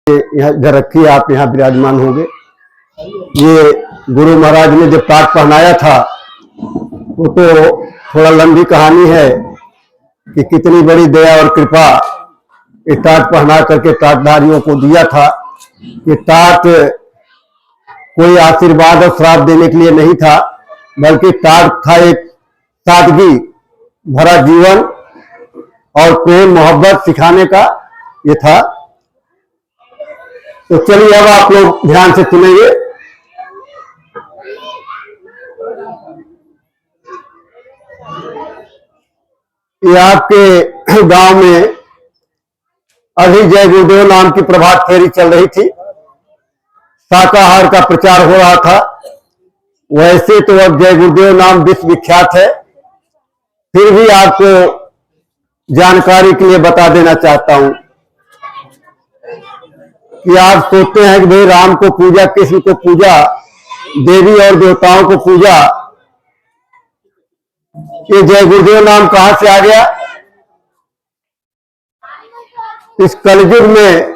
यहाँ इधर रखिए, आप यहाँ विराजमान होंगे। ये गुरु महाराज ने जब टाट पहनाया था वो तो थोड़ा लंबी कहानी है कि कितनी बड़ी दया और कृपा ये टाट पहना करके टाटधारियों को दिया था। ये टाट कोई आशीर्वाद और श्राप देने के लिए नहीं था, बल्कि टाट था एक सादगी भरा जीवन और प्रेम मोहब्बत सिखाने का ये था। तो चलिए अब आप लोग ध्यान से सुनेंगे। ये आपके गांव में अभी जय गुरुदेव नाम की प्रभात फेरी चल रही थी, शाकाहार का प्रचार हो रहा था। वैसे तो अब जय गुरुदेव नाम विश्व विख्यात है, फिर भी आपको जानकारी के लिए बता देना चाहता हूं कि आप सोचते हैं कि भाई राम को पूजा, कृष्ण को पूजा, देवी और देवताओं को पूजा, ये जय गुरुदेव नाम कहां से आ गया? इस कलयुग में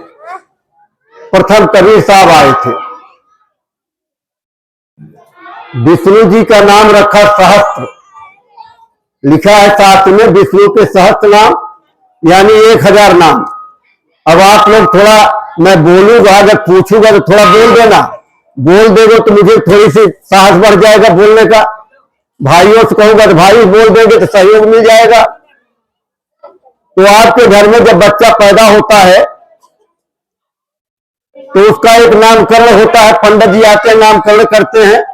प्रथम कबीर साहब आए थे। विष्णु जी का नाम रखा सहस्त्र, लिखा है शास्त्र में विष्णु के सहस्त्र नाम यानी 1000 नाम। अब आप लोग थोड़ा, मैं बोलूंगा, अगर पूछूंगा तो थोड़ा बोल देना, बोल देंगे तो मुझे थोड़ी सी साहस बढ़ जाएगा बोलने का। भाइयों से कहूंगा तो भाई बोल देंगे तो सहयोग मिल जाएगा। तो आपके घर में जब बच्चा पैदा होता है तो उसका एक नामकरण होता है, पंडित जी आते हैं नामकरण करते हैं,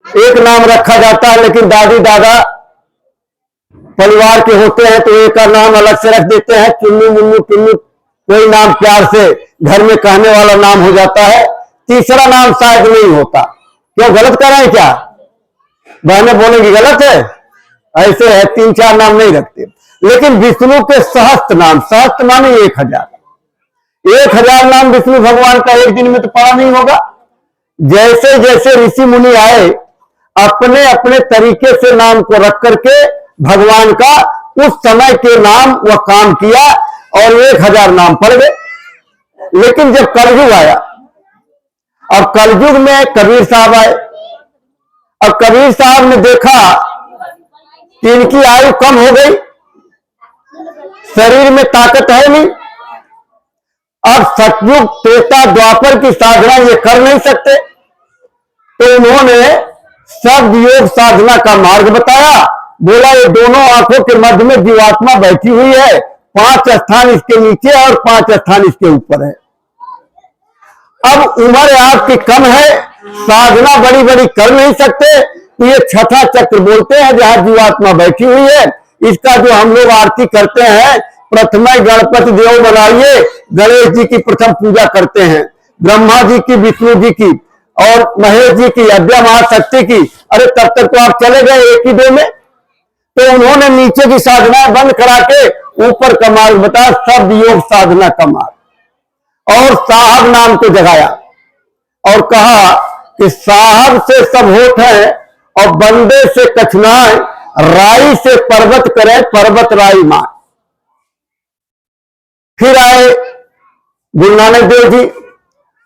एक नाम रखा जाता है। लेकिन दादी दादा परिवार के होते हैं तो एक का नाम अलग से रख देते हैं, चुन्नू मुन्नू टुन्नू, कोई नाम प्यार से घर में कहने वाला नाम हो जाता है। तीसरा नाम शायद नहीं होता। क्यों, गलत कर रहे हैं क्या? बहनें बोलेंगी गलत है, ऐसे है, 3-4 नाम नहीं रखते। लेकिन विष्णु के सहस्त्र नाम, सहस्त्र माने 1000 नाम विष्णु भगवान का एक दिन में तो पढ़ा नहीं होगा। जैसे जैसे ऋषि मुनि आए अपने अपने तरीके से नाम को रख करके भगवान का उस समय के नाम वह काम किया और 1000 नाम पड़ गए। लेकिन जब कलयुग आया, अब कलयुग में कबीर साहब आए। अब कबीर साहब ने देखा कि इनकी आयु कम हो गई, शरीर में ताकत है नहीं, अब सतयुग त्रेता द्वापर की साधना ये कर नहीं सकते। तो उन्होंने शब्द योग साधना का मार्ग बताया। बोला ये दोनों आंखों के मध्य में जीवात्मा बैठी हुई है, 5 स्थान इसके नीचे और 5 स्थान इसके ऊपर है। अब उम्र आपकी कम है, साधना बड़ी बड़ी कर नहीं सकते, तो ये छठा चक्र बोलते हैं जहां जीवात्मा बैठी हुई है। इसका जो हम लोग आरती करते हैं, प्रथम गणपति देव बनाइए, गणेश जी की प्रथम पूजा करते हैं, ब्रह्मा जी की, विष्णु जी की और महेश जी की, अद्या महाशक्ति की। अरे तब तक तो आप चले गए 1 ही 2 में। तो उन्होंने नीचे की साधना बंद करा के ऊपर का मार्ग बताया, शब्द योग साधना का मार्ग, और साहब नाम को जगाया और कहा कि साहब से सब होत है और बंदे से कछनाए, राई से पर्वत करे पर्वत राई मार। फिर आए गुरु नानक देव जी,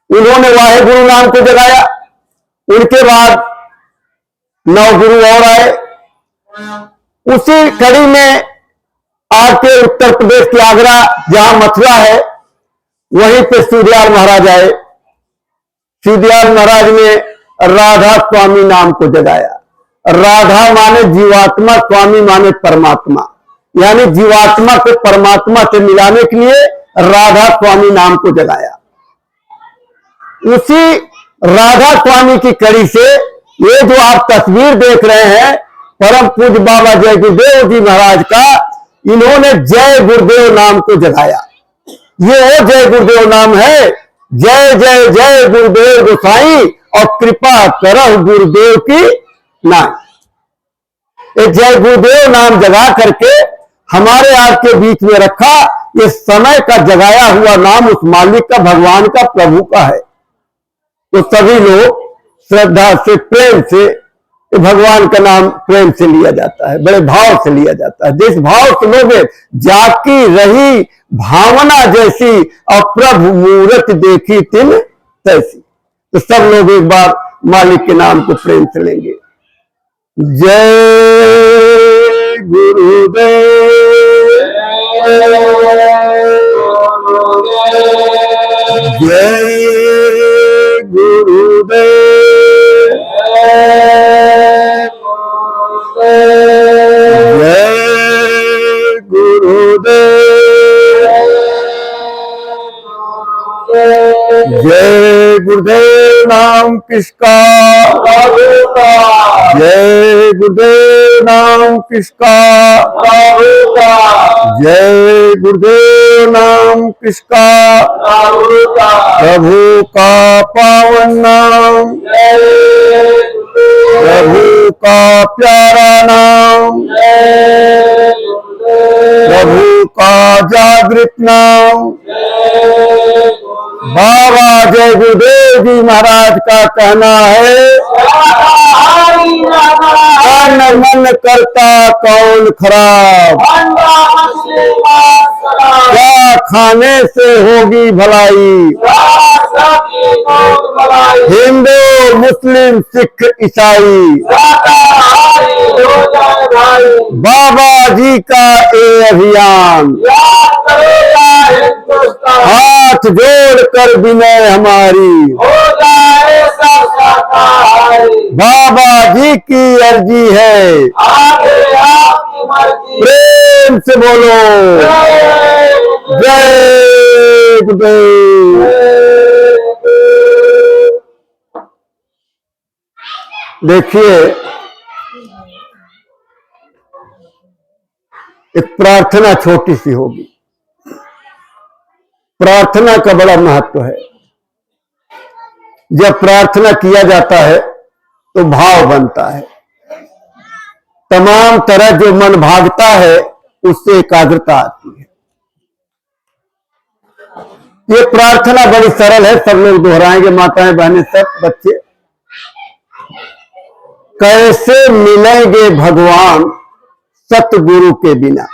उन्होंने वाहे गुरु नाम को जगाया। उनके बाद 9 गुरु और आए। उसी कड़ी में आपके उत्तर प्रदेश के आगरा जहां मथुरा है, वहीं पे सीधीयार महाराज आए। सीधीयार महाराज ने राधा स्वामी नाम को जगाया। राधा माने जीवात्मा, स्वामी माने परमात्मा, यानी जीवात्मा को परमात्मा से मिलाने के लिए राधा स्वामी नाम को जगाया। उसी राधा स्वामी की कड़ी से ये जो आप तस्वीर देख रहे हैं, परम पूज्य बाबा जय गुरुदेव जी महाराज का, इन्होंने जय गुरुदेव नाम को जगाया। ये वो जय गुरुदेव नाम है, जय जय जय गुरुदेव गोसाई और कृपा करह गुरुदेव की नाम। ये जय गुरुदेव नाम जगा करके हमारे आपके बीच में रखा। ये समय का जगाया हुआ नाम उस मालिक का, भगवान का, प्रभु का है। तो सभी लोग श्रद्धा से, प्रेम से तो भगवान का नाम प्रेम से लिया जाता है, बड़े भाव से लिया जाता है। जिस भाव से लोगे जाकी रही भावना जैसी, और प्रभु मूरत देखी तिन तैसी। तो सब लोग एक बार मालिक के नाम को प्रेम से लेंगे। जय गुरुदेव, जय गुरुदेव, जय गुरुदेव, जय गुरुदेव नाम किसका, जय गुरुदेव नाम किसका, जय गुरुदेव नाम किसका, प्रभु का पावन नाम, प्रभु का प्यारा नाम, प्रभु का जागृत नाम। बाबा जय गुरुदेव जी महाराज का कहना है, तन मन करता कौन खराब, क्या खाने से होगी भलाई, हिंदू मुस्लिम सिख ईसाई, बाबा जी का ये अभियान, हाथ जोड़ कर विनय हमारी, बाबा जी की अर्जी है, प्रेम से बोलो जय गुरुदेव। देखिए, एक प्रार्थना छोटी सी होगी। प्रार्थना का बड़ा महत्व है। जब प्रार्थना किया जाता है तो भाव बनता है, तमाम तरह जो मन भागता है उससे एकाग्रता आती है। ये प्रार्थना बड़ी सरल है, सब लोग दोहराएंगे, माताएं बहनें सब बच्चे। कैसे मिलेंगे भगवान सतगुरु के बिना।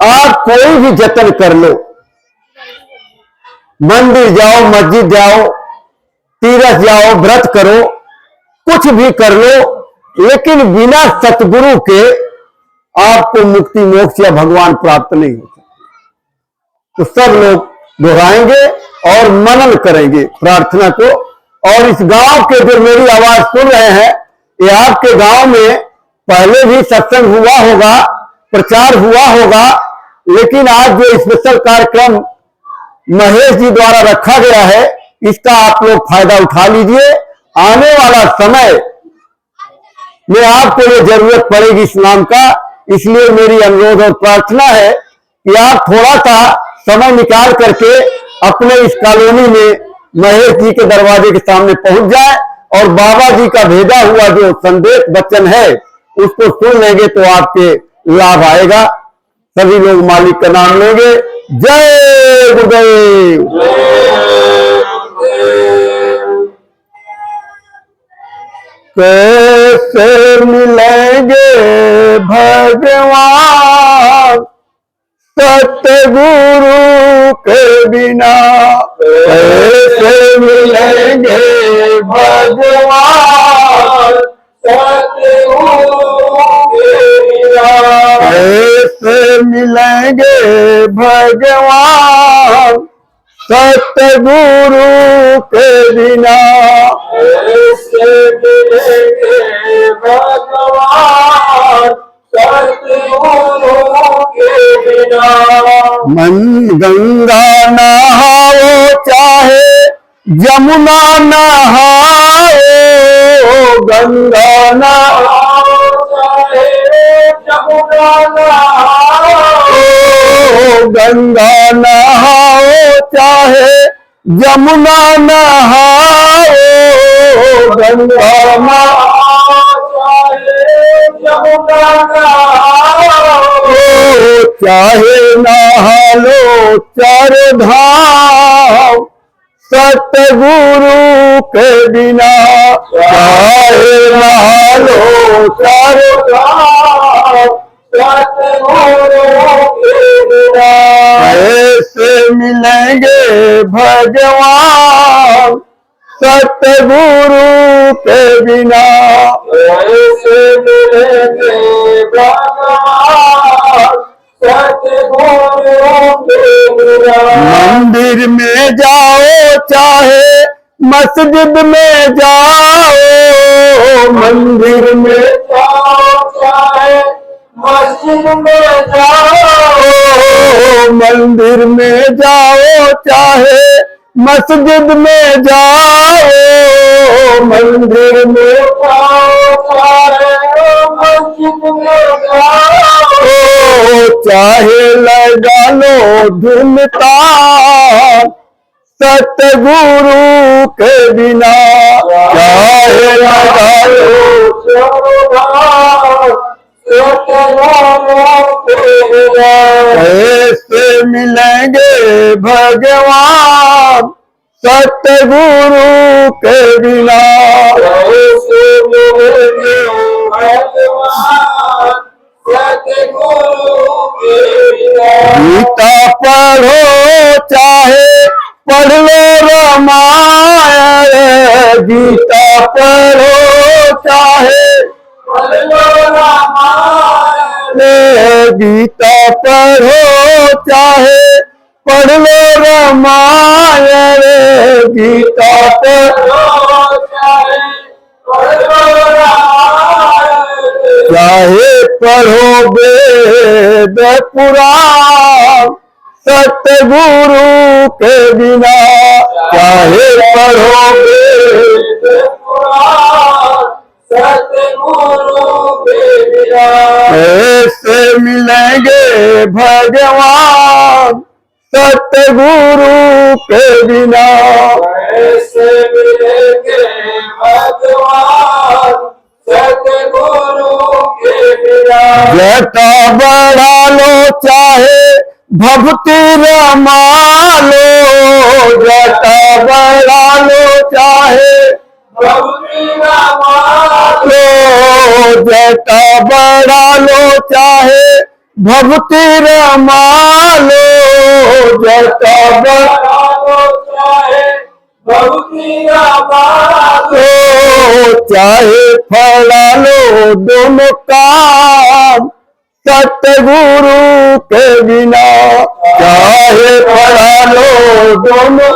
आप कोई भी जतन कर लो, मंदिर जाओ, मस्जिद जाओ, तीर्थ जाओ, व्रत करो, कुछ भी कर लो, लेकिन बिना सतगुरु के आपको मुक्ति मोक्ष या भगवान प्राप्त नहीं हो सकता। तो सब लोग दोहराएंगे और मनन करेंगे प्रार्थना को। और इस गांव के जो मेरी आवाज सुन रहे हैं, ये आपके गांव में पहले भी सत्संग हुआ होगा, प्रचार हुआ होगा, लेकिन आज जो स्पेशल कार्यक्रम महेश जी द्वारा रखा गया है, इसका आप लोग फायदा उठा लीजिए। आने वाला समय में आपको ये जरूरत पड़ेगी इस नाम का। इसलिए मेरी अनुरोध और प्रार्थना है कि आप थोड़ा सा समय निकाल करके अपने इस कॉलोनी में महेश जी के दरवाजे के सामने पहुंच जाए और बाबा जी का भेजा हुआ जो संदेश वचन है उसको सुन लेंगे तो आपके लाभ आएगा। सभी लोग मालिक का नाम लेंगे। जय गुरुदेव। कैसे मिलेंगे भगवान सतगुरु के बिना, कैसे मिलेंगे भगवान सतगुरु के बिना, कैसे मिलेंगे भगवान सतगुरु के बिना, कैसे मिलेंगे भगवान सतगुरु के बिना। मन गंगा नहाओ चाहे यमुना नहाओ, गंगा नहाओ चाहे यमुना नहाओ, गंगा नहाओ चाहे यमुना नहाओ, गंगा नहाओ चाहे यमुना नहाओ, चाहे नहा लो चार धाम सतगुरु के बिना चाहे नहा लो चारों धाम, सतगुरु के बिना ऐसे मिलेंगे भगवान, सतगुरु के बिना ऐसे मिलेंगे भगवान, सतगुरु के बिना। मंदिर में जाओ चाहे मस्जिद में जाओ, मंदिर में जाओ चाहे मस्जिद में जाओ, मंदिर में जाओ चाहे मस्जिद में जाओ, मंदिर में जाओ चाहे मस्जिद में जाओ, चाहे लगा लो धुन तान, सतगुरु के बिना चाहे लगा लो ऐसे मिलेंगे भगवान, सतगुरु के बिना ऐसे मिलेंगे भगवान, सतगुरु के बिना। गीता पढ़ो चाहे पढ़ लो रामायण, गीता पढ़ो चाहे पढ़ लो रामायण, गीता पढ़ो चाहे पढ़ लो रामायण, गीता पढ़ो चाहे पढ़ लो रामायण, चाहे पढ़ो वेद पुराण, सतगुरु के बिना चाहे पढ़ो वेद पुराण, सतगुरु के बिना ऐसे मिलेंगे भगवान, सतगुरु के बिना ऐसे मिलेंगे भगवान, सतगुरु के बिना। जटा बढ़ा लो चाहे भक्ति रमा लो, जटा बढ़ा लो चाहे भक्ति रमा लो, जटा बढ़ा लो चाहे भक्ति रमा लो, जटा बढ़ा लो चाहे भक्ति रमा लो, चाहे फैला लो दोनों काम, सतगुरु के बिना चाहे पढ़ा लो दोनों,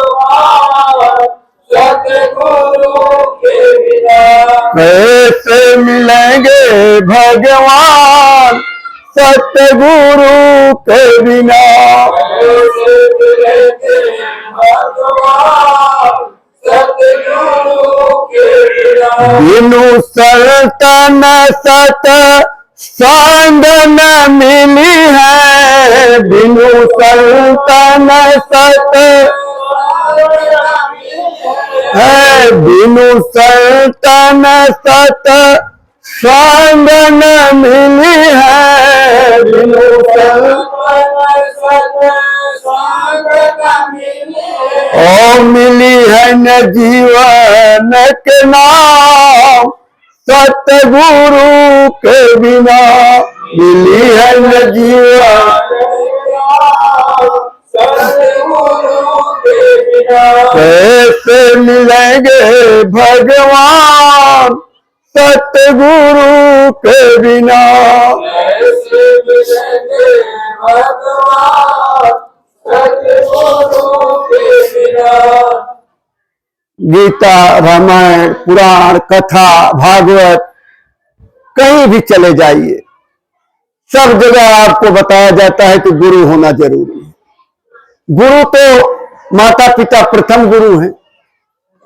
सतगुरु के बिना कैसे मिलेंगे भगवान, सतगुरु के बिना कैसे मिलेंगे भगवान, सतगुरु के बिना। बिनु सल्तन सत संग न मिली है, बिनु सल्तन सत है, बिनु सल्तन सत संग न मिली है, बिनु सल्तन सत संग न मिली है, ओ मिली है न जीवन के नाम, सतगुरु के बिना मिली है न जीवन, सतगुरु के बिना कैसे मिलेंगे भगवान, सतगुरु के बिना कैसे मिलेंगे भगवान, सतगुरु के बिना। गीता, रामायण, पुराण, कथा, भागवत कहीं भी चले जाइए, सब जगह आपको बताया जाता है कि गुरु होना जरूरी है। गुरु तो माता पिता प्रथम गुरु हैं,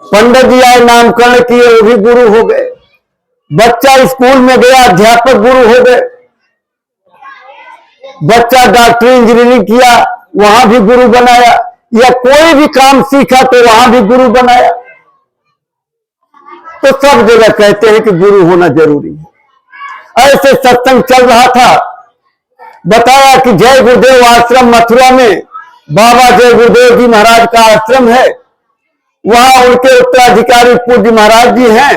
पंडित जी आए नामकरण किए वो भी गुरु हो गए, बच्चा स्कूल में गया अध्यापक गुरु हो गए, बच्चा डॉक्टरी इंजीनियरिंग किया वहां भी गुरु बनाया, या कोई भी काम सीखा तो वहां भी गुरु बनाया। तो सब जगह कहते हैं कि गुरु होना जरूरी है। ऐसे सत्संग चल रहा था, बताया कि जय गुरुदेव आश्रम मथुरा में बाबा जय गुरुदेव जी महाराज का आश्रम है, वहां उनके उत्तराधिकारी पूज्य महाराज जी हैं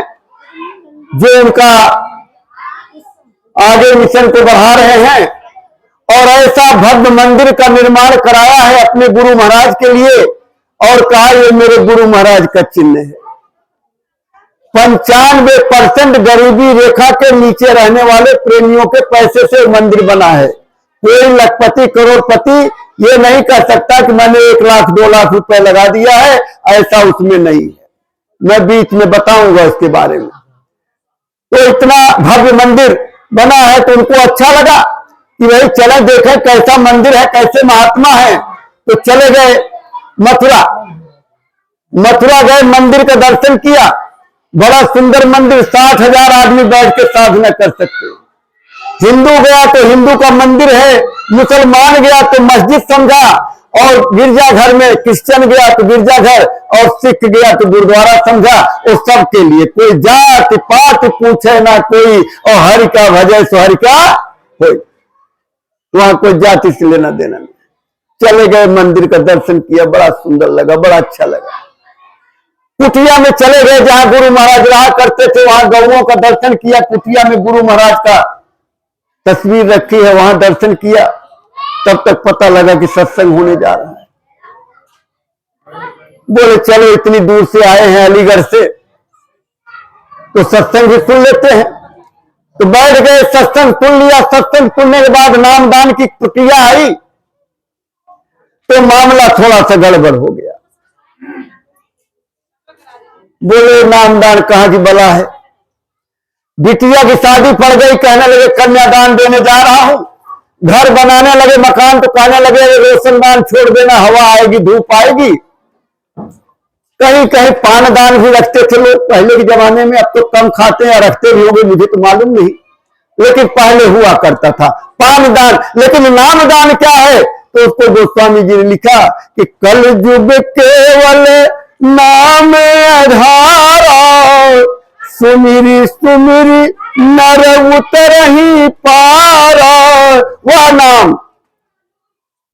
जो उनका आगे मिशन को बढ़ा रहे हैं और ऐसा भव्य मंदिर का निर्माण कराया है अपने गुरु महाराज के लिए और कहा ये मेरे गुरु महाराज का चिन्ह है। 95% गरीबी रेखा के नीचे रहने वाले प्रेमियों के पैसे से मंदिर बना है। कोई लखपति करोड़पति ये नहीं कह सकता कि मैंने 1 लाख 2 लाख रुपए लगा दिया है, ऐसा उसमें नहीं है। मैं बीच में बताऊंगा इसके बारे में। तो इतना भव्य मंदिर बना है तो उनको अच्छा लगा कि भाई चले देखे कैसा मंदिर है, कैसे महात्मा है। तो चले गए मथुरा। मथुरा गए, मंदिर का दर्शन किया। बड़ा सुंदर मंदिर, 60,000 आदमी बैठ के साधना कर सकते हैं। हिंदू गया तो हिंदू का मंदिर है, मुसलमान गया तो मस्जिद समझा, और गिरजाघर में क्रिश्चियन गया तो गिरजाघर, और सिख गया तो गुरुद्वारा समझा। वो सबके लिए, कोई जात पात पूछे ना कोई, और हरि का भजय सो हरि का होय। वहां कोई जाति से लेना देना नहीं। चले गए, मंदिर का दर्शन किया, बड़ा सुंदर लगा, बड़ा अच्छा लगा। कुटिया में चले गए जहां गुरु महाराज रहा करते थे, वहां गौओं का दर्शन किया। कुटिया में गुरु महाराज का तस्वीर रखी है, वहां दर्शन किया। तब तक पता लगा कि सत्संग होने जा रहा है। बोले चलो इतनी दूर से आए हैं अलीगढ़ से, तो सत्संग भी सुन लेते हैं। तो बैठ गए, सत्संग सुन लिया। सत्संग सुनने के बाद नामदान की प्रक्रिया आई तो मामला थोड़ा सा गड़बड़ हो गया। बोले नामदान कहां की बला है। बिटिया की शादी पड़ गई, कहने लगे कन्यादान देने जा रहा हूं। घर बनाने लगे, मकान, तो कहने लगे रोशनदान छोड़ देना, हवा आएगी धूप आएगी। कहीं कहीं पानदान भी रखते थे लोग पहले के जमाने में, अब तो कम खाते हैं, रखते भी होंगे मुझे तो मालूम नहीं, लेकिन पहले हुआ करता था पानदान। लेकिन नामदान क्या है, तो उसको गोस्वामी जी ने लिखा कि कल युग केवल नाम आधारा, सुमिरी सुमिरी नर उतरही पारा। वह नाम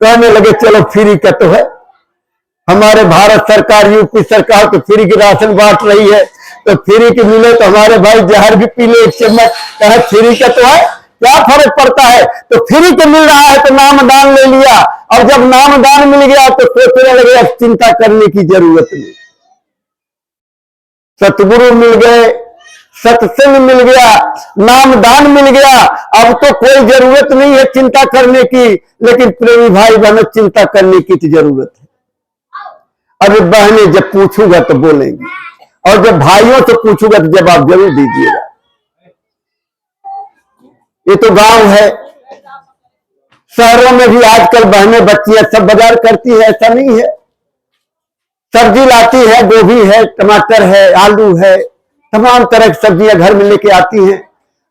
कहने लगे चलो फ्री का तो है, हमारे भारत सरकार यूपी सरकार तो फ्री की राशन बांट रही है, तो फ्री की मिले तो हमारे भाई जहर भी पी ले 1 चम्मच, कहे फ्री का तो है, क्या फर्क पड़ता है। तो फ्री के मिल रहा है तो नामदान ले लिया, और जब नामदान मिल गया तो सोचने लगे अब चिंता करने की जरूरत नहीं। सतगुरु मिल गए, सत्संग मिल गया, नामदान मिल गया, अब तो कोई जरूरत नहीं है चिंता करने की। लेकिन प्रेमी भाई बहनों, चिंता करने की तो जरूरत है। अरे बहनें जब पूछूंगा तो बोलेंगी, और जब भाइयों से पूछूंगा तो जवाब जरूर दीजिएगा। ये तो गांव है, शहरों में भी आजकल बहनें बच्चियां सब बाजार करती है, ऐसा नहीं है। सब्जी लाती है, गोभी है, टमाटर है, आलू है, तमाम तरह की सब्जियां घर में लेके आती हैं।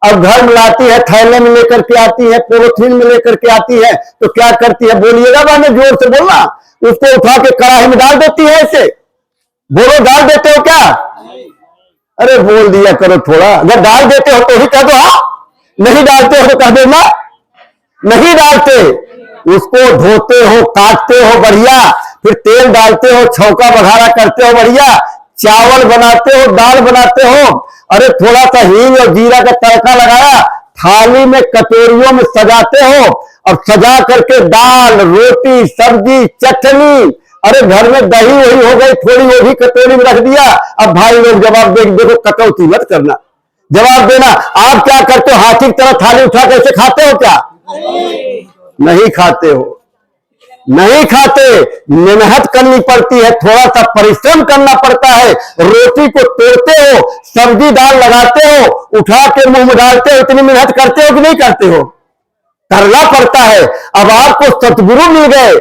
अब घर में लाती है, थैले में लेकर के आती है, पॉलिथीन में लेकर के आती है, तो क्या करती है बोलिएगा, मैंने जोर से बोलना, उसको उठा के कढ़ाई में डाल देती है। ऐसे बोलो, डाल देते हो क्या? अरे बोल दिया करो थोड़ा, अगर डाल देते हो तो ही कह दो हाँ, नहीं डालते हो तो कह देना नहीं डालते। उसको धोते हो, काटते हो बढ़िया, फिर तेल डालते हो, छौका बघारा करते हो बढ़िया, चावल बनाते हो, दाल बनाते हो, अरे थोड़ा सा हींग और जीरा का तड़का लगाया, थाली में कटोरियों में सजाते हो, और सजा करके दाल रोटी सब्जी चटनी, अरे घर में दही वही हो गई थोड़ी, वो भी कटोरी में रख दिया। अब भाई लोग जवाब देखो, कटौती मत करना, जवाब देना। आप क्या करते हो, हाथी की तरह थाली उठा कैसे खाते हो क्या? नहीं खाते हो, नहीं खाते। मेहनत करनी पड़ती है, थोड़ा सा परिश्रम करना पड़ता है। रोटी को तोड़ते हो, सब्जी दाल लगाते हो, उठा के मुंह में डालते हो, इतनी मेहनत करते हो कि नहीं करते हो? करना पड़ता है। अब आपको सतगुरु मिल गए,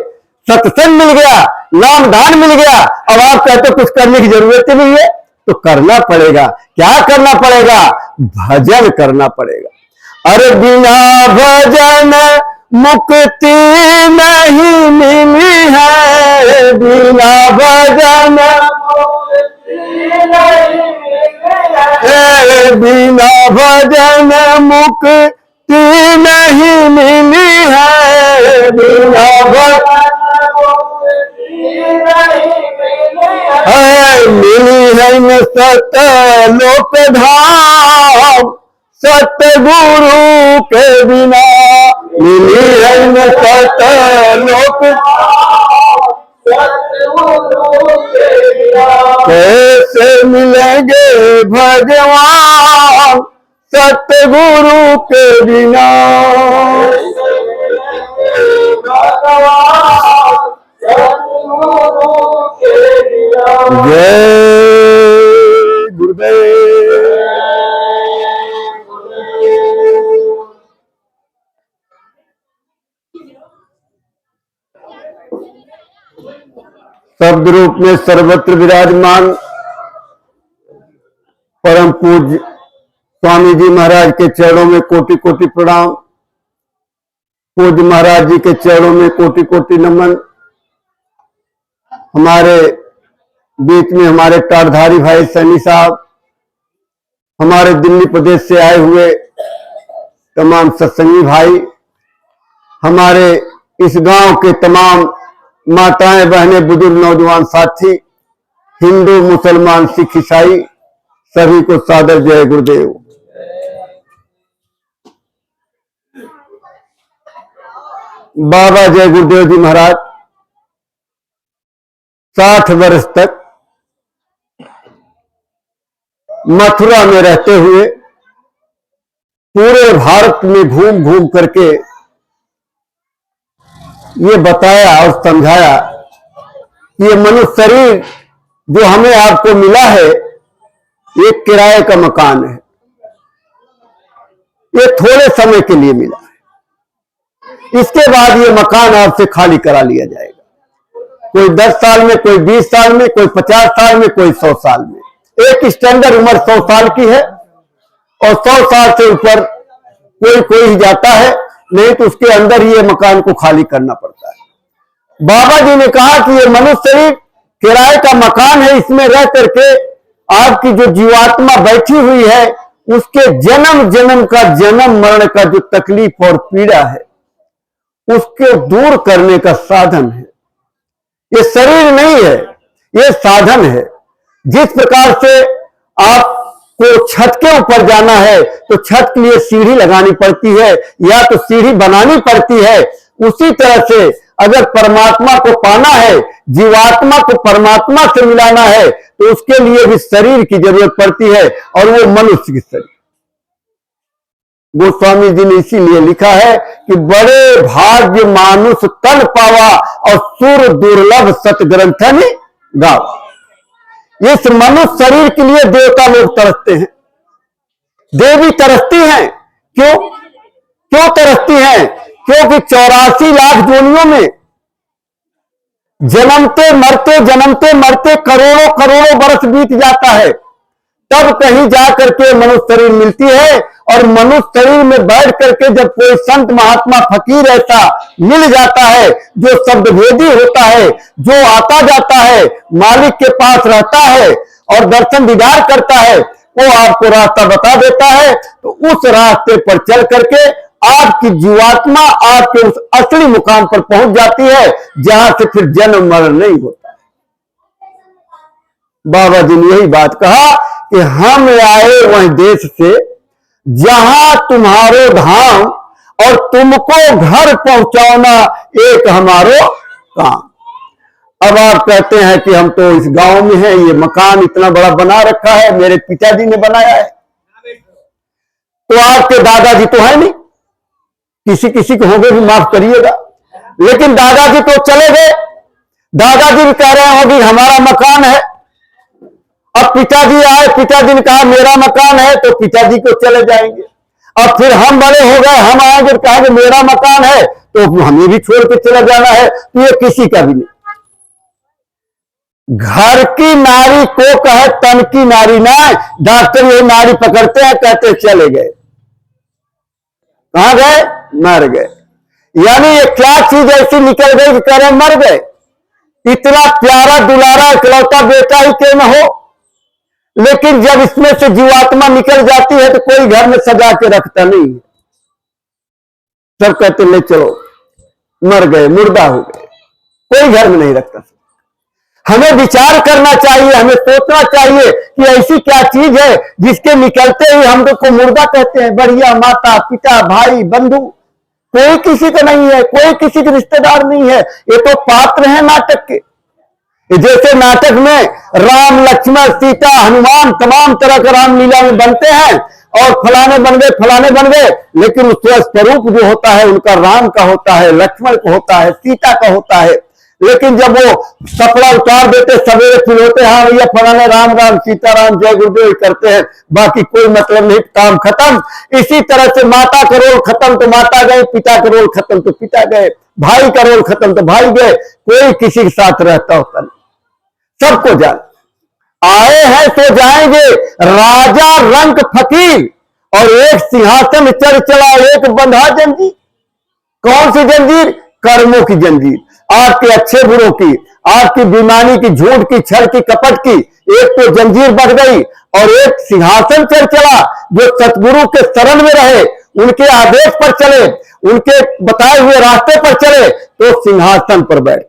सत्संग मिल गया, नामदान मिल गया, अब आप कहते हो कुछ करने की जरूरत ही नहीं है, तो करना पड़ेगा। क्या करना पड़ेगा? भजन करना पड़ेगा। अरे बिना भजन मुक्ति नहीं मिली है, बिना भजन बिना भजन मुक्ति नहीं मिली है, बिना भजन है न सतलोक धाम सतगुरु के बिना, मिली है न सतलोक कैसे मिलेंगे भगवान सतगुरु के बिना। जय गुरुदेव। शब्द रूप में सर्वत्र विराजमान परम पूज्य स्वामी जी महाराज के चरणों में कोटि कोटि प्रणाम। पूज्य महाराज जी के चरणों में कोटि कोटि नमन। हमारे बीच में हमारे टारधारी भाई सैनी साहब, हमारे दिल्ली प्रदेश से आए हुए तमाम सत्संगी भाई, हमारे इस गांव के तमाम माताएं बहनें बुजुर्ग नौजवान साथी, हिंदू मुसलमान सिख ईसाई, सभी को सादर जय गुरुदेव। बाबा जय गुरुदेव जी महाराज 60 वर्ष तक मथुरा में रहते हुए पूरे भारत में घूम घूम करके ये बताया और समझाया कि ये मनुष्य शरीर जो हमें आपको मिला है ये किराए का मकान है, ये थोड़े समय के लिए मिला है, इसके बाद ये मकान आपसे खाली करा लिया जाएगा। कोई 10 साल में, कोई 20 साल में, कोई 50 साल में, कोई 100 साल में। एक स्टैंडर्ड उम्र 100 साल की है और 100 साल से ऊपर कोई ही जाता है, नहीं तो उसके अंदर ये मकान को खाली करना पड़ता है। बाबा जी ने कहा कि ये मनुष्य शरीर किराए का मकान है, इसमें रह करके आपकी जो जीवात्मा बैठी हुई है उसके जन्म जन्म का, जन्म मरण का जो तकलीफ और पीड़ा है उसको दूर करने का साधन है। ये शरीर नहीं है, ये साधन है। जिस प्रकार से आपको छत के ऊपर जाना है तो छत के लिए सीढ़ी लगानी पड़ती है या तो सीढ़ी बनानी पड़ती है, उसी तरह से अगर परमात्मा को पाना है, जीवात्मा को परमात्मा से मिलाना है तो उसके लिए भी शरीर की जरूरत पड़ती है और वो मनुष्य की शरीर। गोस्वामी जी ने इसीलिए लिखा है कि बड़े भाग्य मानुष तन पावा और सुर दुर्लभ सतग्रंथन गावा। इस मनुष्य शरीर के लिए देवता लोग तरसते हैं, देवी तरसती हैं। क्यों तरसती हैं? क्योंकि 84 लाख योनियों में जन्मते मरते करोड़ों करोड़ों वर्ष बीत जाता है, तब कहीं जाकर के मनुष्य शरीर मिलती है। और मनुष्य शरीर में बैठ करके जब कोई संत महात्मा फकीर ऐसा मिल जाता है जो शब्दभेदी होता है, जो आता जाता है, मालिक के पास रहता है और दर्शन दीदार करता है, वो आपको रास्ता बता देता है, तो उस रास्ते पर चल करके आपकी जीवात्मा आपके उस असली मुकाम पर पहुंच जाती है जहां से फिर जन्म मरण नहीं होता। बाबा जी ने यही बात कहा कि हम आए वह देश से जहां तुम्हारो धाम और तुमको घर पहुंचाना एक हमारो काम। अब आप कहते हैं कि हम तो इस गांव में हैं, ये मकान इतना बड़ा बना रखा है, मेरे पिताजी ने बनाया है, तो आपके दादाजी तो है नहीं, किसी किसी को होंगे भी माफ करिएगा, लेकिन दादाजी तो चले गए। दादाजी भी कह रहे होंगे हमारा मकान है। अब पिताजी आए, पिताजी ने कहा मेरा मकान है, तो पिताजी को चले जाएंगे। अब फिर हम बड़े हो गए, हम आएंगे, कहेंगे मेरा मकान है, तो हमें भी छोड़ के चला जाना है, तो ये किसी का भी नहीं। घर की नारी को कहे तन की नारी ना, डॉक्टर ये नारी पकड़ते हैं, कहते चले गए, कहां गए? मर गए। यानी ये क्या चीज ऐसी निकल गई कि कह रहे मर गए। इतना प्यारा दुलारा इकलौता बेटा ही क्यों न हो, लेकिन जब इसमें से जीवात्मा निकल जाती है तो कोई घर में सजा के रखता नहीं है, सब कहते ले चलो, मर गए, मुर्दा हो गए, कोई घर में नहीं रखता। हमें विचार करना चाहिए, हमें सोचना चाहिए कि ऐसी क्या चीज है जिसके निकलते ही हम लोग को मुर्दा कहते हैं। बढ़िया माता पिता भाई बंधु कोई किसी का नहीं है, कोई किसी के रिश्तेदार नहीं है। ये तो पात्र हैं नाटक के। जैसे नाटक में राम लक्ष्मण सीता हनुमान तमाम तरह का रामलीला में बनते हैं और फलाने बन गए, लेकिन उसका स्वरूप जो होता है उनका राम का होता है, लक्ष्मण का होता है, सीता का होता है। लेकिन जब वो कपड़ा उतार देते सवेरे फिर होते, हाँ भैया फलाने राम राम सीताराम जय गुरुदेव करते हैं, बाकी कोई मतलब नहीं, काम खत्म। इसी तरह से माता का रोल खत्म तो माता गए, पिता का रोल खत्म तो पिता गए, भाई का रोल खत्म तो भाई गए, कोई किसी के साथ रहता होता नहीं। सबको जान आए हैं तो जाएंगे, राजा रंक फकीर और एक सिंहासन चढ़ चला एक बंधा जंजीर। कौन सी जंजीर? कर्मों की जंजीर, आपके अच्छे बुरों की, आपकी बेईमानी की, झूठ की, छल की, कपट की। एक तो जंजीर बढ़ गई और एक सिंहासन चढ़ चला जो सतगुरु के शरण में रहे, उनके आदेश पर चले, उनके बताए हुए रास्ते पर चले तो सिंहासन पर बैठ।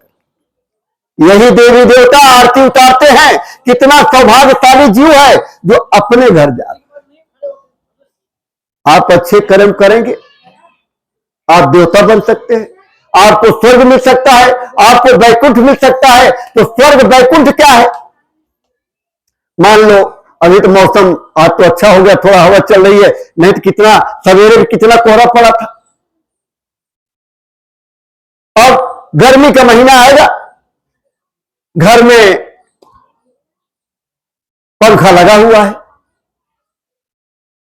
यही देवी देवता आरती उतारते हैं। कितना सौभाग्यशाली जीव है जो अपने घर जाते। आप अच्छे कर्म करेंगे, आप देवता बन सकते हैं, आपको स्वर्ग मिल सकता है, आपको वैकुंठ मिल सकता है। तो स्वर्ग वैकुंठ क्या है? मान लो अभी तो मौसम आज तो अच्छा हो गया, थोड़ा हवा चल रही है, नहीं तो कितना सवेरे में कितना कोहरा पड़ा था। अब गर्मी का महीना आएगा, घर में पंखा लगा हुआ है,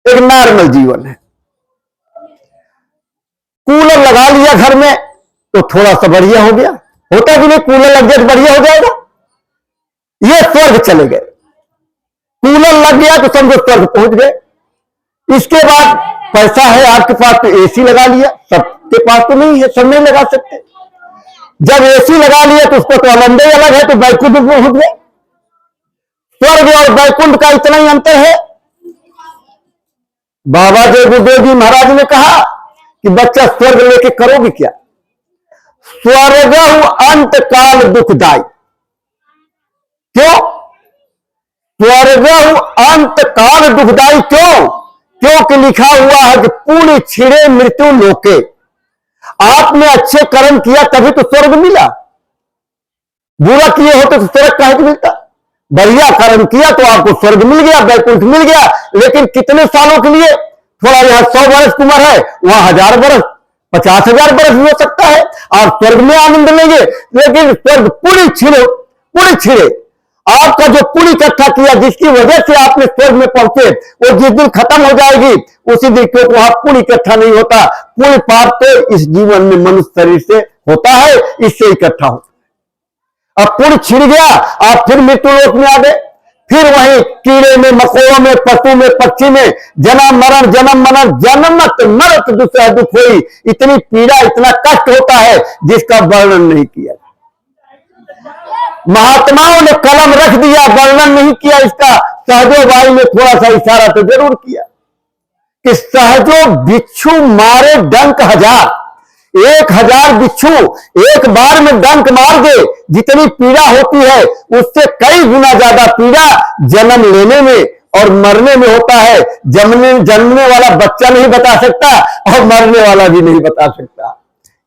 एक नॉर्मल जीवन है। कूलर लगा लिया घर में तो थोड़ा सा बढ़िया हो गया, होता कि नहीं? कूलर लग जाए तो बढ़िया हो जाएगा। ये स्वर्ग चले गए, कूलर लग गया तो समझो स्वर्ग पहुंच गए। इसके बाद पैसा है आपके पास तो एसी लगा लिया, सबके पास तो नहीं है, सब नहीं लगा सकते। जब एसी लगा लिया तो उसको तो आनंद ही अलग है, तो वैकुंठ में पहुंच गए। स्वर्ग और वैकुंठ का इतना ही अंतर है। बाबा जय गुरुदेव जी महाराज ने कहा कि बच्चा स्वर्ग लेके करोगे क्या? स्वर्ग अंत काल दुखदाई। क्यों स्वर्ग अंत काल दुखदाई? क्योंकि लिखा हुआ है कि पूरी छिड़े मृत्यु लोके। आपने अच्छे कर्म किया तभी तो स्वर्ग मिला, बुरा किए होते तो स्वर्ग काहे को मिलता? बढ़िया कर्म किया तो आपको स्वर्ग मिल गया, वैकुंठ मिल गया। लेकिन कितने सालों के लिए? थोड़ा यहां 100 वर्ष की उम्र है, वहां 1000 वर्ष 50,000 वर्ष भी हो सकता है, आप स्वर्ग में आनंद लेंगे। लेकिन स्वर्ग पूरी छिड़े आपका जो पूरी इकट्ठा किया, जिसकी वजह से आपने स्वर्ग में पहुंचे, वो जिस दिन खत्म हो जाएगी उसी दिन, क्योंकि वहां पूरी इकट्ठा नहीं होता। पूरी पाप तो इस जीवन में मनुष्य शरीर से होता है, इससे इकट्ठा होता है। अब पूरी छिड़ गया, आप फिर मृत्यु लोक में आ गए, फिर वही कीड़े में, मकोड़ों में, पशु में, पक्षी में जन्म मरण जन्मत मरत दुख हुई। इतनी पीड़ा, इतना कष्ट होता है जिसका वर्णन नहीं किया। महात्माओं ने कलम रख दिया, वर्णन नहीं किया इसका। सहजो भाई ने थोड़ा सा इशारा तो जरूर किया कि सहजो बिच्छू मारे डंक 1000, 1000 बिच्छू एक बार में डंक मार दे, जितनी पीड़ा होती है उससे कई गुना ज्यादा पीड़ा जन्म लेने में और मरने में होता है। जन्मने वाला बच्चा नहीं बता सकता और मरने वाला भी नहीं बता सकता,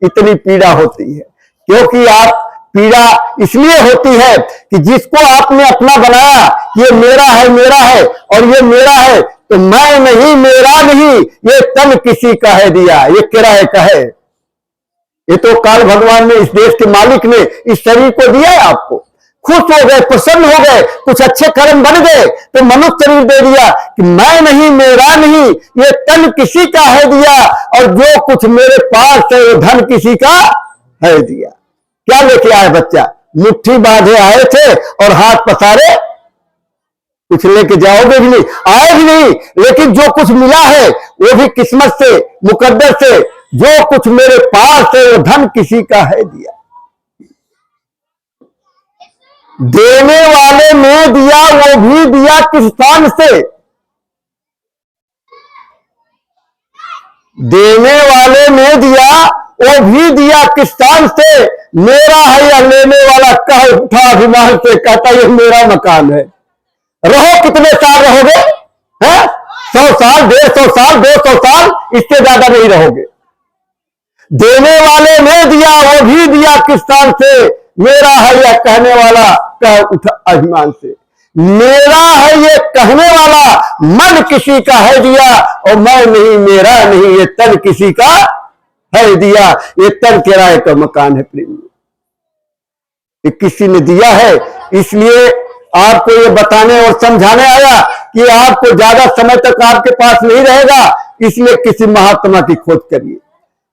इतनी पीड़ा होती है। क्योंकि आप पीड़ा इसलिए होती है कि जिसको आपने अपना बनाया, ये मेरा है और ये मेरा है, तो मैं नहीं, मेरा नहीं, ये तन किसी का है दिया, ये किराए का है। ये तो काल भगवान ने, इस देश के मालिक ने इस शरीर को दिया है आपको। खुश हो गए, प्रसन्न हो गए, कुछ अच्छे कर्म बन गए तो मनुष्य शरीर दे दिया कि मैं नहीं, मेरा नहीं, ये तन किसी का है दिया, और जो कुछ मेरे पास है वो धन किसी का है दिया। क्या लेके आए बच्चा? मुट्ठी बांधे आए थे और हाथ पसारे कुछ लेके जाओगे भी नहीं, आए भी नहीं। लेकिन जो कुछ मिला है वो भी किस्मत से, मुकद्दर से। जो कुछ मेरे पास है वो धन किसी का है दिया। देने वाले ने दिया, वो भी दिया किस स्थान से? देने वाले ने दिया, वो भी दिया किस स्थान से? मेरा है या लेने वाला कह उठा अभिमान से, कहता ये मेरा मकान है। रहो कितने साल रहोगे? हैं? 100 साल, 150 साल, 200 साल, इससे ज्यादा नहीं रहोगे। देने वाले ने दिया, वो भी दिया किस स्थान से? मेरा है या कहने वाला कह उठा अभिमान से। मेरा है ये कहने वाला मन किसी का है दिया, और मैं नहीं, मेरा नहीं, ये तन किसी का है दिया। ये तन किराए का मकान है प्रेमी, ये किसी ने दिया है। इसलिए आपको ये बताने और समझाने आया कि आपको ज्यादा समय तक आपके पास नहीं रहेगा, इसलिए किसी महात्मा की खोज करिए,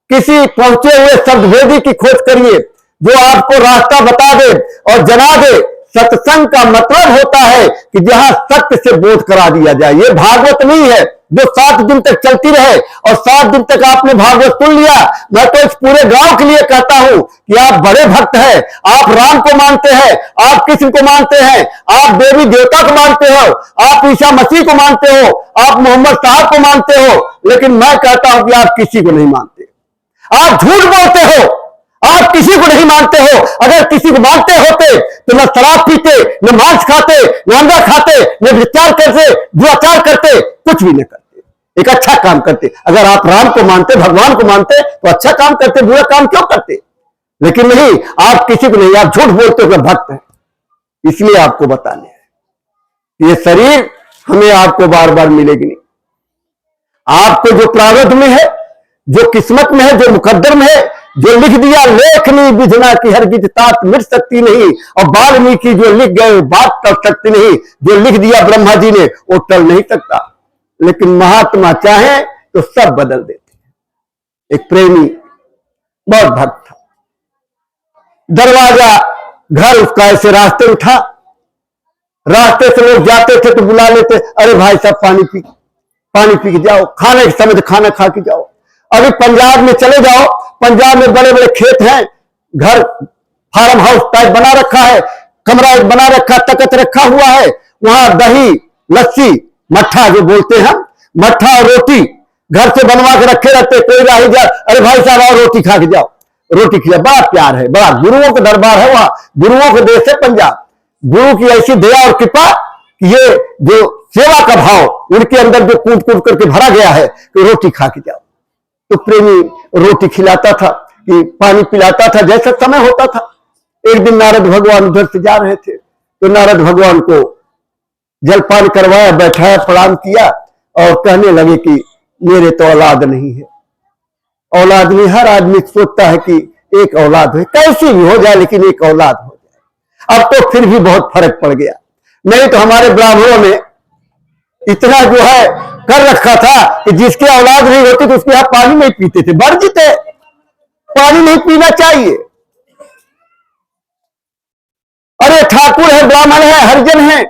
किसी पहुंचे हुए शब्दभेदी की खोज करिए, जो आपको रास्ता बता दे और जना दे। सत्संग का मतलब होता है कि जहां सत्य से बोध करा दिया जाए। ये भागवत नहीं है जो 7 दिन तक चलती रहे और 7 दिन तक आपने भागवत सुन लिया। मैं तो इस पूरे गांव के लिए कहता हूं कि आप बड़े भक्त हैं, आप राम को मानते हैं, आप कृष्ण को मानते हैं, आप देवी देवता को मानते हो, आप ईसा मसीह को मानते हो, आप मोहम्मद साहब को मानते हो, लेकिन मैं कहता हूं कि आप किसी को नहीं मानते। आप झूठ बोलते हो, आप किसी को नहीं मानते हो। अगर किसी को मानते होते तो न शराब पीते, न मांस खाते, न अंडा खाते, न विचार करते, दुराचार करते, कुछ भी न करते, एक अच्छा काम करते। अगर आप राम को मानते, भगवान को मानते, तो अच्छा काम करते, बुरा काम क्यों करते? लेकिन नहीं, आप किसी को नहीं, आप झूठ बोलते हो, भक्त है। इसलिए आपको बताने हैं, ये शरीर हमें आपको बार बार मिलेगी नहीं। आपको जो प्रारब्ध में है, जो किस्मत में है, जो मुकद्दर में है, जो लिख दिया लेखनी विधना की हरगिज तात मिट सकती नहीं, और वाल्मीकि जो लिख गए बात टल सकती नहीं, जो लिख दिया ब्रह्मा जी ने वो टल नहीं सकता। लेकिन महात्मा चाहे तो सब बदल देते। एक प्रेमी बहुत भक्त था, दरवाजा घर उसका ऐसे रास्ते उठा, रास्ते से लोग जाते थे तो बुला लेते, अरे भाई साहब पानी पी के जाओ, खाने के समय खाना खा के जाओ। अभी पंजाब में चले जाओ, पंजाब में बड़े बड़े खेत हैं, घर फार्म हाउस टाइप बना रखा है, कमरा एक बना रखा, तकत रखा हुआ है, वहां दही लस्सी मट्ठा जो बोलते हैं, मट्ठा और रोटी घर से बनवा के रखे रहते। कोई राही जा, अरे भाई साहब आओ रोटी खा के जाओ, रोटी खिला। बड़ा प्यार है, बड़ा गुरुओं का दरबार है वहां, गुरुओं का देश है पंजाब। गुरु की ऐसी दया और कृपा, ये जो सेवा का भाव उनके अंदर जो कूट कूट करके भरा गया है कि रोटी खा के जाओ। तो प्रेमी रोटी खिलाता था कि पानी पिलाता था, जैसा समय होता था। एक दिन नारद भगवान उधर से जा रहे थे, तो नारद भगवान को जलपान करवाया, बैठाया, प्रणाम किया और कहने लगे कि मेरे तो औलाद नहीं है। औलाद नहीं, हर आदमी सोचता है कि एक औलाद हो, कैसी भी हो जाए लेकिन एक औलाद हो जाए। अब तो फिर भी बहुत फर्क पड़ गया। नहीं तो हमारे ब्राह्मणों ने इतना जो है कर रखा था कि जिसकी औलाद नहीं होती तो उसके यहां पानी नहीं पीते थे, वर्जित है, पानी नहीं पीना चाहिए। अरे ठाकुर है, ब्राह्मण है, हरिजन है,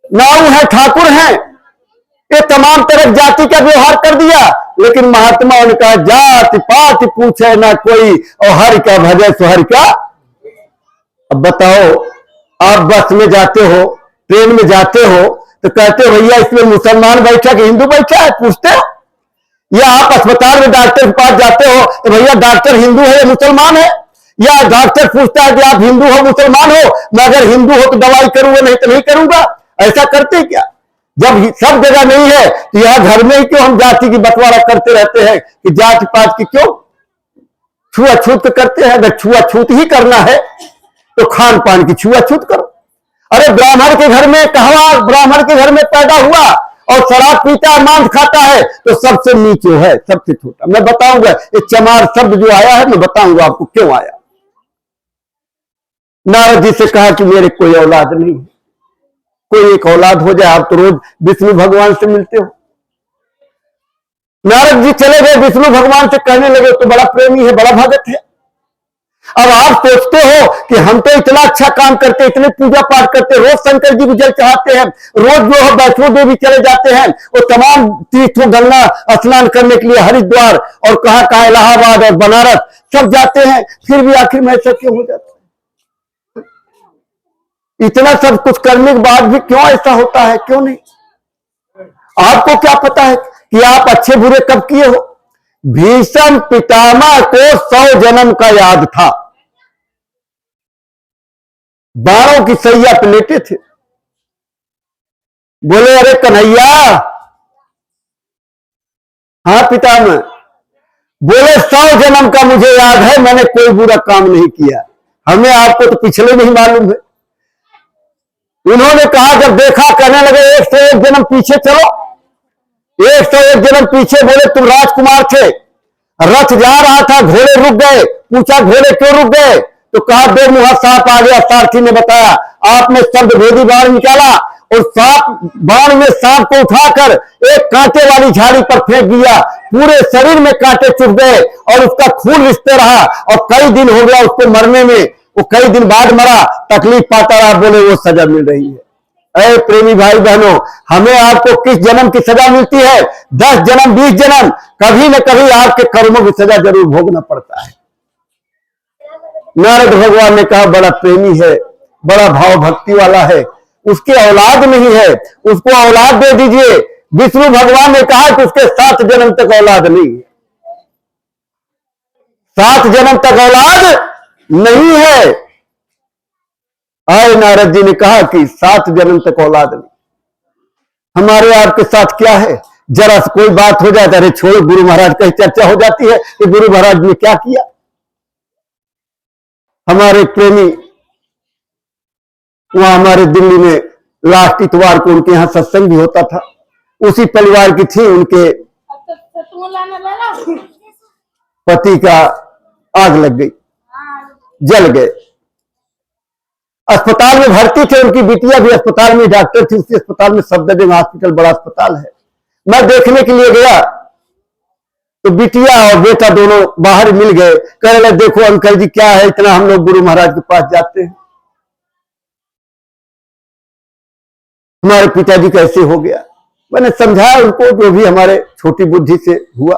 नाऊ है, ठाकुर है, ये तमाम तरह जाति का व्यवहार कर दिया। लेकिन महात्मा उनका जाति पात पूछे ना कोई, और हरि का भजे सो हरि का। अब बताओ, आप बस में जाते हो, ट्रेन में जाते हो, तो कहते हो भैया इसमें मुसलमान बैठा कि हिंदू बैठा है, पूछते हो? या आप अस्पताल में डॉक्टर के पास जाते हो तो भैया डॉक्टर हिंदू है या मुसलमान है? या डॉक्टर पूछता है कि आप हिंदू हो मुसलमान हो, मैं अगर हिंदू हो तो दवाई करूंगा, नहीं तो नहीं करूंगा। ऐसा करते क्या? जब सब जगह नहीं है तो यहां घर में ही क्यों हम जाति की बंटवारा करते रहते हैं कि जाति पात की क्यों छुआछूत करते हैं? अगर छुआछूत ही करना है तो खान पान की छुआछूत करो। अरे ब्राह्मण के घर में कहवा, ब्राह्मण के घर में पैदा हुआ और शराब पीता है, मांस खाता है, तो सबसे नीचे है, सबसे छोटा। मैं बताऊंगा ये चमार शब्द जो आया है, मैं बताऊंगा आपको क्यों आया। नारद जी से कहा कि मेरे कोई औलाद नहीं है, कोई एक औलाद हो जाए। आप तो रोज विष्णु भगवान से मिलते हो। नारद जी चले गए, विष्णु भगवान से कहने लगे तो बड़ा प्रेमी है, बड़ा भगत है। अब आप सोचते हो कि हम तो इतना अच्छा काम करते, इतने पूजा पाठ करते, रोज शंकर जी को जल चढ़ाते हैं, रोज जो है वैष्णो देवी चले जाते हैं, वो तमाम तीर्थों गंगा स्नान करने के लिए हरिद्वार और कहाँ इलाहाबाद और बनारस सब जाते हैं, फिर भी आखिर में ऐसा क्यों हो जाता है? इतना सब कुछ करने के बाद भी क्यों ऐसा होता है, क्यों नहीं? आपको क्या पता है कि आप अच्छे बुरे कब किए हो? भीष्म पितामह को 100 जन्म का याद था, बाणों की सैया पे लेटे थे। बोले, अरे कन्हैया। हाँ पितामह। बोले, 100 जन्म का मुझे याद है, मैंने कोई बुरा काम नहीं किया। हमें आपको तो पिछले नहीं मालूम है। उन्होंने कहा, जब देखा, कहने लगे, 101 जन्म पीछे चलो। 101 जन्म पीछे। बोले, तुम राजकुमार थे, रथ जा रहा था, घोड़े रुक गए। पूछा, घोड़े क्यों रुक गए? तो कहा, 2 मुहा सांप आ गया। सारथी ने बताया, आपने शब्द भेदी बाण निकाला और सांप, बाण में सांप को उठाकर एक कांटे वाली झाड़ी पर फेंक दिया। पूरे शरीर में कांटे चुभ गए और उसका खून रिसते रहा और कई दिन हो गया उसको मरने में। वो कई दिन बाद मरा, तकलीफ पाता रहा। बोले, वो सजा मिल रही है। अरे प्रेमी भाई बहनों, हमें आपको किस जन्म की सजा मिलती है? 10 जन्म, 20 जन्म, कभी न कभी आपके कर्मों की सजा जरूर भोगना पड़ता है। नारद भगवान ने कहा, बड़ा प्रेमी है, बड़ा भाव भक्ति वाला है, उसकी औलाद नहीं है, उसको औलाद दे दीजिए। विष्णु भगवान ने कहा कि उसके 7 जन्म तक औलाद नहीं है। 7 जन्म तक औलाद नहीं है। आए नारद जी ने कहा कि 7 जन्म तक औलाद नहीं। हमारे आपके साथ क्या है? जरा से कोई बात हो जाए, अरे छोड़ो, गुरु महाराज की चर्चा हो जाती है कि गुरु महाराज ने क्या किया। हमारे प्रेमी वहां हमारे दिल्ली में लास्ट इतवार को उनके यहां सत्संग भी होता था। उसी परिवार की थी, उनके पति का आग लग गई, जल गए। अस्पताल में भर्ती थे, उनकी बिटिया भी अस्पताल में डॉक्टर थी। उसी अस्पताल में सफदरजंग हॉस्पिटल बड़ा अस्पताल है। मैं देखने के लिए गया तो बिटिया और बेटा दोनों बाहर मिल गए। कहने लगे, देखो अंकल जी क्या है, इतना हम लोग गुरु महाराज के पास जाते हैं, हमारे पिताजी कैसे हो गया। मैंने समझाया उनको, जो भी हमारे छोटी बुद्धि से हुआ।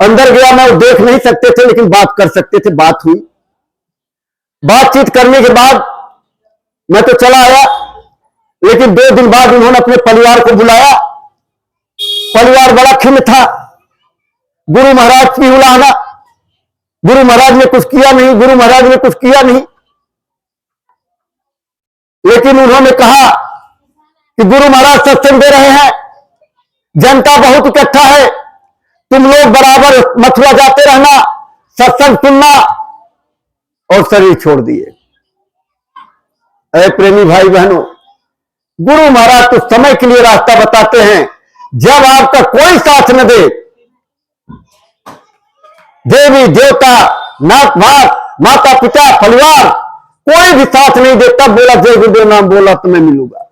अंदर गया मैं, वो देख नहीं सकते थे लेकिन बात कर सकते थे। बात हुई, बातचीत करने के बाद मैं तो चला आया, लेकिन 2 दिन बाद उन्होंने अपने परिवार को बुलाया। परिवार बड़ा खिन्न था। गुरु महाराज की उलाहना, गुरु महाराज ने कुछ किया नहीं, गुरु महाराज ने कुछ किया नहीं। लेकिन उन्होंने कहा कि गुरु महाराज सत्संग दे रहे हैं, जनता बहुत इकट्ठा है, तुम लोग बराबर मथुरा जाते रहना, सत्संग सुनना, और शरीर छोड़ दिए। अरे प्रेमी भाई बहनों, गुरु महाराज तो समय के लिए रास्ता बताते हैं। जब आपका कोई साथ न दे, देवी देवता, नाथ भात, माता पिता, परिवार, कोई भी साथ नहीं दे, तब बोला जय गुरुदेव नाम बोला तो मैं मिलूंगा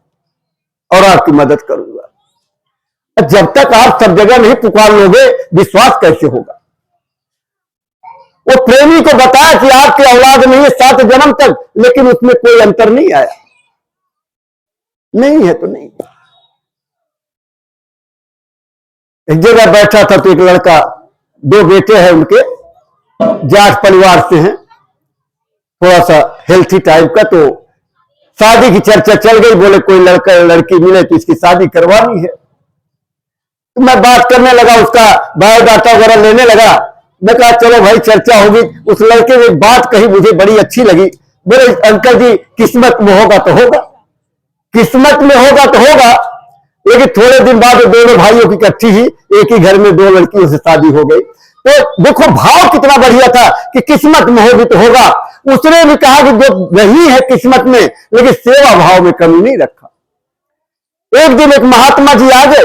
और आपकी मदद करूंगा। जब तक आप सब जगह नहीं पुकार लोगे, विश्वास कैसे होगा? वो प्रेमी को बताया कि आपकी औलाद नहीं है 7 जन्म तक, लेकिन उसमें कोई अंतर नहीं आया। नहीं है तो नहीं। एक जगह बैठा था तो एक लड़का, 2 बेटे हैं उनके, जाट परिवार से हैं, थोड़ा सा हेल्थी टाइप का। तो शादी की चर्चा चल गई। बोले कोई लड़का लड़की मिले तो इसकी शादी करवानी है। तो मैं बात करने लगा, उसका बायोडाटा वगैरह लेने लगा। मैं कहा चलो भाई चर्चा होगी। उस लड़के ने एक बात कही, मुझे बड़ी अच्छी लगी। बोले अंकल जी, किस्मत में होगा तो होगा, किस्मत में होगा तो होगा। लेकिन थोड़े दिन बाद दोनों भाइयों की इकट्ठी ही एक ही घर में 2 लड़कियों से शादी हो गई। तो देखो भाव कितना बढ़िया था कि किस्मत में होगी तो होगा। उसने भी कहा कि जो नहीं है किस्मत में, लेकिन सेवा भाव में कमी नहीं रखा। एक दिन एक महात्मा जी आ गए।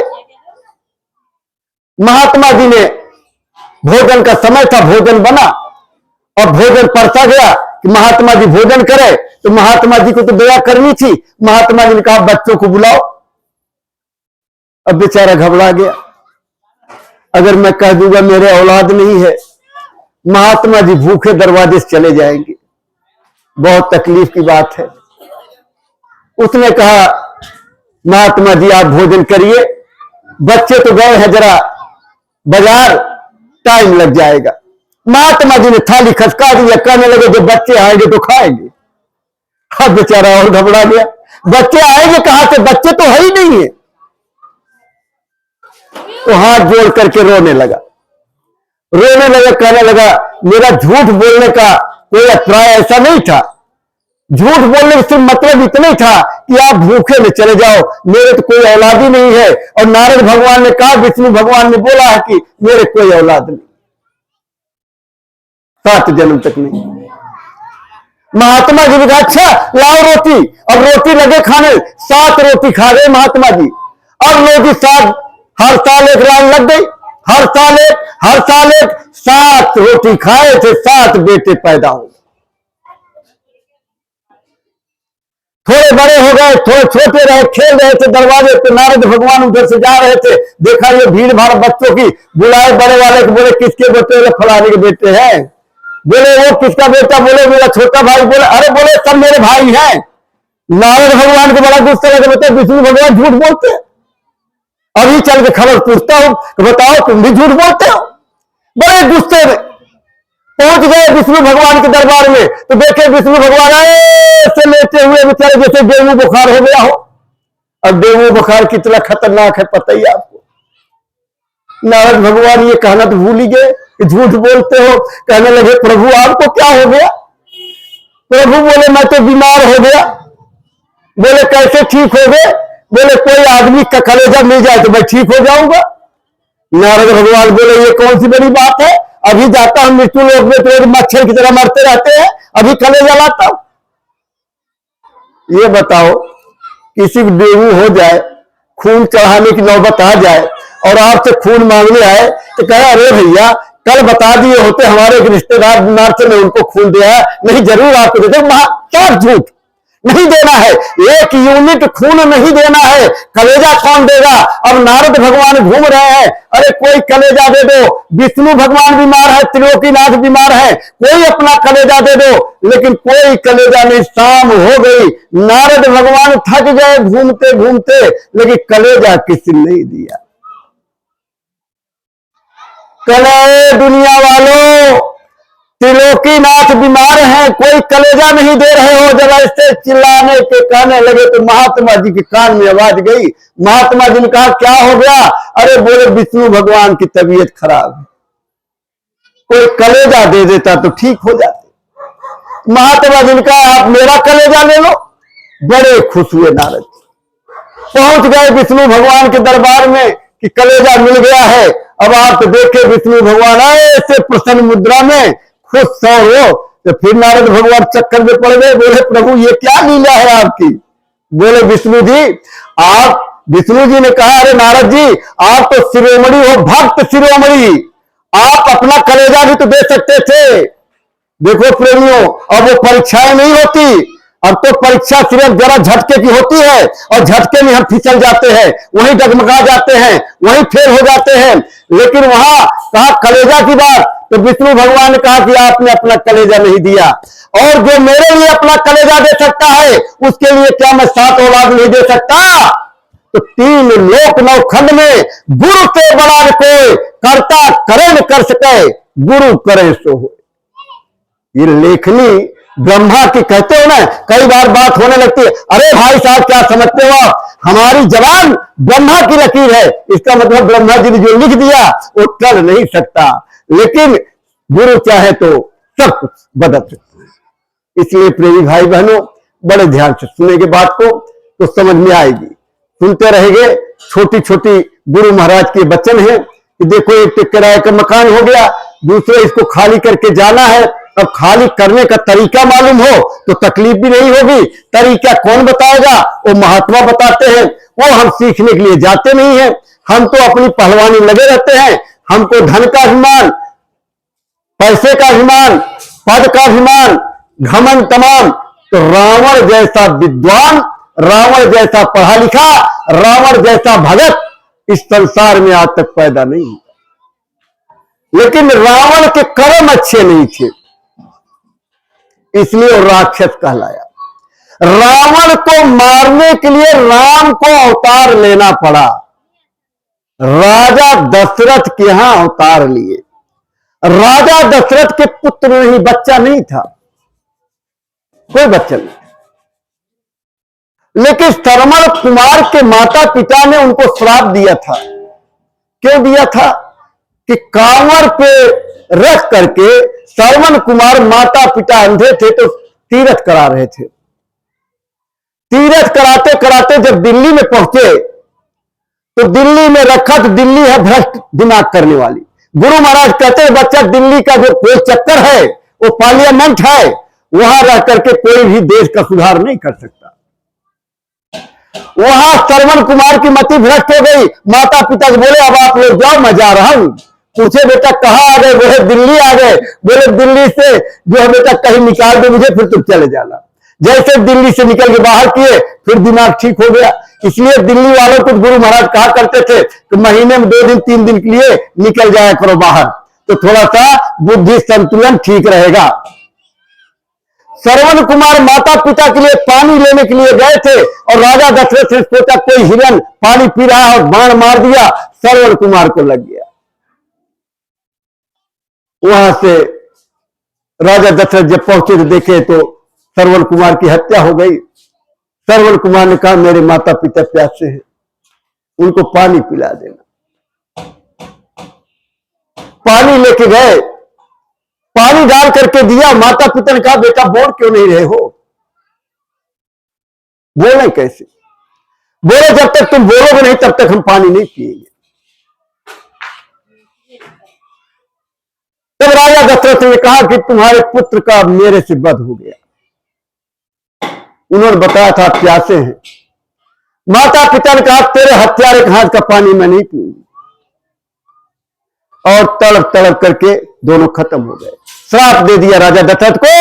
महात्मा जी ने, भोजन का समय था, भोजन बना और भोजन परसा गया कि महात्मा जी भोजन करे। तो महात्मा जी को तो दया करनी थी। महात्मा जी ने कहा बच्चों को बुलाओ। अब बेचारा घबरा गया, अगर मैं कह दूंगा मेरे औलाद नहीं है, महात्मा जी भूखे दरवाजे से चले जाएंगे, बहुत तकलीफ की बात है। उसने कहा महात्मा जी आप भोजन करिए, बच्चे तो गए हैं जरा बाजार, टाइम लग जाएगा। महात्मा जी ने थाली खसका दिया, कहने लगे जो बच्चे आएंगे तो खाएंगे। अब बेचारा और घबरा गया, बच्चे आएंगे कहां से, बच्चे तो है ही नहीं है। तो हाथ जोड़ करके रोने लगा, कहने लगा मेरा झूठ बोलने का कोई अभिप्राय ऐसा नहीं था। झूठ बोलने से मतलब इतना ही था कि आप भूखे में चले जाओ, मेरे तो कोई औलाद ही नहीं है। और नारद भगवान ने कहा, विष्णु भगवान ने बोला है कि मेरे कोई औलाद नहीं, 7 जन्म तक नहीं। महात्मा जी ने कहा, अच्छा लाओ रोटी। अब रोटी लगे खाने, 7 रोटी खा गए महात्मा जी। अब लोग 7, हर साल एक लाइन लग गई, हर साल एक 7 रोटी खाए थे, 7 बेटे पैदा हो। थोड़े बड़े हो गए, थोड़े छोटे रहे, खेल रहे थे दरवाजे पे। नारद भगवान उधर से जा रहे थे, देखा ये भीड़ भाड़ बच्चों की, बुलाए बड़े वाले को, बोले किसके बेटे? बोले फलाने के बेटे हैं। बोले वो किसका बेटा? बोले मेरा छोटा भाई। बोले अरे, बोले सब मेरे भाई हैं। नारद भगवान को बड़ा गुस्सा लगा, बताओ विष्णु भगवान झूठ बोलते हैं। अभी चल के खबर पूछता हूं, बताओ तुम भी झूठ बोलते हो। बड़े गुस्से में पहुंच गए विष्णु भगवान के दरबार में, तो देखे विष्णु भगवान ऐसे लेटे हुए बेचारे जैसे डेंगू बुखार हो गया हो। अब डेंगू बुखार कितना खतरनाक है पता ही आपको। नारद भगवान ये कहना तो भूल ही गए कि झूठ बोलते हो। कहने लगे, प्रभु आपको क्या हो गया? प्रभु बोले, मैं तो बीमार हो गया। बोले कैसे ठीक हो गए? बोले कोई आदमी का कलेजा मिल जाए तो मैं ठीक हो जाऊंगा। नारद भगवान बोले, ये कौन सी बड़ी बात है? अभी जाता हूं मृत्यु लोक में, तो मच्छर की तरह मरते रहते हैं, अभी कलेजा लाता हूं। ये बताओ, किसी को डेंगू हो जाए, खून चढ़ाने की नौबत आ जाए और आपसे खून मांगने आए तो कहे, अरे भैया कल बता दिए होते, हमारे एक रिश्तेदार बीमार थे, मैं उनको खून दिया, नहीं जरूर आपको देते। क्या झूठ, नहीं देना है, 1 यूनिट खून नहीं देना है, कलेजा कौन देगा? अब नारद भगवान घूम रहे हैं, अरे कोई कलेजा दे दो। विष्णु भगवान बीमार है, त्रिलोकीनाथ बीमार है, कोई अपना कलेजा दे दो। लेकिन कोई कलेजा नहीं। शाम हो गई, नारद भगवान थक गए घूमते घूमते, लेकिन कलेजा किसी ने नहीं दिया। कले दुनिया वालों, त्रिलोकीनाथ बीमार हैं, कोई कलेजा नहीं दे रहे हो। जब ऐसे चिल्लाने के कहने लगे तो महात्मा जी के कान में आवाज गई। महात्मा जी ने कहा, क्या हो गया? अरे बोले, विष्णु भगवान की तबीयत खराब है, कोई कलेजा दे देता तो ठीक हो जाते। महात्मा जी ने कहा, आप मेरा कलेजा ले लो। बड़े खुश हुए नारद जी, पहुंच गए विष्णु भगवान के दरबार में कि कलेजा मिल गया है। अब आप तो देखे विष्णु भगवान ऐसे प्रसन्न मुद्रा में खुश सौ हो। तो फिर नारद भगवान चक्कर में पड़ गए। बोले, प्रभु ये क्या लीला है आपकी? बोले, विष्णु जी आप, विष्णु जी ने कहा, अरे नारद जी आप तो शिरोमणि हो, भक्त शिरोमणि, आप अपना कलेजा भी तो दे सकते थे। देखो प्रेमियों, अब वो परीक्षाएं नहीं होती, अब तो परीक्षा सिर्फ जरा झटके की होती है, और झटके में हम फिसल जाते हैं, वहीं डगमगा जाते हैं, वहीं फेल हो जाते हैं। लेकिन वहां कहा कलेजा की बात, तो विष्णु भगवान ने कहा कि आपने अपना कलेजा नहीं दिया, और जो मेरे लिए अपना कलेजा दे सकता है, उसके लिए क्या मैं 7 औलाद नहीं दे सकता? तो 3 लोक 9 खंड में गुरु से बड़ा कोई, करता करे न कर सके, गुरु करे सो हो। ये लेखनी ब्रह्मा की कहते हो ना, कई बार बात होने लगती है, अरे भाई साहब क्या समझते हो आप, हमारी जबान ब्रह्मा की लकीर है। इसका मतलब ब्रह्मा जी ने जो लिख दिया वो कर नहीं सकता, लेकिन गुरु चाहे तो सब कुछ बदल सकता है। इसलिए प्रेमी भाई बहनों, बड़े ध्यान से सुनेंगे बात को तो समझ में आएगी। सुनते रहेंगे। छोटी छोटी गुरु महाराज के वचन है कि देखो, एक तो किराए का मकान हो गया, दूसरे इसको खाली करके जाना है। अब खाली करने का तरीका मालूम हो तो तकलीफ भी नहीं होगी। तरीका कौन बताएगा? वो महात्मा बताते हैं, वो हम सीखने के लिए जाते नहीं हैं। हम तो अपनी पहलवानी लगे रहते हैं। हमको धन का अभिमान, पैसे का अभिमान, पद का अभिमान, घमंड तमाम। तो रावण जैसा विद्वान, रावण जैसा पढ़ा लिखा, रावण जैसा भगत इस संसार में आज तक पैदा नहीं हुआ। लेकिन रावण के कर्म अच्छे नहीं थे, इसलिए वो राक्षस कहलाया। रावण को मारने के लिए राम को अवतार लेना पड़ा। राजा दशरथ के यहां अवतार लिए। राजा दशरथ के पुत्र नहीं, बच्चा नहीं था, कोई बच्चा नहीं। लेकिन श्रवण कुमार के माता पिता ने उनको श्राप दिया था। क्यों दिया था? कि कांवर पे रख करके श्रवण कुमार, माता पिता अंधे थे तो तीर्थ करा रहे थे। तीरथ कराते कराते जब दिल्ली में पहुंचे तो दिल्ली में रखा तो दिल्ली है भ्रष्ट दिमाग करने वाली। गुरु महाराज कहते हैं बच्चा दिल्ली का जो कोई चक्कर है वो पार्लियामेंट है, वहां रह करके कोई भी देश का सुधार नहीं कर सकता। वहां श्रवण कुमार की मति भ्रष्ट हो गई। माता पिता को बोले अब आप लोग जाओ, मैं जा रहा हूं। पूछे बेटा कहां आ गए? बोले दिल्ली आ गए। बोले दिल्ली से जो है बेटा कहीं निकाल दो मुझे, फिर तुम चले जाना। जैसे दिल्ली से निकल के बाहर किए फिर दिमाग ठीक हो गया। इसलिए दिल्ली वालों को गुरु महाराज कहा करते थे कि महीने में 2 दिन 3 दिन के लिए निकल जाया करो बाहर, तो थोड़ा सा बुद्धि संतुलन ठीक रहेगा। श्रवण कुमार माता पिता के लिए पानी लेने के लिए गए थे और राजा दशरथ ने सोचा कोई हिरन पानी पी रहा है और बाण मार दिया, श्रवण कुमार को लग गया। वहां से राजा दशरथ जब पहुंचे तो देखे तो श्रवण कुमार की हत्या हो गई। श्रवण कुमार ने कहा मेरे माता पिता प्यासे हैं, उनको पानी पिला देना। पानी लेके गए, पानी डाल करके दिया। माता पिता ने कहा बेटा बोल क्यों नहीं रहे हो? बोले कैसे? बोले जब तक तुम बोलोगे नहीं तब तक हम पानी नहीं पिएंगे। तब राजा दशरथ ने कहा कि तुम्हारे पुत्र का मेरे से वध हो गया। उन्होंने बताया था प्यासे हैं। माता पिता ने कहा तेरे हत्यारे के हाथ का पानी मैं नहीं पीऊंगी। और तड़प तड़प करके दोनों खत्म हो गए। श्राप दे दिया राजा दशरथ को,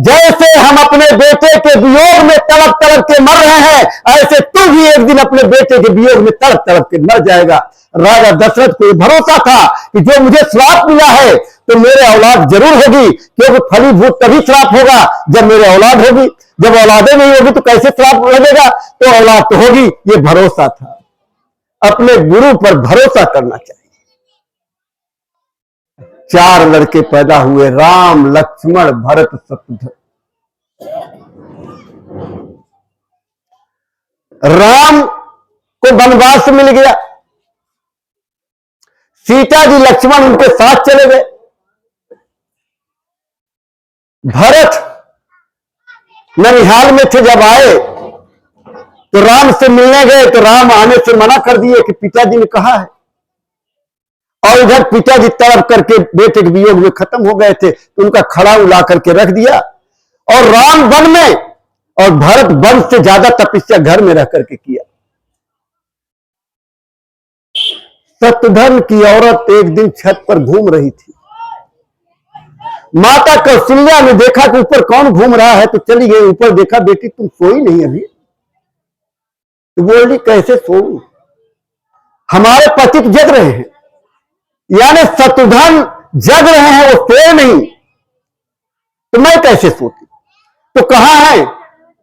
जैसे हम अपने बेटे के वियोग में तड़प तड़प के मर रहे हैं ऐसे तू भी एक दिन अपने बेटे के वियोग में तड़प तड़प के मर जाएगा। राजा दशरथ को भरोसा था कि जो मुझे श्राप मिला है तो मेरे औलाद जरूर होगी, क्योंकि फलीभूत तभी श्राप होगा जब मेरे औलाद होगी। जब औलादे नहीं होगी तो कैसे श्राप लगेगा? तो औलाद तो होगी, ये भरोसा था। अपने गुरु पर भरोसा करना चाहिए। 4 लड़के पैदा हुए, राम लक्ष्मण भरत शत्रुघ्न। राम को वनवास मिल गया, सीता जी लक्ष्मण उनके साथ चले गए। भरत ननिहाल में थे, जब आए तो राम से मिलने गए तो राम आने से मना कर दिए कि पिताजी ने कहा है। और इधर पिताजी तड़प करके बेटे के वियोग में खत्म हो गए थे तो उनका खड़ा उला करके रख दिया। और राम वन में और भरत वन से ज्यादा तपस्या घर में रह करके किया। शत्रुघ्न की औरत एक दिन छत पर घूम रही थी। माता कौशल्या ने देखा कि ऊपर कौन घूम रहा है तो चली गई ऊपर। देखा बेटी तुम सोई नहीं अभी? तो बोली कैसे सोऊं, हमारे पति तो जग रहे हैं। यानी शत्रुघ्न जग रहे हैं, वो सोए नहीं, तो मैं कैसे सोती? तो कहां है?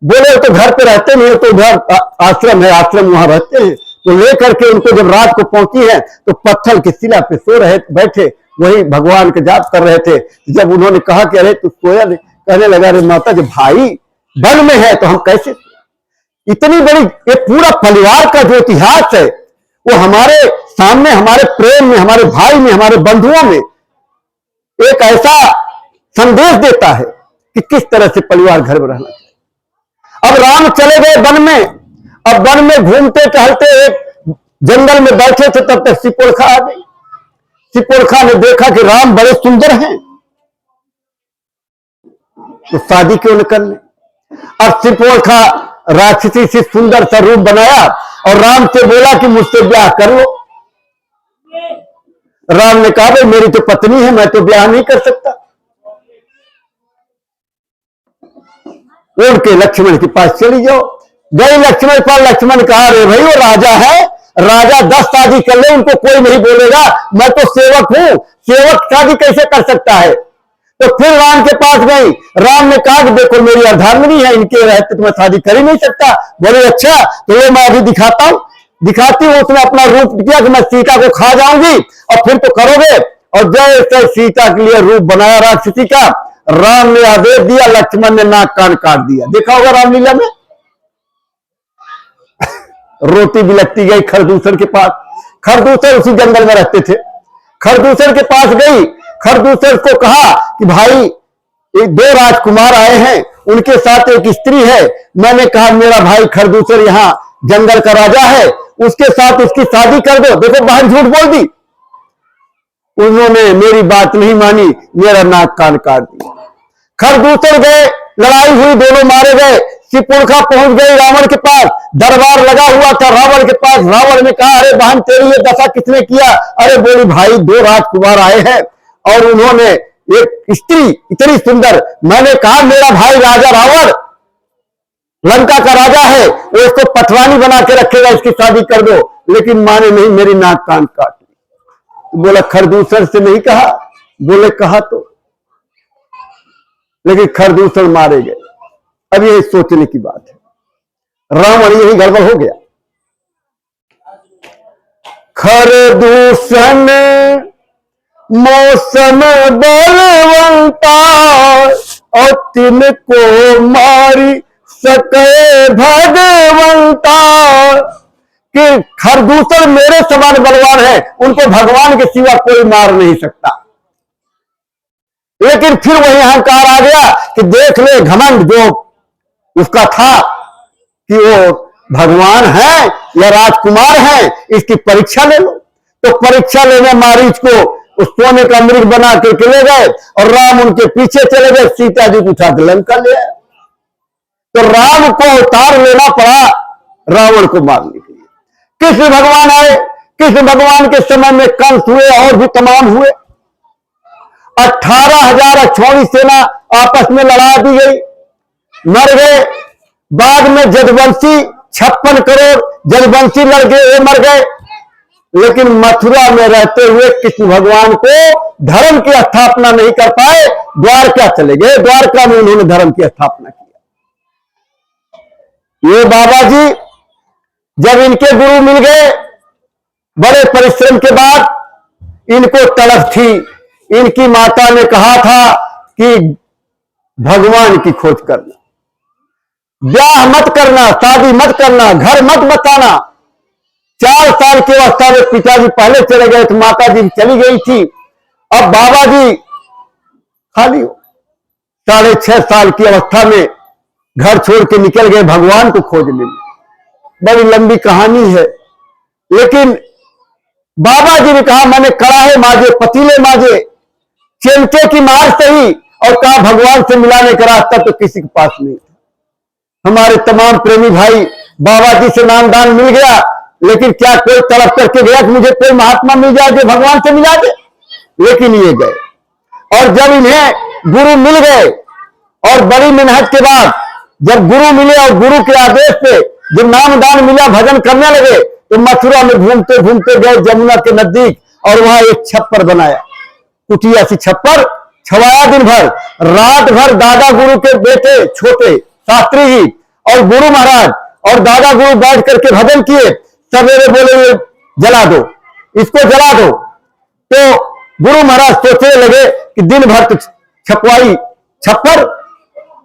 बोले तो घर पे रहते नहीं, तो उधर आश्रम है, आश्रम वहां रहते हैं। तो लेकर के उनको जब रात को पहुंची है तो पत्थर की शिला पे सो रहे बैठे, वही भगवान के जाप कर रहे थे। जब उन्होंने कहा कि अरे तू सोया नहीं, कहने लगा अरे माता जब भाई वन में है तो हम कैसे? इतनी बड़ी ये पूरा परिवार का जो इतिहास है वो हमारे सामने, हमारे प्रेम में, हमारे भाई में, हमारे बंधुओं में एक ऐसा संदेश देता है कि किस तरह से परिवार घर में रहना चाहिए। अब राम चले गए वन में। अब वन में घूमते टहलते एक जंगल में बैठे थे, तब तक सिपोरखा आ गई। सिपोरखा ने देखा कि राम बड़े सुंदर हैं, तो शादी क्यों न कर ले। अब सिपोरखा राक्षसी से सुंदर सा रूप बनाया और राम से बोला कि मुझसे ब्याह कर लो। राम ने कहा भाई मेरी तो पत्नी है, मैं तो ब्याह नहीं कर सकता। उड़ के लक्ष्मण के पास चली जाओ। गई लक्ष्मण पर, लक्ष्मण कहा अरे भाई वो राजा है, राजा 10 शादी कर ले उनको कोई नहीं बोलेगा, मैं तो सेवक हूं, सेवक शादी कैसे कर सकता है? तो फिर राम के पास गई। राम ने कहा कि देखो मेरी अर्धांगिनी है, इनके रहते तो मैं शादी कर ही नहीं सकता। बोले अच्छा तो ये मैं अभी दिखाता हूं, दिखाती हूं। उसने अपना रूप किया कि मैं सीता को खा जाऊंगी और फिर तो करोगे। और जैसे सीता के लिए रूप बनाया राक्षसी का, राम ने आदेश दिया, लक्ष्मण ने नाक कान काट दिया। देखा होगा रामलीला में। रोटी बिलकती गई खरदूसर के पास। खरदूसर उसी जंगल में रहते थे। खरदूसर के पास गई, खरदूसर को कहा कि भाई 2 राजकुमार आए हैं, उनके साथ एक स्त्री है। मैंने कहा मेरा भाई खरदूसर यहाँ जंगल का राजा है, उसके साथ उसकी शादी कर दो। देखो बहन झूठ बोल दी। उन्होंने मेरी बात नहीं मानी, मेरा नाक कान काट दिया। खरदूसर गए, लड़ाई हुई, दोनों मारे गए। सिपुड़खा पहुंच गई रावण के पास, दरबार लगा हुआ था रावण के पास। रावण ने कहा अरे बहन तेरी ये दशा किसने किया? अरे बोली भाई 2 राजकुमार आए हैं और उन्होंने एक स्त्री इतनी सुंदर, मैंने कहा मेरा भाई राजा रावण लंका का राजा है, वो इसको पटवानी बना के रखेगा, इसकी शादी कर दो। लेकिन माने नहीं, मेरी नाक कान काट ली। बोला खरदूसर से नहीं कहा? बोले कहा तो, लेकिन खरदूसर मारे गए। अब यही सोचने की बात है, रावण यही गड़बड़ हो गया। खरदूषण मौसम बलवंता और तिनको मारी सके भगवंता। कि खरदूसर मेरे समान बलवान है, उनको भगवान के सिवा कोई मार नहीं सकता। लेकिन फिर वही अहंकार आ गया कि देख ले घमंड जो उसका था कि वो भगवान है या राजकुमार है, इसकी परीक्षा ले लो। तो परीक्षा लेने मारीच को उस सोने का मृग बना करके ले गए और राम उनके पीछे चले गए, सीता जी को उठा के लंका ले आए। तो राम को उतार लेना पड़ा रावण को मारने के लिए। कृष्ण भगवान आए, कृष्ण भगवान के समय में कंस हुए और भी तमाम हुए। 18,000 अक्षौणी सेना आपस में लड़ा दी गई, मर गए। बाद में जदवंशी 56 करोड़ जदवंशी लड़ गए, मर गए। लेकिन मथुरा में रहते हुए कृष्ण भगवान को धर्म की स्थापना नहीं कर पाए, द्वारका चले गए, द्वारका में उन्होंने धर्म की स्थापना किया। ये बाबा जी जब इनके गुरु मिल गए, बड़े परिश्रम के बाद इनको तलब थी। इनकी माता ने कहा था कि भगवान की खोज करना, ब्याह मत करना, शादी मत करना, घर मत बसाना। 4 साल की अवस्था में पिताजी पहले चले गए तो माता जी चली गई थी। अब बाबा जी खाली हो, 6.5 साल की अवस्था में घर छोड़ के निकल गए भगवान को खोजने में। बड़ी लंबी कहानी है, लेकिन बाबा जी ने कहा मैंने कड़ाहे माजे, पतीले माजे, चिमटे की मार सही, और कहा भगवान से मिलाने का रास्ता तो किसी के पास नहीं था। हमारे तमाम प्रेमी भाई बाबा जी से नामदान मिल गया, लेकिन क्या कोई तड़प करके गया कि मुझे कोई महात्मा मिल जाए जो भगवान से मिला दे? लेकिन ये गए, और जब इन्हें गुरु मिल गए और बड़ी मेहनत के बाद जब गुरु मिले और गुरु के आदेश पे जब नामदान मिला, भजन करने लगे, तो मथुरा में घूमते घूमते गए जमुना के नजदीक और वहां एक छप्पर बनाया, कुटिया सी छप्पर छवाया। दिन भर रात भर दादा गुरु के बेटे छोटे शास्त्री जी और गुरु महाराज और दादा गुरु बैठ करके भजन किए। सवेरे बोले ये जला दो, इसको जला दो। तो गुरु महाराज सोचने लगे कि दिन भर तो छपवाई छप्पर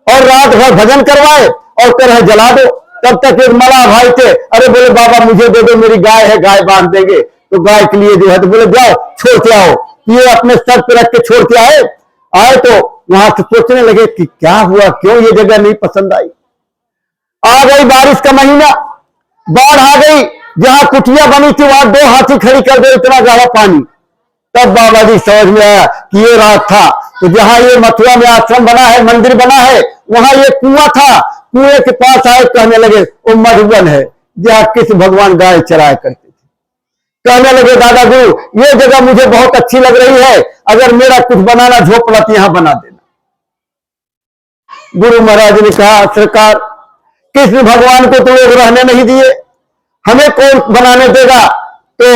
और रात भर भजन करवाए और कह जला दो। तब तक एक मला भाई थे, अरे बोले बाबा मुझे दे दो, मेरी गाय है, गाय बांध देंगे। तो गाय के लिए जो है तो बोले जाओ छोड़ के आओ। ये अपने सर पे रख के छोड़ के आए तो वहां से सोचने लगे कि क्या हुआ, क्यों ये जगह नहीं पसंद आई। आ गई बारिश का महीना, बाढ़ आ गई, जहां कुटिया बनी थी वहां 2 हाथी खड़ी कर दे, इतना ज्यादा पानी। तब बाबा जी समझ में आया कि ये रात था। तो जहां ये मथुरा में आश्रम बना है, मंदिर बना है, वहां ये कुआं था। कुएं के पास आए, कहने लगे वो मधुबन है जहां कृष्ण भगवान गाय चराया करते थे। कहने लगे दादा गुरु ये जगह मुझे बहुत अच्छी लग रही है, अगर मेरा कुछ बनाना झोपड़ा तो यहां बना देना। गुरु महाराज ने कहा सरकार, कृष्ण भगवान को तो लोग रहने नहीं दिए, हमें कौन बनाने देगा? तो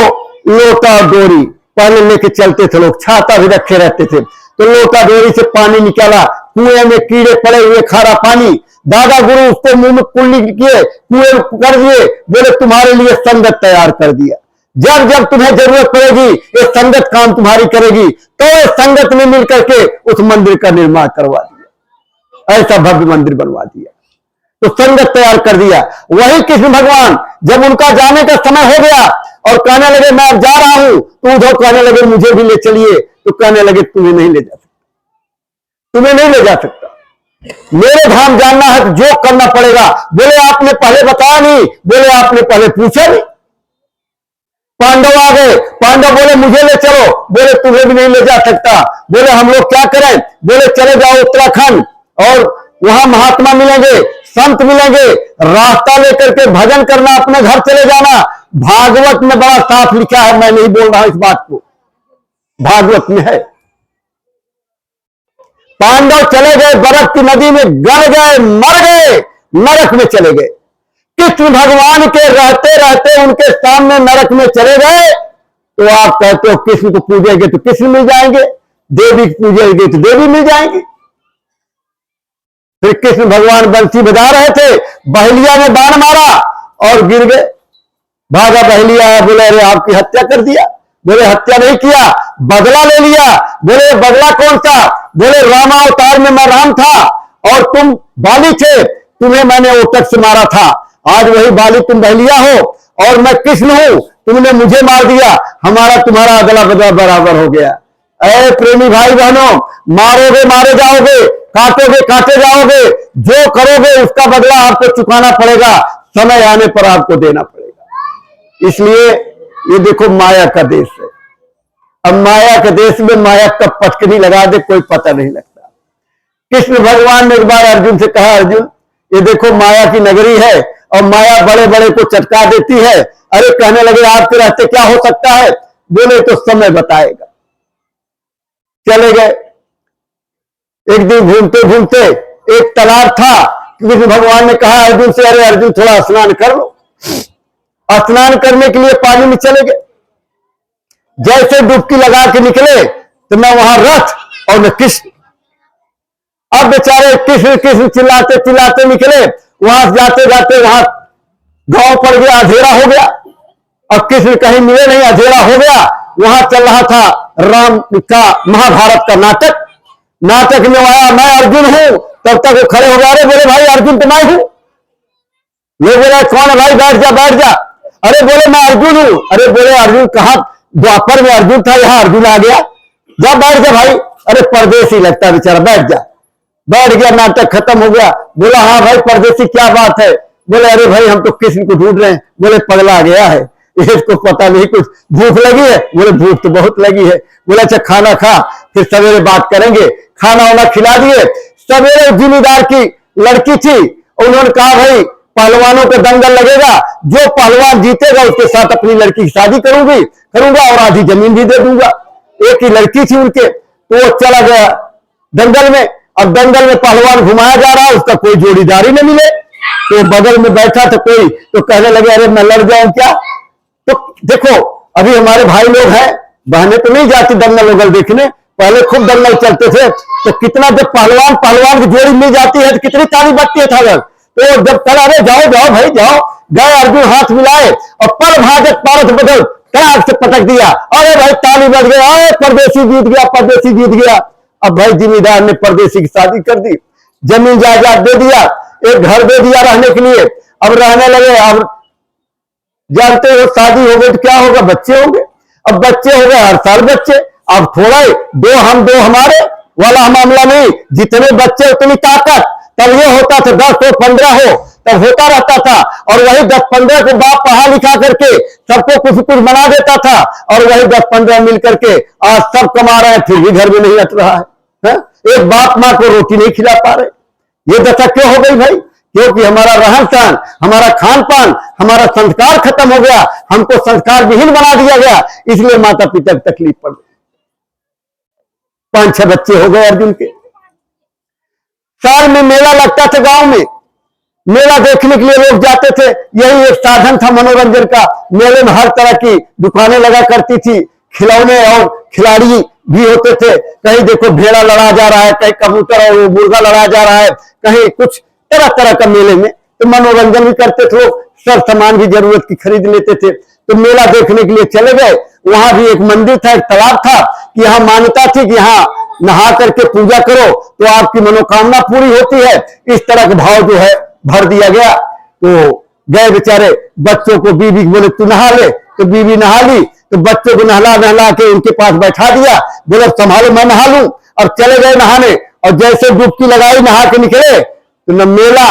लोटा डोरी पहले लेके चलते थे लोग, छाता भी रखे रहते थे। तो लोटा डोरी से पानी निकाला, कुएं में कीड़े पड़े हुए खारा पानी। दादा गुरु उसको मुंह में कुल्ली किए, कुएं में कर दिए, बोले तुम्हारे लिए संगत तैयार कर दिया। जब जब तुम्हें जरूरत पड़ेगी ये संगत काम तुम्हारी करेगी। तो इस संगत में मिलकर के उस मंदिर का निर्माण करवा दिया, ऐसा भव्य मंदिर बनवा दिया। तो संगत तैयार कर दिया। वही कृष्ण भगवान जब उनका जाने का समय हो गया और कहने लगे मैं अब जा रहा हूं, तो उधर कहने लगे मुझे भी ले चलिए। तो कहने लगे तुम्हें नहीं ले जा सकता, तुम्हें नहीं ले जा सकता। मेरे धाम जानना है तो जो करना पड़ेगा। बोले आपने पहले बताया नहीं, बोले आपने पहले पूछा नहीं। पांडव आ गए, पांडव बोले मुझे ले चलो, बोले तुम्हें भी नहीं ले जा सकता। बोले हम लोग क्या करें, बोले चले जाओ उत्तराखंड और वहां महात्मा मिलेंगे, संत मिलेंगे, रास्ता लेकर के भजन करना, अपने घर चले जाना। भागवत में बड़ा साफ लिखा है, मैं नहीं बोल रहा इस बात को, भागवत में है। पांडव चले गए, बर्फ की नदी में गल गए, मर गए, नरक में चले गए। कृष्ण भगवान के रहते रहते उनके सामने नरक में चले गए, तो आप कहते हो कृष्ण को पूजेंगे तो कृष्ण मिल जाएंगे, देवी को पूजेंगे तो देवी मिल जाएंगी। फिर कृष्ण भगवान बंसी बजा रहे थे, बहेलिया ने बाण मारा और गिर गए। भागा बहेलिया आया, बोले अरे आपकी हत्या कर दिया। बोले हत्या नहीं किया, बदला ले लिया। बोले बदला कौन सा, बोले रामावतार में मैं राम था और तुम बाली थे, तुम्हें मैंने ओटक से मारा था। आज वही बाली तुम बहेलिया हो और मैं कृष्ण हूं, तुमने मुझे मार दिया, हमारा तुम्हारा अदला बदला बराबर हो गया। अरे प्रेमी भाई बहनों, मारोगे मारे जाओगे, काटोगे काटे जाओगे, जो करोगे उसका बदला आपको चुकाना पड़ेगा, समय आने पर आपको देना पड़ेगा। इसलिए ये देखो माया का देश है। अब माया के देश में माया कब पटकनी लगा दे कोई पता नहीं लगता। कृष्ण भगवान ने एक बार अर्जुन से कहा, अर्जुन ये देखो माया की नगरी है और माया बड़े बड़े को चटका देती है। अरे कहने लगे आपके रहते क्या हो सकता है, बोले तो समय बताएगा। चले गए, एक दिन घूमते घूमते एक तालाब था, कृष्ण भगवान ने कहा अर्जुन से, अरे अर्जुन थोड़ा स्नान कर लो। स्नान करने के लिए पानी में चले गए। जैसे डुबकी लगा के निकले तो मैं वहां रथ और मैं कृष्ण। अब बेचारे कृष्ण कृष्ण चिल्लाते चिल्लाते निकले, वहां जाते जाते वहां गांव पड़ गया, अंधेरा हो गया। अब कृष्ण कहीं मिले नहीं, अंधेरा हो गया। वहां चल रहा था राम का महाभारत का नाटक। नाटक में आया मैं अर्जुन हूं, तब तक वो खड़े हो गए, अरे बोले भाई अर्जुन तो मैं हूं। ये बोले कौन है भाई, बैठ जा बैठ जा। अरे बोले मैं अर्जुन हूं। अरे बोले अर्जुन कहां, द्वापर में अर्जुन था, यहां अर्जुन आ गया, जा बैठ जा भाई। अरे परदेसी लगता बेचारा, बैठ जा। बैठ गया, नाटक खत्म हो गया। बोला हाँ भाई परदेसी क्या बात है, बोले अरे भाई हम तो कृष्ण को ढूंढ रहे हैं। बोले पगला गया है, इसको पता नहीं कुछ, भूख लगी है। बोले भूख तो बहुत लगी है। बोले अच्छा खाना खा, फिर सवेरे बात करेंगे। खाना वाना खिला दिए। सवेरे जिम्मेदार की लड़की थी, उन्होंने कहा भाई पहलवानों का दंगल लगेगा, जो पहलवान जीतेगा उसके साथ अपनी लड़की की शादी करूंगा और आधी जमीन भी दे दूंगा। एक ही लड़की थी उनके, तो वो चला गया दंगल में। अब दंगल में पहलवान घुमाया जा रहा है, उसका कोई जोड़ीदारी न मिले, तो बगल में बैठा था कोई, तो कहने लगे अरे मैं लड़ जाऊं क्या। तो देखो अभी हमारे भाई लोग हैं, बहनें तो नहीं जाती दंगल वगल देखने, पहले खूब दंगल चलते थे। तो कितना जब पहलवान की जोड़ी मिल जाती है तो कितनी ताली बजती है था। तो जब कहा अरे जाओ जाओ भाई जाओ, गए अर्जुन हाथ मिलाए और पर भाजक पारस बदल कड़ाक से पटक दिया। अरे भाई ताली बज गई, अरे परदेसी जीत गया, परदेसी जीत गया। अब भाई जिम्मेदार ने परदेसी की शादी कर दी, जमीन जायदाद दे दिया, एक घर दे दिया रहने के लिए। अब रहने लगे। अब जानते हो शादी हो गई तो क्या होगा, बच्चे होंगे। अब बच्चे हो गए, हर साल बच्चे। अब थोड़ा ही दो हम दो हमारे वाला मामला नहीं, जितने बच्चे उतनी ताकत। तब ये होता था 10 हो 15 हो, तब होता रहता था। और वही 10-15 को बाप पढ़ा लिखा करके सबको कुछ कुछ बना देता था, और वही 10-15 मिल करके आज सब कमा रहे हैं, फिर भी घर में नहीं अट रहा है। एक बाप माँ को रोटी नहीं खिला पा रहे। ये दशा क्यों हो गई भाई, क्योंकि हमारा रहन सहन, हमारा खान पान, हमारा संस्कार खत्म हो गया, हमको संस्कार विहीन बना दिया गया। इसलिए माता पिता की तकलीफ पड़ गई। 5-6 बच्चे हो गए अर्जुन के। साल में मेला लगता था गांव में, मेला देखने के लिए लोग जाते थे, यही एक साधन था मनोरंजन का। मेले में हर तरह की दुकानें लगा करती थी, खिलौने और खिलाड़ी भी होते थे। कहीं देखो भेड़ा लड़ा जा रहा है, कहीं कबूतर और मुर्गा लड़ा जा रहा है, कहीं कुछ तरह तरह का मेले में तो मनोरंजन भी करते थे लोग, सब सामान भी जरूरत की खरीद लेते थे। तो मेला देखने के लिए चले गए। वहां भी एक मंदिर था, एक तालाब था, कि यहाँ मान्यता थी कि यहाँ नहा करके पूजा करो तो आपकी मनोकामना पूरी होती है। इस तरह का भाव जो है भर दिया गया। तो गए बेचारे, बच्चों को बीवी बोले तू नहा ले, तो बीवी नहा ली। तो बच्चों को नहला नहला के उनके पास बैठा दिया, बोले संभालो मैं नहा लूं, और चले गए नहाने। और जैसे डुबकी लगाई नहा के निकले तो न मेला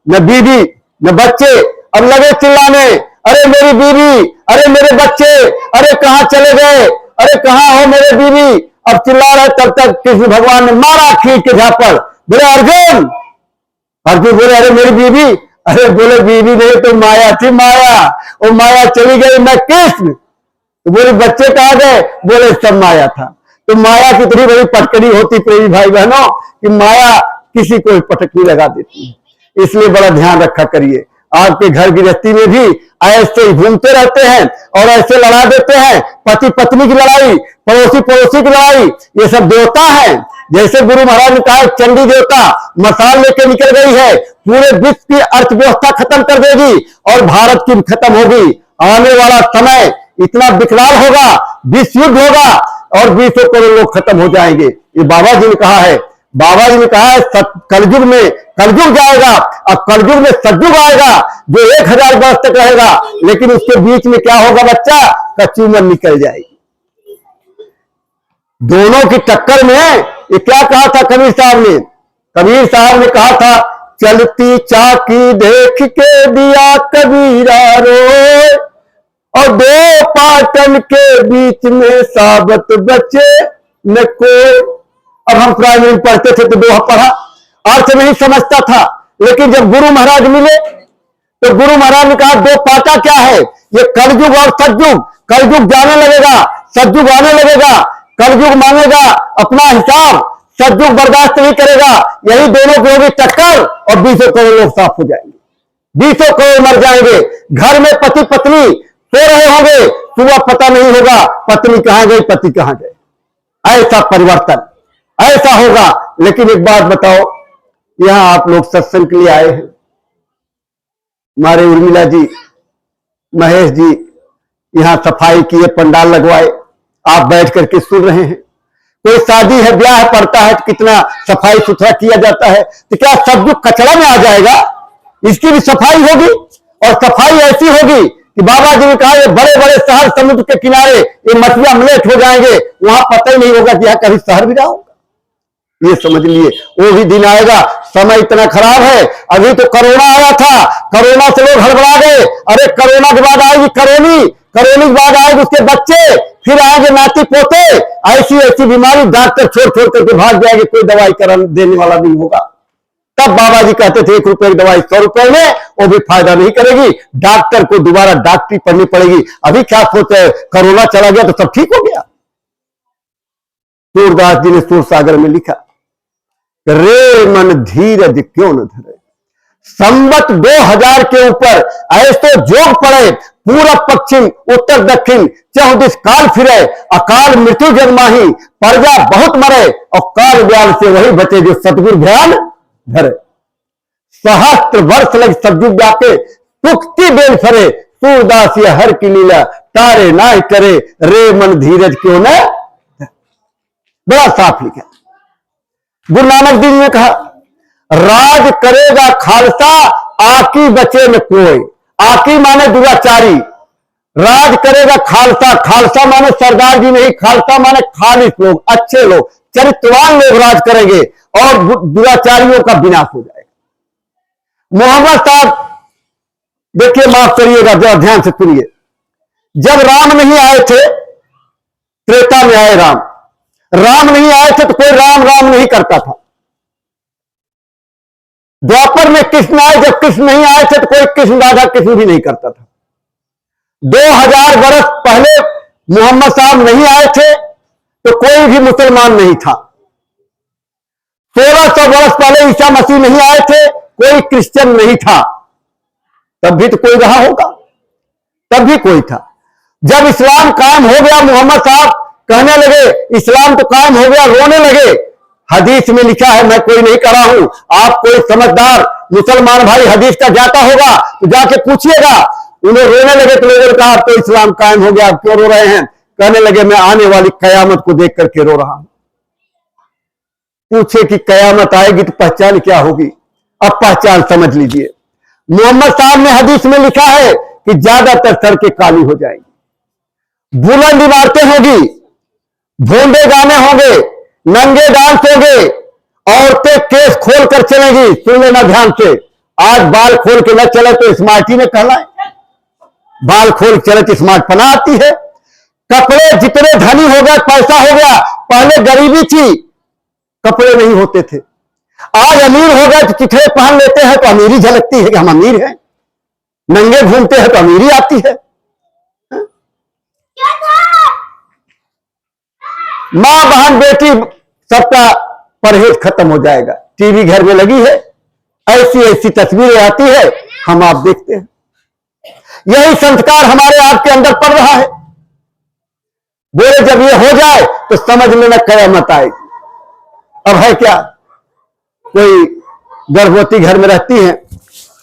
न बीवी न बच्चे, अब लगे चिल्लाने, अरे मेरी बीवी, अरे मेरे बच्चे, अरे कहां चले गए, अरे कहां हो मेरे बीवी। अब चिल्ला रहे, तब तक कृष्ण भगवान ने मारा खींच के झापड़, बोले अर्जुन। अर्जुन बोले अरे मेरी बीवी, अरे बोले बीवी नहीं तो माया थी, माया, वो माया चली गई, मैं कृष्ण। तो बोले बच्चे कहां गए, बोले सब माया था। तो माया कितनी बड़ी पटकनी होती प्रेमी भाई बहनों, कि माया किसी को पटकनी लगा देती है। इसलिए बड़ा ध्यान रखा करिए, आपके घर गृहस्थी में भी ऐसे घूमते रहते हैं और ऐसे लड़ा देते हैं, पति पत्नी की लड़ाई, पड़ोसी पड़ोसी की लड़ाई, ये सब देवता है। जैसे गुरु महाराज ने कहा चंडी देवता मसाल लेके निकल गई है, पूरे विश्व की अर्थव्यवस्था खत्म कर देगी और भारत की भी खत्म होगी। आने वाला समय इतना विकराल होगा, विश्व युद्ध होगा और 20 करोड़ लोग खत्म हो जाएंगे। ये बाबा जी ने कहा है, बाबा जी ने कहा है कलयुग में कलयुग जाएगा और कलयुग में सतयुग आएगा जो 1000 वर्ष तक रहेगा, लेकिन उसके बीच में क्या होगा बच्चा, कच्ची उम्र निकल जाएगी। दोनों की टक्कर में ये क्या कहा था कबीर साहब ने, कबीर साहब ने कहा था चलती चाकी देख के दिया कबीरा रोए और दो पाटन के बीच में साबत बचे न कोई। अब हम प्राइमरी में पढ़ते थे तो दोहा पढ़ा, अर्थ नहीं समझता था, लेकिन जब गुरु महाराज मिले तो गुरु महाराज ने कहा दो पाटा क्या है, ये कलयुग और सतयुग। कलयुग जाने लगेगा, सतयुग आने लगेगा। कलयुग मांगेगा अपना हिसाब, सतयुग बर्दाश्त नहीं करेगा। यही दोनों की होगी टक्कर और 20 करोड़ लोग साफ हो जाएंगे, 20 करोड़ मर जाएंगे। घर में पति पत्नी सो रहे होंगे, सुबह पता नहीं होगा पत्नी कहां गई पति कहां गए। ऐसा परिवर्तन ऐसा होगा। लेकिन एक बात बताओ, यहां आप लोग सत्संग के लिए आए हैं, हमारे उर्मिला जी महेश जी यहां सफाई किए, पंडाल लगवाए, आप बैठ करके सुन रहे हैं। कोई शादी है, ब्याह पड़ता है तो कितना सफाई सुथरा किया जाता है, तो क्या सब जो कचरा में आ जाएगा, इसकी भी सफाई होगी। और सफाई ऐसी होगी कि बाबा जी ने कहा ये बड़े बड़े शहर समुद्र के किनारे ये मछलियां अमलेट हो जाएंगे, वहां पता ही नहीं होगा कि यहां कभी शहर भी रहा होगा। ये समझ लिए वो भी दिन आएगा। समय इतना खराब है, अभी तो कोरोना आया था, कोरोना से लोग हड़बड़ा गए, अरे कोरोना के बाद आएगी करोनी, करोनी के बाद आएगी उसके बच्चे, फिर आएंगे नाती पोते, ऐसी ऐसी बीमारी डॉक्टर छोड़ छोड़ करके भाग जाएंगे, कोई दवाई देने वाला नहीं होगा। तब बाबा जी कहते थे 1 रुपए की दवाई 100 रुपए में, वो भी फायदा नहीं करेगी, डॉक्टर को दोबारा डॉक्टरी पढ़नी पड़ेगी। अभी क्या सोचते हैं, कोरोना चला गया तो सब ठीक हो गया। सूरदास जी ने सूर सागर में लिखा, रे मन धीरज क्यों न धरे, संवत 2000 के ऊपर ऐसे जोग पड़े, पूरब पश्चिम उत्तर दक्षिण चहुदिश काल फिरे, अकाल मृत्यु जन्माही, प्रजा बहुत मरे और काल व्याल से वही बचे जो सतगुरु ध्यान धरे। सहस्त्र वर्ष लग सतयुग जाके पुख्ती बेल फरे, सूरदास ये हर की लीला तारे ना करे, रे मन धीरज क्यों न। बड़ा साफ लिखा। गुरु नानक देव ने कहा राज करेगा खालसा आकी बचे न कोई। आकी माने दुराचारी, राज करेगा खालसा, खालसा माने सरदार जी नहीं, खालसा माने खालिस लोग, अच्छे लोग, चरित्रवान लोग राज करेंगे और दुराचारियों का विनाश हो जाएगा। मोहम्मद साहब देखिए, माफ करिएगा जरा ध्यान से सुनिए, जब राम नहीं आए थे, त्रेता में आए राम, राम नहीं आए थे तो कोई राम राम नहीं करता था। द्वापर में कृष्ण आए, जब कृष्ण नहीं आए थे तो कोई कृष्ण राधा कृष्ण भी नहीं करता था। 2000 वर्ष पहले मोहम्मद साहब नहीं आए थे तो कोई भी मुसलमान नहीं था। 1600 वर्ष पहले ईसा मसीह नहीं आए थे, कोई क्रिश्चियन नहीं था, तब भी तो कोई रहा होगा, तब भी कोई था। जब इस्लाम कायम हो गया, मोहम्मद साहब कहने लगे इस्लाम तो कायम हो गया, रोने लगे। हदीस में लिखा है, मैं कोई नहीं करा हूं, आप कोई समझदार मुसलमान भाई हदीस का जाता होगा तो जाके पूछिएगा। उन्हें रोने लगे तो लोगों ने कहा अब तो इस्लाम कायम हो गया, आप क्यों रो रहे हैं? कहने लगे मैं आने वाली कयामत को देख करके रो रहा हूं। पूछे कि कयामत आएगी तो पहचान क्या होगी? अब पहचान समझ लीजिए। मोहम्मद साहब ने हदीस में लिखा है कि ज्यादातर सड़कें काली हो जाएंगी, बुलंद इमारतें होगी, भोंडे गाने होंगे, नंगे डांस होंगे औरतें केस खोल कर चलेंगी, सुन लेना ध्यान से। आज बाल खोल के न चले तो स्मार्टी में कहलाए, बाल खोल चले तो स्मार्टपना आती है। कपड़े जितने धनी हो गए, पैसा हो गया, पहले गरीबी थी, कपड़े नहीं होते थे। आज अमीर हो गए तो चिथड़े पहन लेते हैं तो अमीरी झलकती है कि हम अमीर हैं, नंगे घूमते हैं तो अमीरी आती है। मां बहन बेटी सबका परहेज खत्म हो जाएगा। टीवी घर में लगी है, ऐसी ऐसी तस्वीरें आती है, हम आप देखते हैं। यही संस्कार हमारे आपके अंदर पड़ रहा है। बोले जब ये हो जाए तो समझ लेना कयामत आएगी। अब है क्या, कोई गर्भवती घर में रहती है,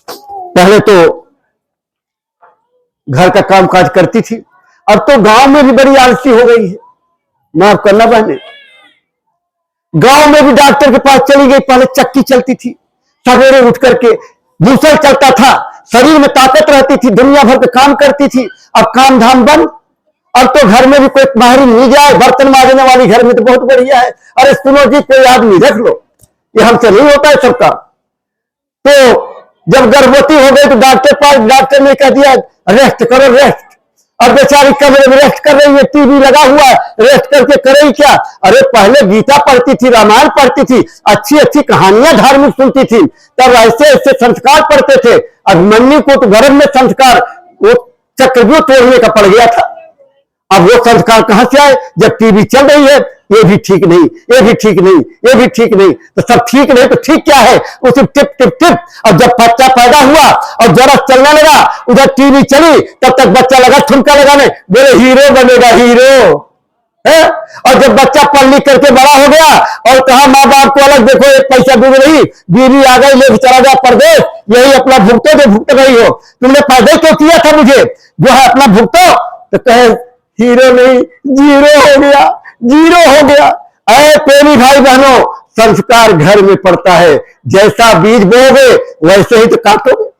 पहले तो घर का कामकाज करती थी, अब तो गांव में भी बड़ी आलसी हो गई है। माफ करना बहने, गांव में भी डॉक्टर के पास चली गई। पहले चक्की चलती थी, सवेरे उठ करके मूसल चलता था, शरीर में ताकत रहती थी, दुनिया भर के काम करती थी। अब काम धाम बंद। अब तो घर में भी कोई माहिर मिल जाए बर्तन मांजने वाली, घर में तो बहुत बढ़िया है। अरे सुनो जी, कोई आदमी रख लो, ये हमसे नहीं होता है सबका। तो जब गर्भवती हो गई तो डॉक्टर पास, डॉक्टर ने कह दिया रेस्ट करो, रेस्ट। अब बेचारी कमरे में रेस्ट कर रही है, टीवी लगा हुआ है, रेस्ट करके करेगी क्या। अरे पहले गीता पढ़ती थी, रामायण पढ़ती थी, अच्छी अच्छी कहानियां धार्मिक सुनती थी, तब ऐसे ऐसे संस्कार पढ़ते थे। अभिमन्यु को तो गर्भ में संस्कार वो चक्रव्यूह तोड़ने का पड़ गया था। अब वो संस्कार कहां से आए, जब टीवी चल रही है ये भी ठीक नहीं, ये भी ठीक नहीं, ये भी ठीक नहीं, तो सब ठीक नहीं तो ठीक क्या है, उसे टिप टिप टिप। और जब बच्चा पैदा हुआ और जरा चलने लगा, उधर टीवी चली, तब तक बच्चा लगा ठुमका लगाने, बोले हीरो बनेगा हीरो है। और जब बच्चा पढ़ लिख करके बड़ा हो गया और कहा माँ बाप को अलग देखो, एक पैसा डूब रही, बीवी आ गई लेके चला गया परदेश, यही अपना भुगतो जो भुगत रही हो, तुमने पैदा क्यों किया था मुझे, जो है अपना भुगतो। तो कहे हीरो नहीं, जीरो हो गया, जीरो हो गया। अरे प्रेमी भाई बहनों, संस्कार घर में पड़ता है। जैसा बीज बोओगे वैसे ही तो काटोगे।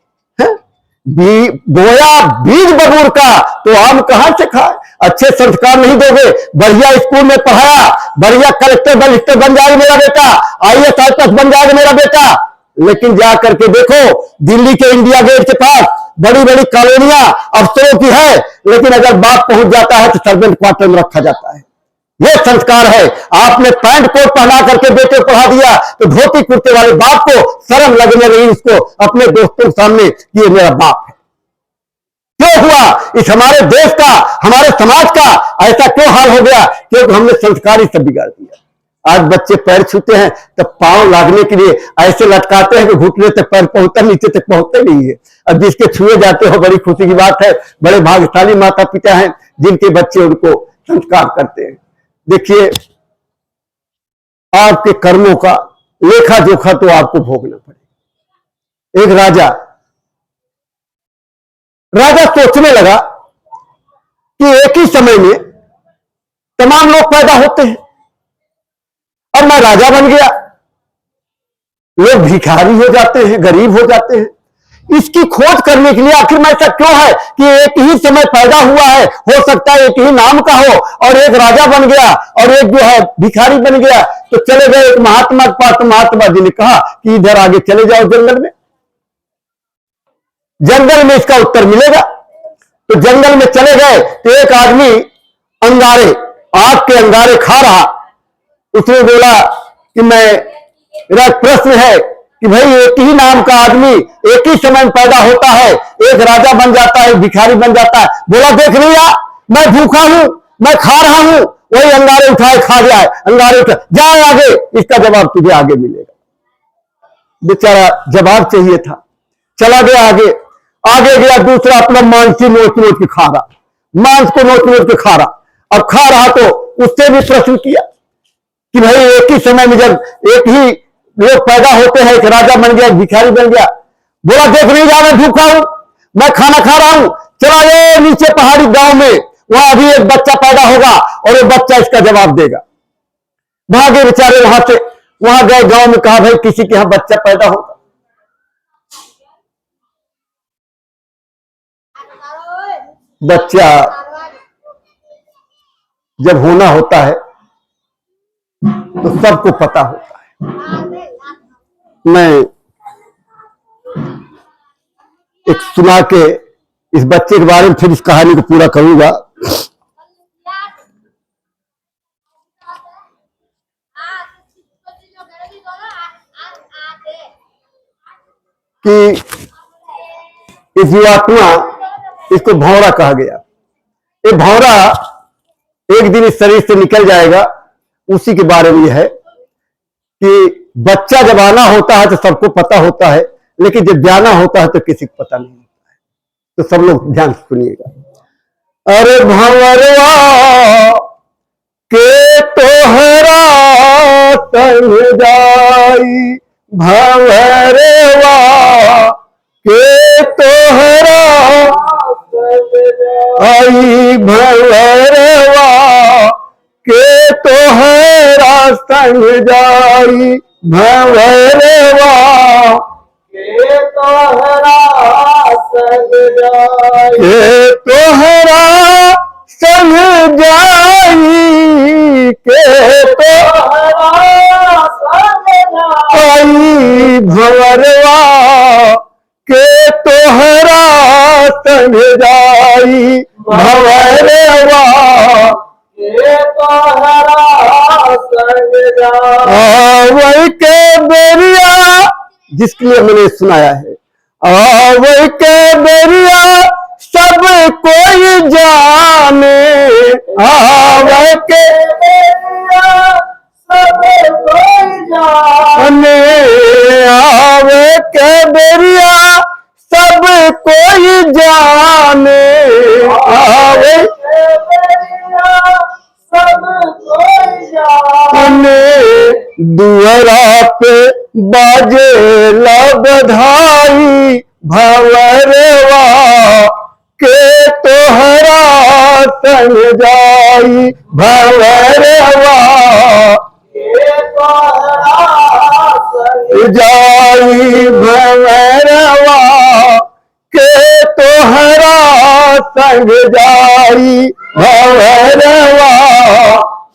बोया बीज बबूर का तो आम कहां से खाए। अच्छे संस्कार नहीं दोगे, बढ़िया स्कूल में पढ़ाया, बढ़िया कलेक्टर बन जाएगा मेरा बेटा, IAS IPS बन जाएगा मेरा बेटा, लेकिन जा करके देखो दिल्ली के इंडिया गेट के पास बड़ी बड़ी कॉलोनियां अफसरों की है, लेकिन अगर बाप पहुंच जाता है तो सर्वेंट क्वार्टर में रखा जाता है। यह संस्कार है। आपने पैंट कोट पहना करके बेटे को पढ़ा दिया तो धोती कुर्ते वाले बाप को शर्म लगने लगी उसको अपने दोस्तों के सामने कि ये मेरा बाप है। क्यों हुआ इस हमारे देश का, हमारे समाज का ऐसा क्यों हाल हो गया, क्योंकि हमने संस्कार ही सब बिगाड़ दिया। आज बच्चे पैर छूते हैं तो पांव लागने के लिए ऐसे लटकाते हैं कि घुटने तक पैर पहुंचता, नीचे तक पहुंचते नहीं है। अब जिसके छुए जाते हो बड़ी खुशी की बात है, बड़े भाग्यशाली माता पिता हैं जिनके बच्चे उनको संस्कार करते हैं। देखिए आपके कर्मों का लेखा जोखा तो आपको भोगना पड़ेगा। एक राजा सोचने लगा कि एक ही समय में तमाम लोग पैदा होते हैं, अब मैं राजा बन गया, लोग भिखारी हो जाते हैं, गरीब हो जाते हैं। इसकी खोज करने के लिए आखिर में ऐसा क्यों है कि एक ही समय पैदा हुआ है, हो सकता है एक ही नाम का हो, और एक राजा बन गया और एक जो है भिखारी बन गया। तो चले गए एक महात्मा के पास, तो महात्मा जी ने कहा कि इधर आगे चले जाओ जंगल में, जंगल में इसका उत्तर मिलेगा। तो जंगल में चले गए तो एक आदमी अंगारे, आग के अंगारे खा रहा। उसने बोला कि मेरा प्रश्न है कि भाई एक ही नाम का आदमी एक ही समय में पैदा होता है, एक राजा बन जाता है, भिखारी बन जाता है। बोला देख लिया, मैं भूखा हूं, मैं खा रहा हूं, वही अंगारे उठाए खा जाए, अंगारे उठाए जाए आगे, इसका जवाब तुझे आगे मिलेगा। बेचारा जवाब चाहिए था, चला गया आगे। आगे गया दूसरा अपना मांस की नोच नोच के खा रहा, मांस को नोच नोच के खा रहा। अब खा रहा तो उससे भी प्रश्न किया कि भाई एक ही समय में जब एक ही लोग पैदा होते हैं, एक राजा बन गया, एक भिखारी बन गया। बोला देख नहीं जा, मैं भूखा हूं, मैं खाना खा रहा हूं, चला गया नीचे पहाड़ी गांव में, वहां अभी एक बच्चा पैदा होगा और वो बच्चा इसका जवाब देगा। भागे बेचारे वहां से, वहां गए गांव में, कहा भाई किसी के यहां बच्चा पैदा होगा। बच्चा जब होना होता है तो सबको पता होता है, मैं एक सुना के इस बच्चे के बारे में फिर इस कहानी को पूरा करूंगा। कि इस जीवात्मा, इसको भौरा कहा गया। ये भौरा एक दिन इस शरीर से निकल जाएगा। उसी के बारे में यह है कि बच्चा जब आना होता है तो सबको पता होता है, लेकिन जब जाना होता है तो किसी को पता नहीं होता है। तो सब लोग ध्यान से सुनिएगा। अरे भंवरवा के तोहरा संग जाई, भंवरवा के तोहरा आई, भंवरवा के तोहरा संग जाई, भंवरवा के तोहरा संग जाई, के तोहरा संग जाई, के तोहरा संग जाई, भंवरवा के तोहरा संग जाई, भंवरवा के तोहरा संग जाई। वही के बेरिया जिसके लिए मैंने सुनाया है, वही के बेरिया सब कोई जाने, वही के बेरिया सब कोई जाने, आवे के बेरिया सब कोई जाने, आवे के बेरिया सब कोई जाने, दुअरा पे बाजे ला बधाई, भंवरवा के तोहरा संग जाई, भंवरवा के तोहरा संग जाई, भंवरवा के तोहरा संग जाई, भंवरवा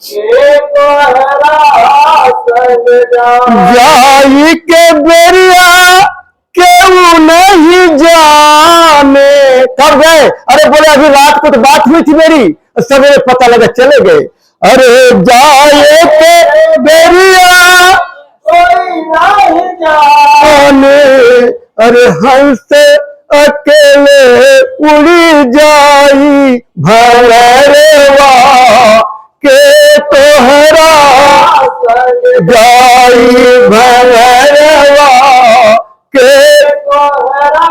के तोहरा संग जाई, के बेरिया क्यों नहीं जाने। कब गए? अरे बोले अभी रात को तो बात हुई थी मेरी, सवेरे पता लगा चले गए। अरे जाए के बेरिया कोई नहीं जाने, अरे हमसे अकेले उड़ी जाई, भंवरवा के तोहरा संग जाई, भंवरवा के तोहरा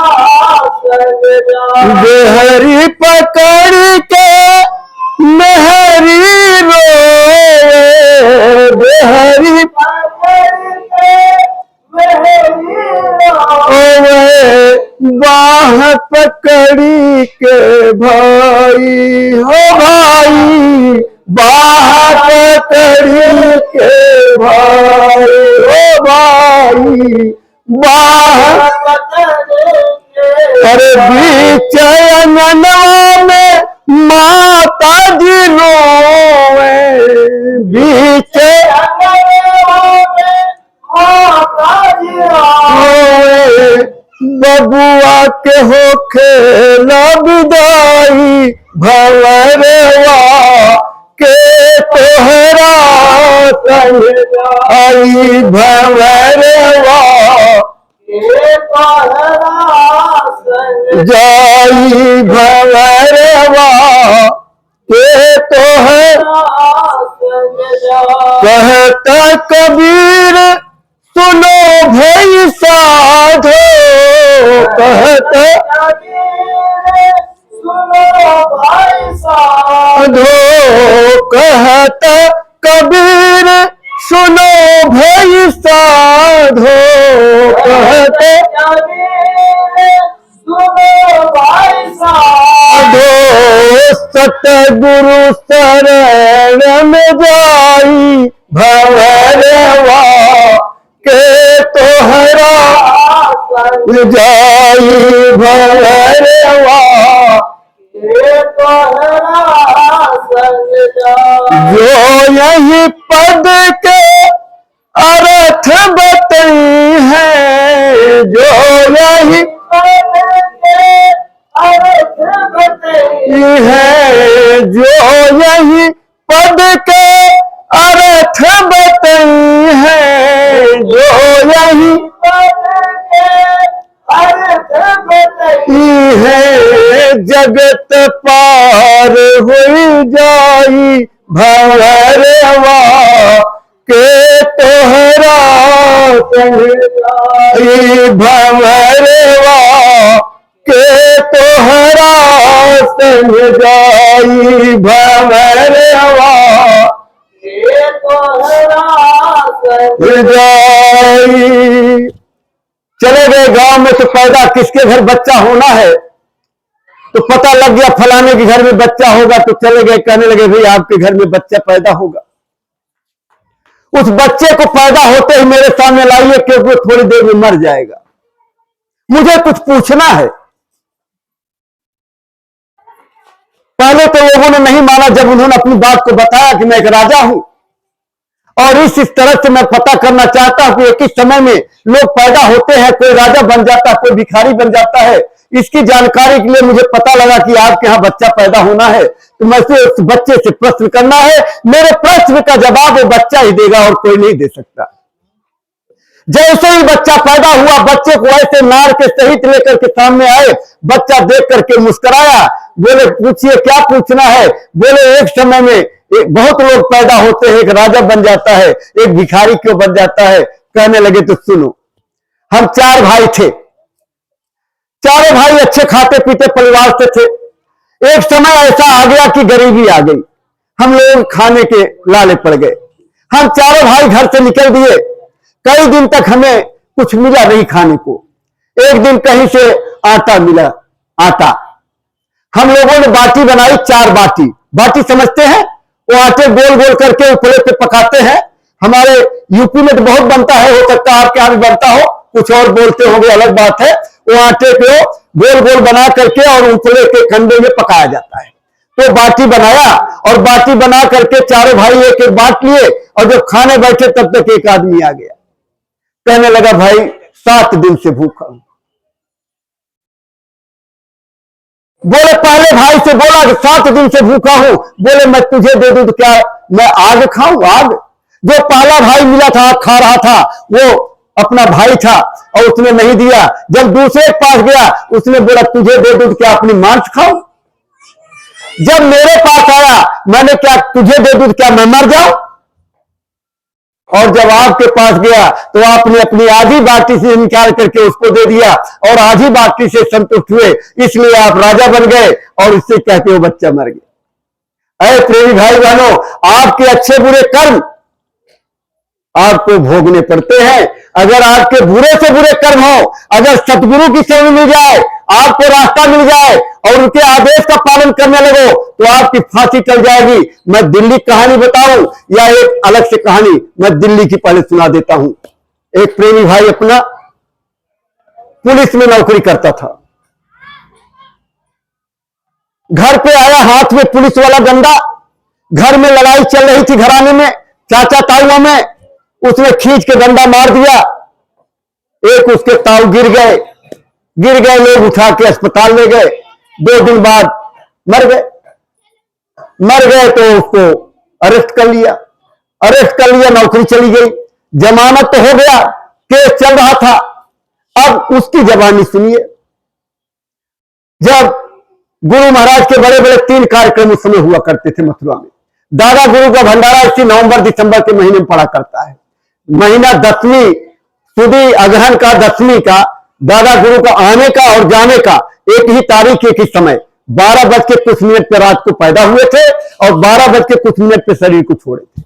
संग जाई, बेहरी पकड़ के मेहरी रोए, बेहरी पकड़ के मेहरी रोए, बाह पकड़ी के भाई, हो भाई बाह पकड़ी के भाई, हो भाई बाह पकड़ी के, अरे बीच अंगनवा में माता जी रोए, बीच अंगनवा में माता जी रोए, बबुआ के हो खेला विदाई, भंवरवा के तोहरा संग जाई, भंवरवा के तोहरा संग जाई, भंवरवा के तोहरा संग जाई। कहता कबीर सुनो भई साधो, कहता सुनो भाई साधो, कहता कबीर सुनो भई साधो, कहता सुनो भाई साधो, सतगुरु शरण में जाई, भंवरवा के तोहरा संग जाई, भंवरवा के तोहरा संग जाई। जो यही पद के अर्थ बताई है जो यही अर्थ बताई है जो यही पद के अर्थ बताई है जो यही अर्थ बताई है जगत पार हुई जाई भंवरवा के तोहरा भंवरवा के तोहरा संग जाई भंवरवा के तोहरा संग जाई। चले गए गांव में तो पैदा किसके घर बच्चा होना है तो पता लग गया फलाने के घर में बच्चा होगा, तो चले गए कहने लगे भाई आपके घर में बच्चा पैदा होगा। उस बच्चे को पैदा होते ही मेरे सामने लाइए क्योंकि थोड़ी देर में मर जाएगा, मुझे कुछ पूछना है। पहले तो लोगों ने नहीं माना, जब उन्होंने अपनी बात को बताया कि मैं एक राजा हूं और इस तरह से मैं पता करना चाहता हूं कि एक ही समय में लोग पैदा होते हैं, कोई राजा बन जाता है, कोई भिखारी बन जाता है, इसकी जानकारी के लिए मुझे पता लगा कि आपके यहां बच्चा पैदा होना है, तो मैं उस बच्चे से प्रश्न करना है। मेरे प्रश्न का जवाब वो बच्चा ही देगा और कोई नहीं दे सकता। जैसे ही बच्चा पैदा हुआ, बच्चे को ऐसे नार के सहित लेकर के सामने आए, बच्चा देख करके मुस्कुराया, बोले पूछिए क्या पूछना है। बोले एक समय में बहुत लोग पैदा होते हैं, एक राजा बन जाता है, एक भिखारी क्यों बन जाता है। कहने लगे तो सुनो, हम 4 भाई थे, चारों भाई अच्छे खाते पीते परिवार से थे। एक समय ऐसा आ गया कि गरीबी आ गई, हम लोग खाने के लाले पड़ गए, हम चारों भाई घर से निकल दिए। कई दिन तक हमें कुछ मिला नहीं खाने को। एक दिन कहीं से आटा मिला, आटा हम लोगों ने बाटी बनाई, 4 बाटी। बाटी समझते हैं, वो आटे गोल गोल करके उपले पे पकाते हैं। हमारे यूपी में तो बहुत बनता है, हो सकता है आपके यहां भी बनता हो, कुछ और बोलते होंगे, अलग बात है। वो आटे को गोल गोल बना करके और उपले के खंडे में पकाया जाता है। तो बाटी बनाया और बाटी बना करके चारों भाई एक एक बांट लिए, और जब खाने बैठे तब तक एक आदमी आ गया, कहने लगा भाई 7 दिन से भूखा हूं। बोले पहले भाई से बोला कि 7 दिन से भूखा हूं। बोले मैं तुझे दे दूं तो क्या मैं आग खाऊं? आग? जो पहला भाई मिला था आग खा रहा था, वो अपना भाई था और उसने नहीं दिया। जब दूसरे के पास गया, उसने बोला तुझे दे दूं तो क्या अपनी मांस खाऊं? जब मेरे पास आया, मैंने क्या तुझे दे दूं तो क्या मैं मर जाऊं? और जब आपके पास गया तो आपने अपनी आधी बाटी से निकाल करके उसको दे दिया और आधी बाटी से संतुष्ट हुए, इसलिए आप राजा बन गए और इससे कहते हो बच्चा मर गया। अरे प्रेमी भाई बहनों, आपके अच्छे बुरे कर्म आपको भोगने पड़ते हैं। अगर आपके बुरे से बुरे कर्म हो, अगर सतगुरु की सेवा मिल जाए, आपको रास्ता मिल जाए और उनके आदेश का पालन करने लगो, तो आपकी फांसी टल जाएगी। मैं दिल्ली कहानी बताऊं या एक अलग से कहानी? मैं दिल्ली की पहले सुना देता हूं। एक प्रेमी भाई अपना पुलिस में नौकरी करता था, घर पे आया, हाथ में पुलिस वाला डंडा। घर में लड़ाई चल रही थी घराने में, चाचा ताऊओं में। उसने खींच के डंडा मार दिया, एक उसके ताऊ गिर गए, लोग उठा के अस्पताल ले गए। 2 दिन बाद मर गए तो उसको अरेस्ट कर लिया, नौकरी चली गई, जमानत तो हो गया, केस चल रहा था। अब उसकी जवानी सुनिए। जब गुरु महाराज के बड़े बड़े 3 कार्यक्रम उस समय हुआ करते थे मथुरा में। दादा गुरु का भंडारा इसी नवंबर दिसंबर के महीने में पड़ा करता है। महीना 10वीं सुदी अगहन का 10वीं का दादा गुरु का आने का और जाने का एक ही तारीख, एक ही समय 12 बज के कुछ मिनट पर रात को पैदा हुए थे और 12 बज के कुछ मिनट पर शरीर को छोड़े थे।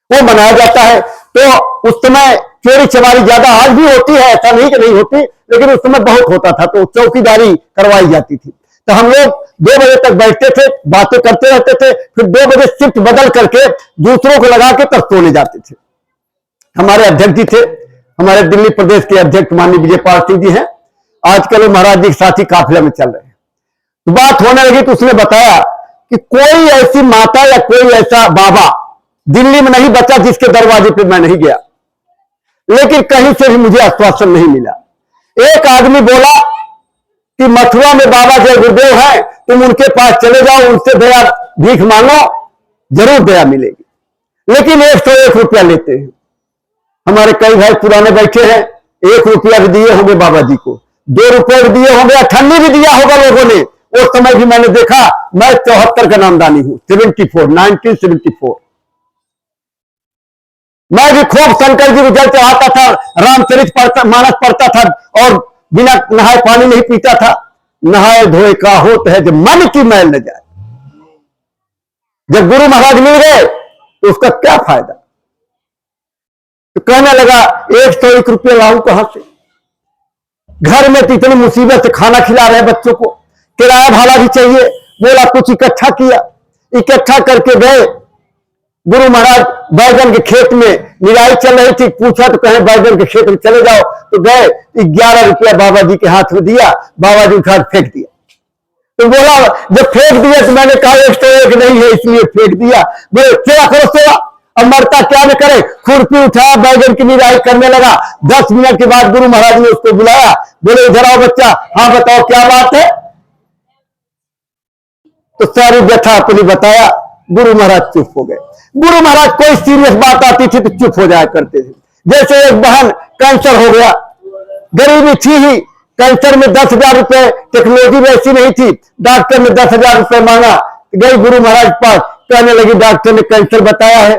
वो मनाया जाता है। तो उस समय चोरी चमारी ज्यादा, आज भी होती है, ऐसा नहीं कि नहीं होती, लेकिन उस समय बहुत होता था, तो चौकीदारी करवाई जाती थी। तो हम लोग 2 बजे तक बैठते थे, बातें करते रहते थे, फिर 2 बजे शिफ्ट बदल करके दूसरों को लगा के तब सोने जाते थे। हमारे अध्यक्ष जी थे, हमारे दिल्ली प्रदेश के अध्यक्ष माननीय विजयपाल सिंह जी हैं। आजकल वो महाराज जी के साथ ही काफिला में चल रहे हैं। बात होने लगी तो उसने बताया कि कोई ऐसी माता या कोई ऐसा बाबा दिल्ली में नहीं बचा जिसके दरवाजे पे मैं नहीं गया, लेकिन कहीं से भी मुझे आश्वासन नहीं मिला। एक आदमी बोला कि मथुरा में बाबा जय गुरुदेव है, तुम उनके पास चले जाओ, उनसे दया भीख मांगो, जरूर दया मिलेगी। लेकिन 101 रुपया लेते हैं। हमारे कई भाई पुराने बैठे हैं, 1 रुपया भी दिए होंगे बाबा जी को, 2 रुपये भी दिए होंगे, 98 भी दिया होगा लोगों ने। उस समय भी मैंने देखा, मैं 74 का नामदानी हूं, 1974। मैं भी खूब शंकर जी को जल चढ़ाता था, रामचरित मानस पढ़ता था और बिना नहाए पानी नहीं पीता था। नहाए धोए का होता है जब मन की मैल न जाए। जब गुरु महाराज मिल गए तो उसका क्या फायदा। तो कहने लगा 101 रुपये लाऊं कहां से, घर में तो इतनी मुसीबत से खाना खिला रहे बच्चों को, किराया भाड़ा भी चाहिए। बोला कुछ इकट्ठा किया, इकट्ठा करके गए। गुरु महाराज बैगन के खेत में निराई चल रही थी, पूछा तो कहे बैगन के खेत में चले जाओ। तो गए, 11 रुपया बाबा जी के हाथ में दिया, बाबा जी उठा फेंक दिया। तो बोला जब फेंक दिया तो मैंने कहा 101 नहीं है इसलिए फेंक दिया। बोले सेवा करो सेवा, अब मरता क्या न करे। खुरपी उठाया, बैगन की निराई करने लगा। 10 मिनट के बाद गुरु महाराज ने उसको बुलाया, बोले इधर आओ बच्चा, हाँ बताओ क्या बात है। तो सारी व्यथा अपनी बताया। गुरु महाराज चुप हो गए। गुरु महाराज कोई सीरियस बात आती थी तो चुप हो जाया करते थे। जैसे एक बहन कैंसर हो गया, गरीबी थी ही, कैंसर में 10,000 रुपए, टेक्नोलॉजी वैसी नहीं थी, डॉक्टर ने 10,000 रुपए मांगा। गई गुरु महाराज पास, कहने लगी डॉक्टर ने कैंसर बताया है,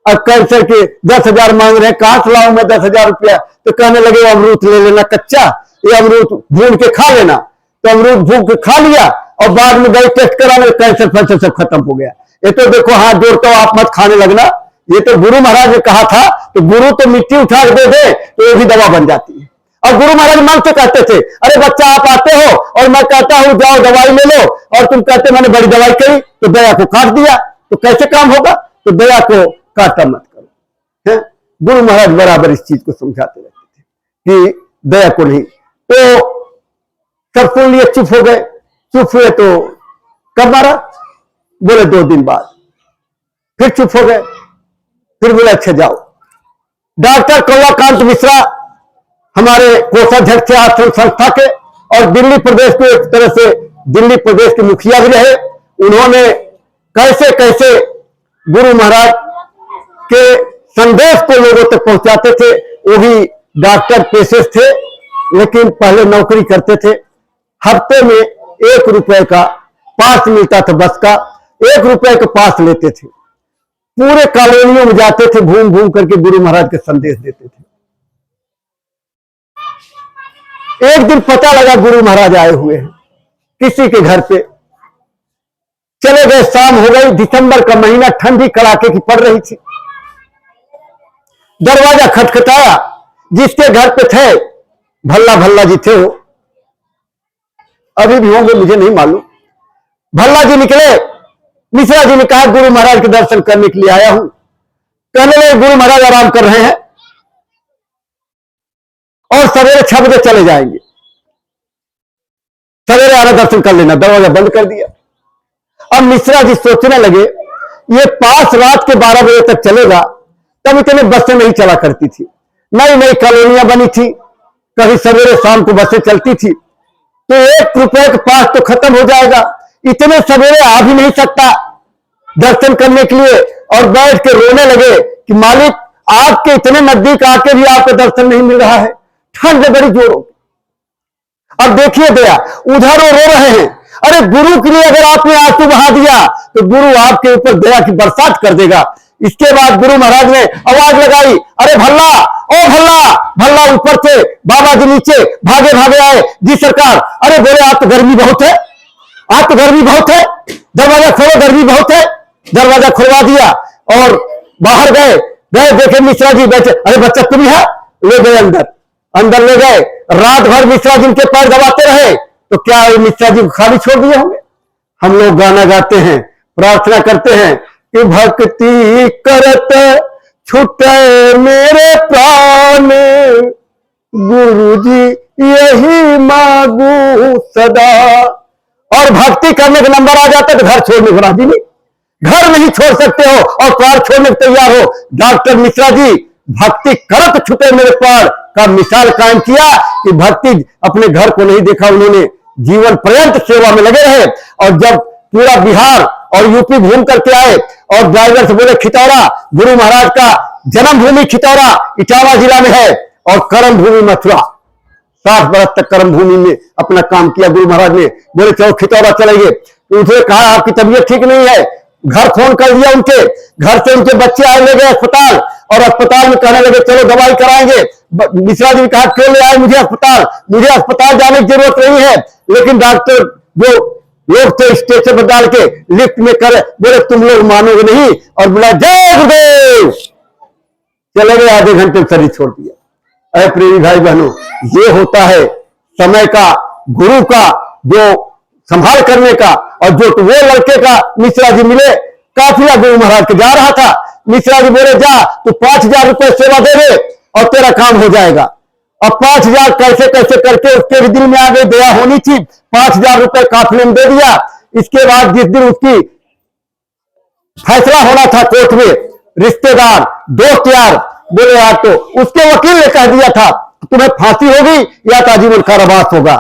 अब कैंसर के 10,000 मांग रहे हैं, कहां से लाऊं मैं 10,000 रुपया। तो कहने लगे अमरूद ले लेना कच्चा, ये अमरूद भून के खा लेना। तो अमरूद भून के खा लिया और बाद में गई टेस्ट कराने, कैंसर फैंसर सब खत्म हो गया। ये तो देखो हाथ जोड़ता हूं, आप मत खाने लगना, ये तो गुरु महाराज ने कहा था। तो गुरु तो मिट्टी उठा के दे दे तो ये भी दवा बन जाती है। और गुरु महाराज मांगते कहते थे, अरे बच्चा आप आते हो और मैं कहता हूं जाओ दवाई ले लो, और तुम कहते मैंने बड़ी दवाई करी तो दया को काट दिया, तो कैसे काम होगा। तो दया को काटा मत करो, है? गुरु महाराज बराबर इस चीज को समझाते रहते थे कि दया को नहीं। तो सब सुन लिए, चुप हो गए। चुप हुए तो कब मारा, बोले 2 दिन बाद। फिर चुप हो गए, फिर बोले अच्छा जाओ। डॉक्टर कौलाकांत मिश्रा हमारे कोषाध्यक्ष आश्रम संस्था के, और दिल्ली प्रदेश के एक तरह से दिल्ली प्रदेश के मुखिया भी रहे। उन्होंने कैसे कैसे गुरु महाराज के संदेश को लोगों तक पहुंचाते थे। वो भी डॉक्टर पेशे थे, लेकिन पहले नौकरी करते थे। हफ्ते में 1 रुपए का पास मिलता था, बस का 1 रुपए का पास लेते थे। पूरे कॉलोनियों में जाते थे, घूम घूम करके गुरु महाराज के संदेश देते थे। एक दिन पता लगा गुरु महाराज आए हुए हैं किसी के घर पे। चले गए, शाम हो गई, दिसंबर का महीना, ठंडी कड़ाके की पड़ रही थी। दरवाजा खटखटाया, जिसके घर पे थे भल्ला भल्ला जी थे, वो अभी भी होंगे मुझे नहीं मालूम। भल्ला जी निकले। मिश्रा जी ने कहा गुरु महाराज के दर्शन करने के लिए आया हूं। कहने लगे गुरु महाराज आराम कर रहे हैं और सवेरे 6 बजे चले जाएंगे, सवेरे आना दर्शन कर लेना। दरवाजा बंद कर दिया। अब मिश्रा जी सोचने लगे ये पास रात के 12 बजे तक चलेगा, तब इतने बसें नहीं चला करती थी, नई नई कॉलोनियां बनी थी, कभी सवेरे शाम को बसें चलती थी। तो 1 रुपए के पास तो खत्म हो जाएगा, इतने सवेरे आ भी नहीं सकता दर्शन करने के लिए। और बैठ के रोने लगे कि मालिक आपके इतने नजदीक आके भी आपको दर्शन नहीं मिल रहा है, ठंड बड़ी जोर होगी। अब देखिए दया, उधर वो रो रहे हैं। अरे गुरु के लिए अगर आपने आंसू बहा दिया तो गुरु आपके ऊपर दया की बरसात कर देगा। इसके बाद गुरु महाराज ने आवाज लगाई, अरे भल्ला, ओ भल्ला। भल्ला ऊपर से, बाबा जी नीचे, भागे भागे आए। जी सरकार। अरे बोले आप तो गर्मी बहुत है, आप तो गर्मी बहुत है, दरवाजा खोलो, गर्मी बहुत है। दरवाजा खुलवा दिया और बाहर गए। देखे मिश्रा जी बैठे। अरे बच्चा तुम ही है, ले गए अंदर, अंदर ले गए। रात भर मिश्रा जी के पैर दबाते रहे। तो क्या मिश्रा जी को खाली छोड़ दिए होंगे। हम लोग गाना गाते हैं, प्रार्थना करते हैं कि भक्ति करत छूटे मेरे प्राण, गुरु जी यही मांगू सदा। और भक्ति करने का नंबर आ जाता है तो घर छोड़ने को राजी नहीं। घर नहीं छोड़ सकते हो और प्राण छोड़ने को तैयार हो। डॉक्टर मिश्रा जी भक्ति करत छुटे मेरे प्राण का मिसाल कायम किया कि भक्ति अपने घर को नहीं देखा, उन्होंने जीवन पर्यंत सेवा में लगे रहे। और जब पूरा बिहार और यूपी घूम करके आए और ड्राइवर से बोले खितौरा, गुरु महाराज का जन्मभूमि खितौरा इटावा जिला में है और कर्म भूमि मथुरा, 60 बरस तक कर्म भूमि में अपना काम किया गुरु महाराज ने। बोले चलो खितौरा चलेंगे। तो उसने कहा आपकी तबीयत ठीक नहीं है, घर फोन कर दिया उनके घर से, उनके बच्चे आए ले गए अस्पताल और अस्पताल में कहने लगे चलो दवाई कराएंगे। मिश्रा जी ने कहा क्यों ले आए मुझे अस्पताल, मुझे अस्पताल जाने की जरूरत नहीं है। लेकिन डॉक्टर जो लोग थे स्टेशन पर डाल के लिफ्ट में करे, बोले तुम लोग मानोगे नहीं, और बोला जय गुरुदेव, चले गए। आधे घंटे में शरीर छोड़ दिया। अरे प्रेमी भाई बहनों, ये होता है समय का, गुरु का जो संभाल करने का। और जो वो लड़के का मिश्रा जी मिले, काफिला गुरु महाराज के जा रहा था। मिश्रा जी बोले जा तू 5,000 रुपए सेवा दे दे और तेरा काम हो जाएगा। अब 5,000 कैसे कैसे करके उसके भी दिल में आ गई, दया होनी थी। 5,000 रुपए काफिले में दे दिया। इसके बाद जिस दिन उसकी फैसला होना था कोर्ट में, रिश्तेदार दोस्त यार बोले यार, तो उसके वकील ने कह दिया था तुम्हें फांसी होगी या तो आजीवन कारावास होगा।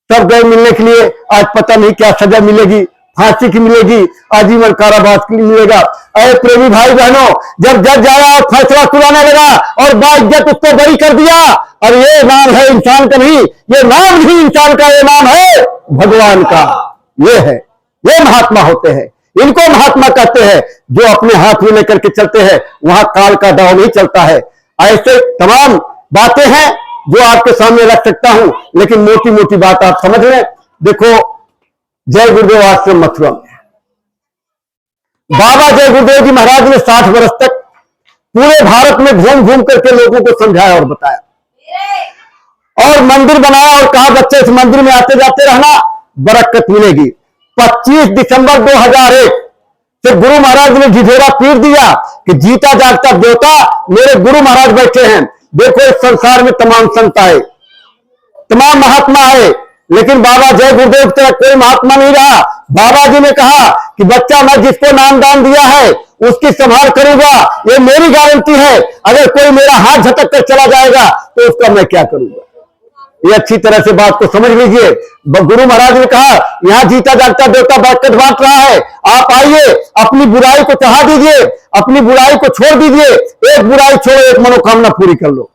सब गए मिलने के लिए, आज पता नहीं क्या सजा मिलेगी, फांसी की मिलेगी, आजीवन कारावास की मिलेगा। अरे प्रेमी भाई बहनों, जब जज आया और फैसला सुनाने लगा और बाइज्जत उसको बरी कर दिया, और ये नाम है इंसान का नहीं, ये नाम नहीं इंसान का, ये नाम है भगवान का। ये है, ये महात्मा होते हैं, इनको महात्मा कहते हैं, जो अपने हाथ में लेकर के चलते हैं, वहां काल का दाव नहीं चलता है। ऐसे तमाम बातें हैं जो आपके सामने रख सकता हूं, लेकिन मोटी मोटी बात आप समझ लें। देखो, जय गुरुदेव आश्रम मथुरा में बाबा जय गुरुदेव जी महाराज ने 60 वर्ष तक पूरे भारत में घूम घूम करके लोगों को समझाया और बताया, और मंदिर बनाया और कहा बच्चे इस मंदिर में आते जाते रहना, बरकत मिलेगी। 25 दिसंबर 2001 से गुरु महाराज ने ढिढोरा पीट दिया कि जीता जागता देवता मेरे गुरु महाराज बैठे हैं। देखो, इस संसार में तमाम संत आए, तमाम महात्मा आए, लेकिन बाबा जय गुरुदेव की तरह कोई महात्मा नहीं रहा। बाबा जी ने कहा कि बच्चा मैं जिसको नाम दान दिया है उसकी संभाल करूंगा, ये मेरी गारंटी है। अगर कोई मेरा हाथ झटक कर चला जाएगा तो उसका मैं क्या करूंगा। ये अच्छी तरह से बात को समझ लीजिए। गुरु महाराज ने कहा यहां जीता जागता देवता बरकत बांट रहा है, आप आइए, अपनी बुराई को चढ़ा दीजिए, अपनी बुराई को छोड़ दीजिए, एक बुराई छोड़ो, एक मनोकामना पूरी कर लो।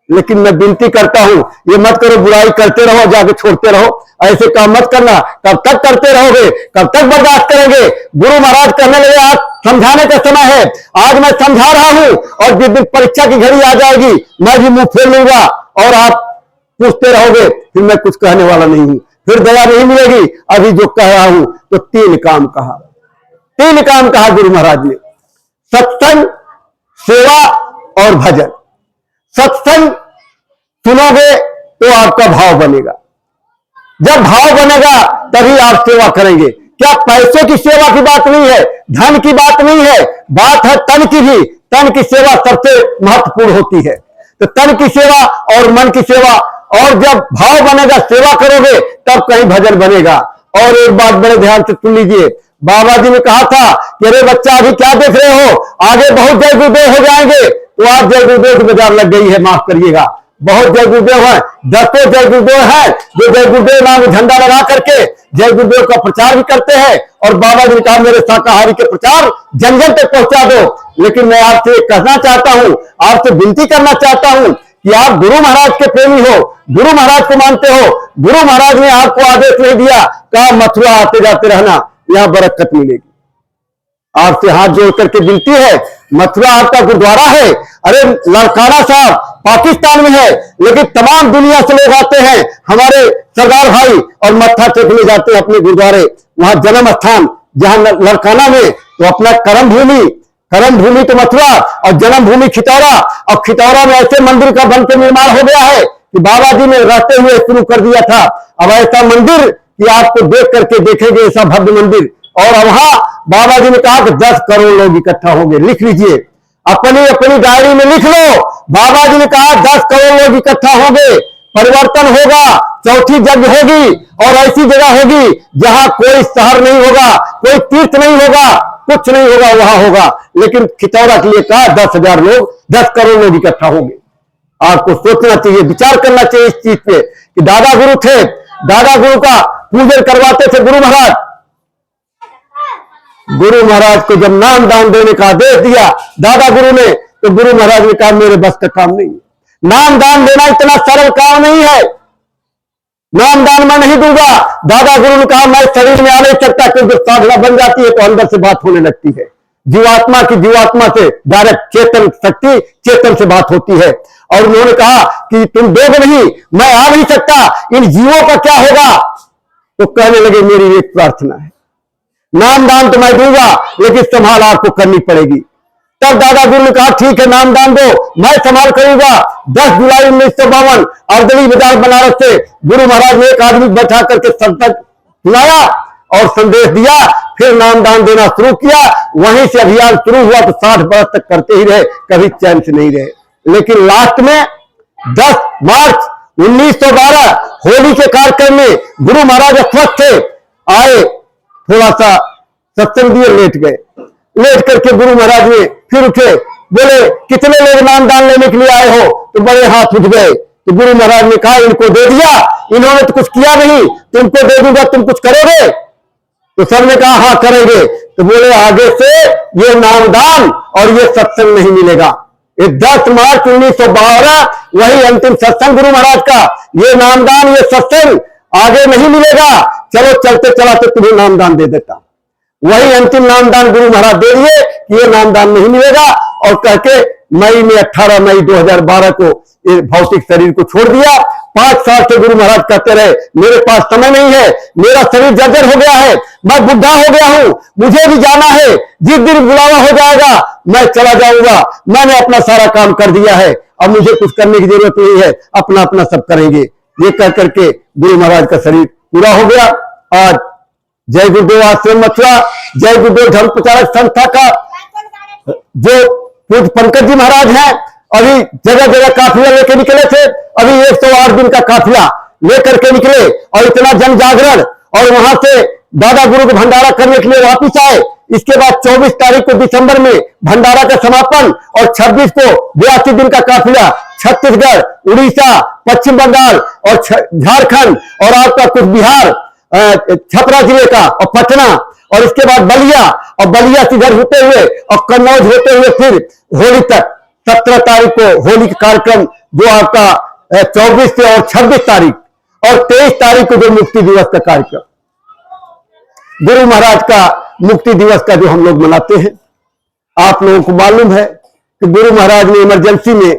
लेकिन मैं विनती करता हूं, ये मत करो बुराई करते रहो जाके छोड़ते रहो, ऐसे काम मत करना। कब तक करते रहोगे, कब तक बर्दाश्त करेंगे। गुरु महाराज कहने लगे आज समझाने का समय है, आज मैं समझा रहा हूं, और जिस दिन परीक्षा की घड़ी आ जाएगी मैं भी मुंह फेर लूंगा और आप पूछते रहोगे, फिर मैं कुछ कहने वाला नहीं हूं, फिर दया नहीं मिलेगी। अभी जो कह रहा हूं तो 3 काम कहा, 3 काम कहा गुरु महाराज ने, सत्संग, सेवा और भजन। सत्संग सुनोगे तो आपका भाव बनेगा, जब भाव बनेगा तभी आप सेवा करेंगे। क्या पैसों की सेवा की बात नहीं है, धन की बात नहीं है, बात है तन की भी। तन की सेवा सबसे महत्वपूर्ण होती है। तो तन की सेवा और मन की सेवा, और जब भाव बनेगा सेवा करोगे तब कहीं भजन बनेगा। और एक बात बड़े ध्यान से सुन लीजिए, बाबा जी ने कहा था कि अरे बच्चा अभी क्या देख रहे हो, आगे बहुत जय गुरुदेव हो जाएंगे। तो आज जय गुरुदेव की बाजार लग गई है, माफ करिएगा, बहुत जय गुरुदेव है, 10 जय गुरुदेव है जो जय गुरुदेव नाम झंडा लगा करके जय गुरुदेव का प्रचार भी करते हैं। और बाबा जी ने कहा मेरे शाकाहारी के प्रचार जन जन तक पहुंचा दो। लेकिन मैं आपसे कहना चाहता हूं, आपसे विनती करना चाहता हूं कि आप गुरु महाराज के प्रेमी हो, गुरु महाराज को मानते हो। गुरु महाराज ने आपको आदेश नहीं दिया, कहा मथुरा आते जाते रहना, यहां बरकत मिलेगी। आपसे हाथ जोड़ करके विनती है, मथुरा आपका गुरुद्वारा है। अरे लड़काना साहब पाकिस्तान में है, लेकिन तमाम दुनिया से लोग आते हैं, हमारे सरदार भाई, और मत्था टेकने जाते हैं अपने गुरुद्वारे। वहां जन्म स्थान जहां लड़काना में, तो अपना कर्म भूमि तो मथुरा और जन्म भूमि खितौरा। और खितौरा में ऐसे मंदिर का बन के निर्माण हो गया है कि बाबा जी ने रहते हुए शुरू कर दिया था। अब ऐसा मंदिर कि आपको देख करके देखेंगे, ऐसा भव्य मंदिर। और वहां बाबा जी ने कहा कि 10 करोड़ लोग इकट्ठा होंगे। लिख लीजिए, अपनी अपनी डायरी में लिख लो, बाबा जी ने कहा 10 करोड़ लोग इकट्ठा होंगे, परिवर्तन होगा, चौथी जंग होगी, और ऐसी जगह होगी जहां कोई शहर नहीं होगा, कोई तीर्थ नहीं होगा, कुछ नहीं होगा, वहां होगा, लेकिन खिचौड़ा के लिए कहा 10,000 लोग, 10 करोड़ लोग इकट्ठा होंगे। आपको सोचना चाहिए, विचार करना चाहिए इस चीज पे कि दादा गुरु थे, दादा गुरु का पूजन करवाते थे गुरु महाराज। गुरु महाराज को जब नाम दान देने का आदेश दिया दादा गुरु ने, तो गुरु महाराज ने कहा मेरे बस का काम नहीं है। नाम दान देना इतना सरल काम नहीं है, नाम दान मैं नहीं दूंगा। दादा गुरु ने कहा मैं शरीर में आ नहीं सकता, क्योंकि साधना बन जाती है तो अंदर से बात होने लगती है, जीवात्मा की जीवात्मा से डायरेक्ट चेतन शक्ति, चेतन से बात होती है। और उन्होंने कहा कि तुम दोगे नहीं, मैं आ नहीं सकता, इन जीवों का क्या होगा? तो कहने लगे मेरी एक प्रार्थना है, नाम दान तो मैं दूंगा लेकिन संभाल आपको करनी पड़ेगी। तब दादा गुरु ने कहा ठीक है नाम दान दो, मैं संभाल करूंगा। 10 जुलाई 1952 अर्दली बाजार बनारस से गुरु महाराज ने एक आदमी बैठा करके संतक सुनाया और संदेश दिया, फिर नाम दान देना शुरू किया। वहीं से अभियान शुरू हुआ तो 60 वर्ष तक करते ही रहे, कभी चैन से नहीं रहे। लेकिन लास्ट में 10 मार्च 1912 होली के कार्यक्रम में गुरु महाराज अस्वस्थ थे, आए, थोड़ा सा सत्संग दिए, लेट गए। लेट करके गुरु महाराज ने फिर उठे, बोले कितने लोग नाम दान लेने के लिए आए हो? तो बड़े हाथ उठ गए। तो गुरु महाराज ने कहा इनको दे दिया, इन्होंने तो कुछ किया नहीं, तुमको दे दूंगा, तुम कुछ करोगे? तो सबने कहा हाँ करेंगे। तो बोले आगे से ये नामदान और ये सत्संग नहीं मिलेगा। ये 10 मार्च 1912 वही अंतिम सत्संग गुरु महाराज का, ये नामदान ये सत्संग आगे नहीं मिलेगा, चलो चलते चलाते तुम्हें नामदान दे देता। वही अंतिम नामदान गुरु महाराज दे दिए कि ये नामदान नहीं मिलेगा, और कहके मई में 18 मई 2012 को ये भौतिक शरीर को छोड़ दिया। 5 साल से गुरु महाराज कहते रहे मेरे पास समय नहीं है, मेरा शरीर जर्जर हो गया है, मैं बुढ़ा हो गया हूं, मुझे भी जाना है, जिस दिन बुलावा हो जाएगा मैं चला जाऊंगा, मैंने अपना सारा काम कर दिया है, अब मुझे कुछ करने की जरूरत नहीं है, अपना अपना सब करेंगे। ये कह करके गुरु महाराज का शरीर पूरा हो गया। आज जय गुरुदेव आश्रम मथुरा, जय गुरुदेव धर्म प्रचारक संस्था का जो पूज्य पंकज जी महाराज हैं, अभी जगह जगह काफिला लेके निकले थे, अभी 108 दिन का काफिला लेकर के निकले और इतना जन जागरण, और वहां से दादा गुरु को भंडारा करने के लिए वापिस आए। इसके बाद 24 तारीख को दिसंबर में भंडारा का समापन, और 26 को 82 दिन का काफिला छत्तीसगढ़, उड़ीसा, पश्चिम बंगाल और झारखंड और आपका कुछ बिहार, छपरा जिले का और पटना, और इसके बाद बलिया, और बलिया से इधर होते हुए और कन्नौज होते हुए फिर होली तक। 17 तारीख को होली का कार्यक्रम जो आपका 24 से और 26 तारीख और 23 तारीख को जो मुक्ति दिवस का कार्यक्रम, गुरु महाराज का मुक्ति दिवस का जो हम लोग मनाते हैं। आप लोगों को मालूम है कि गुरु महाराज ने इमरजेंसी में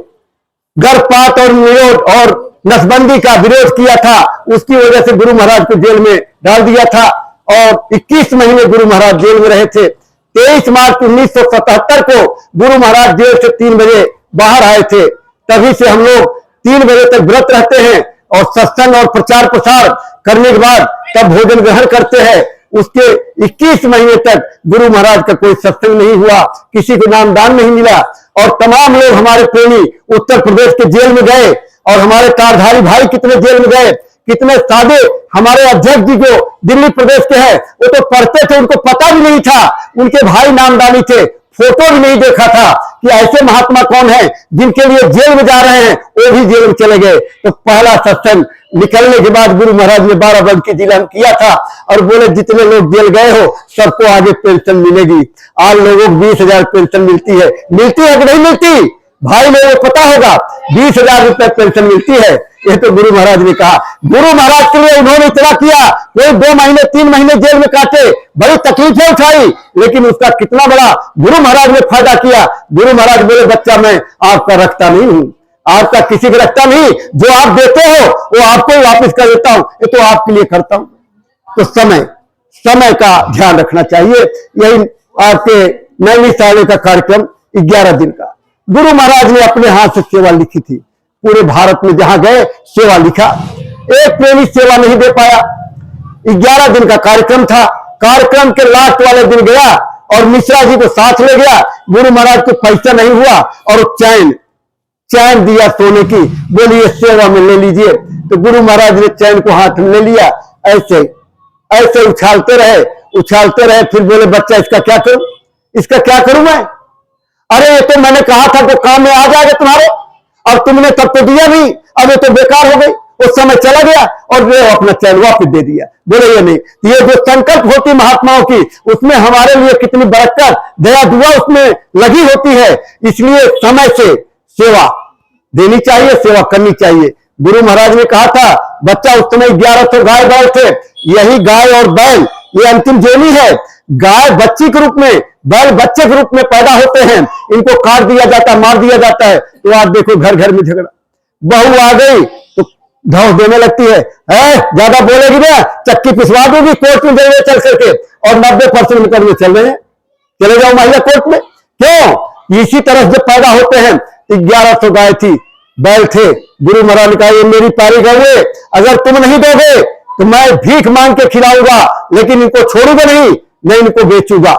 गर्भपात और निरोध और नसबंदी का विरोध किया था, उसकी वजह से गुरु महाराज को जेल में डाल दिया था और 21 महीने गुरु महाराज जेल में रहे थे। 23 मार्च 1977 को गुरु महाराज जेल से 3 बजे बाहर आए थे। तभी से हम लोग 3 बजे तक व्रत रहते हैं और सत्संग और प्रचार प्रसार करने के बाद तब भोजन ग्रहण करते हैं। उसके 21 महीने तक गुरु महाराज का कोई सत्संग नहीं हुआ, किसी को नामदान नहीं मिला, और तमाम लोग हमारे प्रेमी उत्तर प्रदेश के जेल में गए, और हमारे कारधारी भाई कितने जेल में गए, कितने सादे हमारे अध्यक्ष जी जो दिल्ली प्रदेश के हैं, वो तो पढ़ते थे, उनको पता भी नहीं था उनके भाई नामदानी थे, फोटो भी नहीं देखा था कि ऐसे महात्मा कौन है जिनके लिए जेल में जा रहे हैं, वो भी जेल में चले गए। तो पहला सत्संग निकलने के बाद गुरु महाराज ने 12 वर्ष की जिला किया था और बोले जितने लोग जेल गए हो सबको आगे पेंशन मिलेगी। आज लोगों को 20,000 पेंशन मिलती है कि नहीं मिलती? भाई लोगों को पता होगा 20,000 रुपए पेंशन मिलती है। ये तो गुरु महाराज ने कहा। गुरु महाराज के लिए उन्होंने इतना किया, कोई 2 महीने 3 महीने जेल में काटे, बड़ी तकलीफें उठाई, लेकिन उसका कितना बड़ा गुरु महाराज ने फायदा किया। गुरु महाराज बोले बच्चा मैं आपका रखता नहीं हूं, आपका किसी का रखता नहीं, जो आप देते हो वो आपको ही वापिस कर देता हूं, ये तो आपके लिए करता हूं। तो समय का ध्यान रखना चाहिए। यही आपके नैनी साले का कार्यक्रम 11 दिन का गुरु महाराज ने अपने हाथ से सेवा लिखी थी। पूरे भारत में जहां गए सेवा लिखा, एक प्रेमी सेवा नहीं दे पाया। 11 दिन का कार्यक्रम था। कार्यक्रम के लास्ट वाले दिन गया और मिश्रा जी को साथ ले गया। गुरु महाराज को पैसा नहीं हुआ और चैन दिया सोने की, बोलिए सेवा में ले लीजिए। तो गुरु महाराज ने चैन को हाथ में ले लिया, ऐसे उछालते रहे। उछालते रहे। फिर बोले बच्चा इसका क्या करूं, इसका क्या करूं मैं? अरे ये तो मैंने कहा था तो काम में आ जाएगा तुम्हारे, और तुमने तब तो दिया नहीं, अब ये तो बेकार हो गई। उस समय चला गया और वो अपना चैन वापिस दे दिया। बोले ये नहीं, ये जो संकल्प होती महात्माओं की, उसमें हमारे लिए कितनी बरकत दया दुआ उसमें लगी होती है। इसलिए समय से सेवा देनी चाहिए, सेवा करनी चाहिए। गुरु महाराज ने कहा था बच्चा उस समय 1100 गाय बैल थे, यही गाय और बैल ये अंतिम जोनी है। गाय बच्ची के रूप में, बैल बच्चे के रूप में पैदा होते हैं, इनको काट दिया जाता है, मार दिया जाता है। तो आज देखो घर घर में झगड़ा, बहू आ गई तो धौस देने लगती है, ज्यादा बोलेगी ना चक्की पिसवा दूंगी कोर्ट में देने चल करके, और 90% मुकदमे चल रहे हैं, चले जाओ महिला कोर्ट में। क्यों? इसी तरह जब पैदा होते हैं। 1100 गाय थी, बैल थे। गुरु महाराज ने कहा ये मेरी प्यारी गौएं, अगर तुम नहीं दोगे तो मैं भीख मांग के खिलाऊंगा, लेकिन इनको छोड़ूंगा नहीं, मैं इनको बेचूंगा।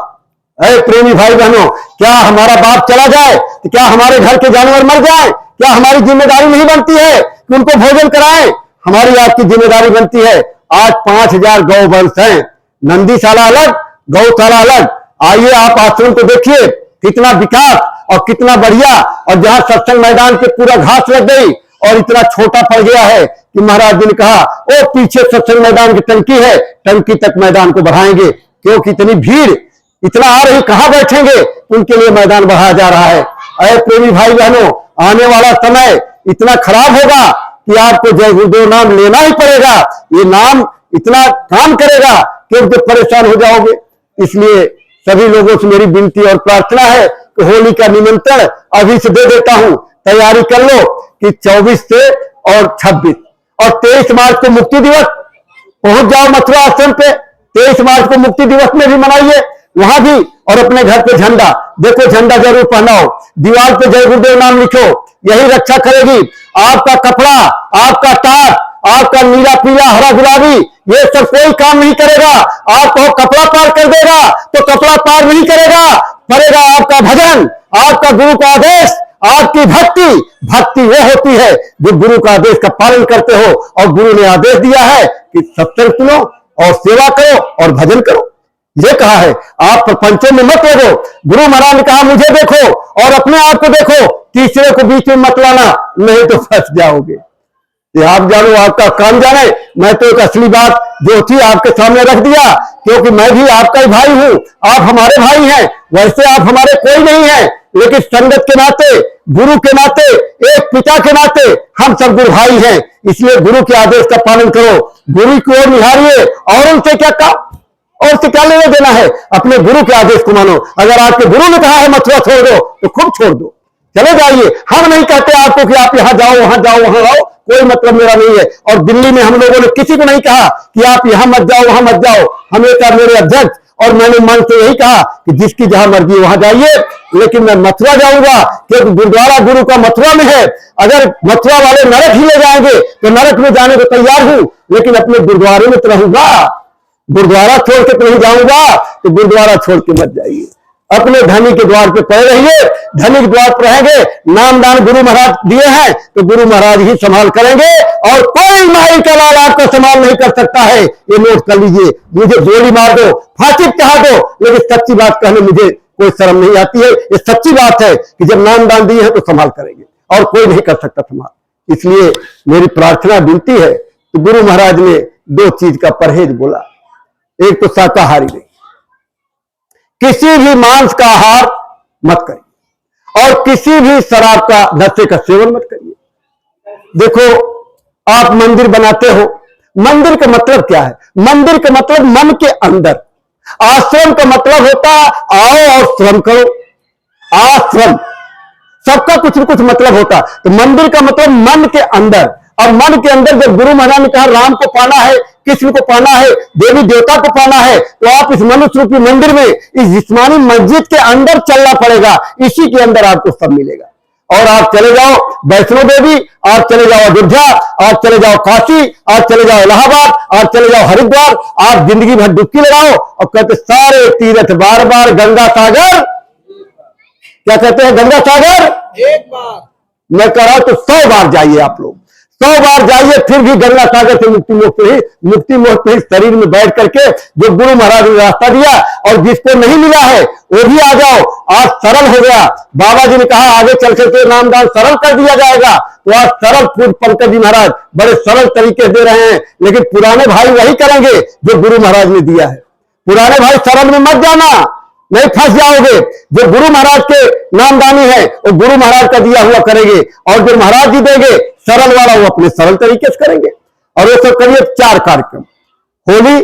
अरे प्रेमी भाई बहनों, क्या हमारा बाप चला जाए तो क्या हमारे घर के जानवर मर जाए? क्या हमारी जिम्मेदारी नहीं बनती है कि उनको भोजन कराएं? हमारी आपकी जिम्मेदारी बनती है। आज 5000 गौवंश हैं, नंदीशाला अलग, गौशाला अलग। आइए आप आश्रम को देखिए, कितना विकास और कितना बढ़िया। और जहां सत्संग मैदान पे पूरा घास लग गई और इतना छोटा पड़ गया है कि महाराज जी ने कहा ओ पीछे सत्संग मैदान की टंकी है, टंकी तक मैदान को बढ़ाएंगे, क्योंकि इतनी भीड़ इतना आ रही, कहां बैठेंगे? उनके लिए मैदान बढ़ाया जा रहा है। अरे प्रेमी भाई बहनों, आने वाला समय इतना खराब होगा कि आपको जय गुरुदेव नाम लेना ही पड़ेगा। ये नाम इतना काम करेगा कि आप परेशान हो जाओगे। इसलिए सभी लोगों से मेरी विनती और प्रार्थना है कि होली का निमंत्रण अभी से दे देता हूं, तैयारी कर लो कि 24 से और 26 और 23 मार्च को मुक्ति दिवस पहुंच जाओ मथुरा आश्रम पे। 23 मार्च को मुक्ति दिवस में भी मनाइए वहां भी, और अपने घर पे झंडा देखो, झंडा जरूर पहनाओ, दीवार पे जय गुरुदेव नाम लिखो, यही रक्षा करेगी। आपका कपड़ा, आपका टाट, आपका नीला पीला हरा गुलाबी, ये सब कोई काम नहीं करेगा। आपको कपड़ा पार कर देगा तो कपड़ा पार नहीं करेगा, करेगा आपका भजन, आपका गुरु का आदेश, आपकी भक्ति। भक्ति वो होती है जो गुरु का आदेश का पालन करते हो, और गुरु ने आदेश दिया है कि सत्संग सुनो और सेवा करो और भजन करो। ये कहा है, आप प्रपंचों में मत लगो। गुरु महाराज ने कहा मुझे देखो और अपने आप को देखो, तीसरे को बीच में मत लाना, नहीं तो फंस जाओगे। आप जानो आपका काम जाने। मैं तो एक असली बात जो थी आपके सामने रख दिया, क्योंकि मैं भी आपका ही भाई हूं, आप हमारे भाई हैं। वैसे आप हमारे कोई नहीं है, लेकिन संगत के नाते, गुरु के नाते, एक पिता के नाते हम सब गुरु भाई हैं। इसलिए गुरु के आदेश का पालन करो, गुरु की ओर निहारिए, और उनसे क्या काम और से क्या लेना देना है? अपने गुरु के आदेश को मानो। अगर आपके गुरु ने कहा है मथुरा छोड़ दो तो खूब छोड़ दो, चले जाइए। हम नहीं कहते आपको कि आप यहां जाओ वहां जाओ वहां आओ, कोई मतलब मेरा नहीं है। और दिल्ली में हम लोगों ने किसी को नहीं कहा कि आप यहां मत जाओ वहां मत जाओ। हमेशा मेरे अध्यक्ष और मैंने मन से यही कहा कि जिसकी जहां मर्जी वहां जाइए, लेकिन मैं मथुरा जाऊंगा क्योंकि गुरुद्वारा गुरु का मथुरा में है। अगर मथुरा वाले नरक ही ले जाएंगे तो नरक में जाने को तैयार हूं, लेकिन अपने गुरुद्वारे में तो रहूंगा। गुरुद्वारा छोड़ के तो नहीं जाऊंगा, तो गुरुद्वारा छोड़ के मत जाइए। अपने धनी के द्वार पे पड़े रहिए, धनी के द्वार पर रहेंगे। नाम दान गुरु महाराज दिए हैं तो गुरु महाराज ही संभाल करेंगे, और कोई माई का लाल आपको संभाल नहीं कर सकता है। ये नोट कर लीजिए। मुझे गोली मार दो, फांसी चढ़ा दो, लेकिन सच्ची बात कहने मुझे कोई शर्म नहीं आती है। ये सच्ची बात है कि जब नाम दान दिए हैं तो संभाल करेंगे, और कोई नहीं कर सकता संभाल। इसलिए मेरी प्रार्थना विनती है कि गुरु महाराज ने 2 चीज का परहेज बोला। एक तो शाकाहारी नहीं, किसी भी मांस का आहार मत करिए, और किसी भी शराब का नशे का सेवन मत करिए। देखो आप मंदिर बनाते हो, मंदिर का मतलब क्या है? मंदिर का मतलब मन के अंदर। आश्रम का मतलब होता आओ और श्रम करो। आश्रम सबका कुछ न कुछ मतलब होता, तो मंदिर का मतलब मन के अंदर। और मन के अंदर जब गुरु महाराज ने कहा राम को पाना है, कृष्ण को पाना है, देवी देवता को पाना है, तो आप इस मनुष्य रूपी मंदिर में, इस जिस्मानी मस्जिद के अंदर चलना पड़ेगा। इसी के अंदर आपको सब मिलेगा। और आप चले जाओ वैष्णो देवी, आप चले जाओ अयोध्या, आप चले जाओ काशी, आप चले जाओ इलाहाबाद, आप चले जाओ हरिद्वार, आप जिंदगी भर डुबकी लगाओ और कहते सारे तीर्थ बार बार गंगा सागर, क्या कहते हैं? गंगा सागर एक बार। मैं कह रहा हूं तो 100 बार जाइए आप लोग, 100 बार जाइए फिर भी गंगा सागर से मुक्ति मोक्ष ही शरीर में बैठ करके जो गुरु महाराज ने रास्ता दिया, और जिसको नहीं मिला है वो भी आ जाओ। आज सरल हो गया, बाबा जी ने कहा आगे चल करके नामदान सरल कर दिया जाएगा, तो आज सरल पूर्व पंकज जी महाराज बड़े सरल तरीके से दे रहे हैं। लेकिन पुराने भाई वही करेंगे जो गुरु महाराज ने दिया है। पुराने भाई सरल में मत जाना, नहीं फंस जाओगे। जो गुरु महाराज के नामदानी है वो गुरु महाराज का दिया हुआ करेंगे, और जो महाराज जी देंगे सरल वाला वो अपने सरल तरीके से करेंगे। और ये सब करिए 4 कार्यक्रम। होली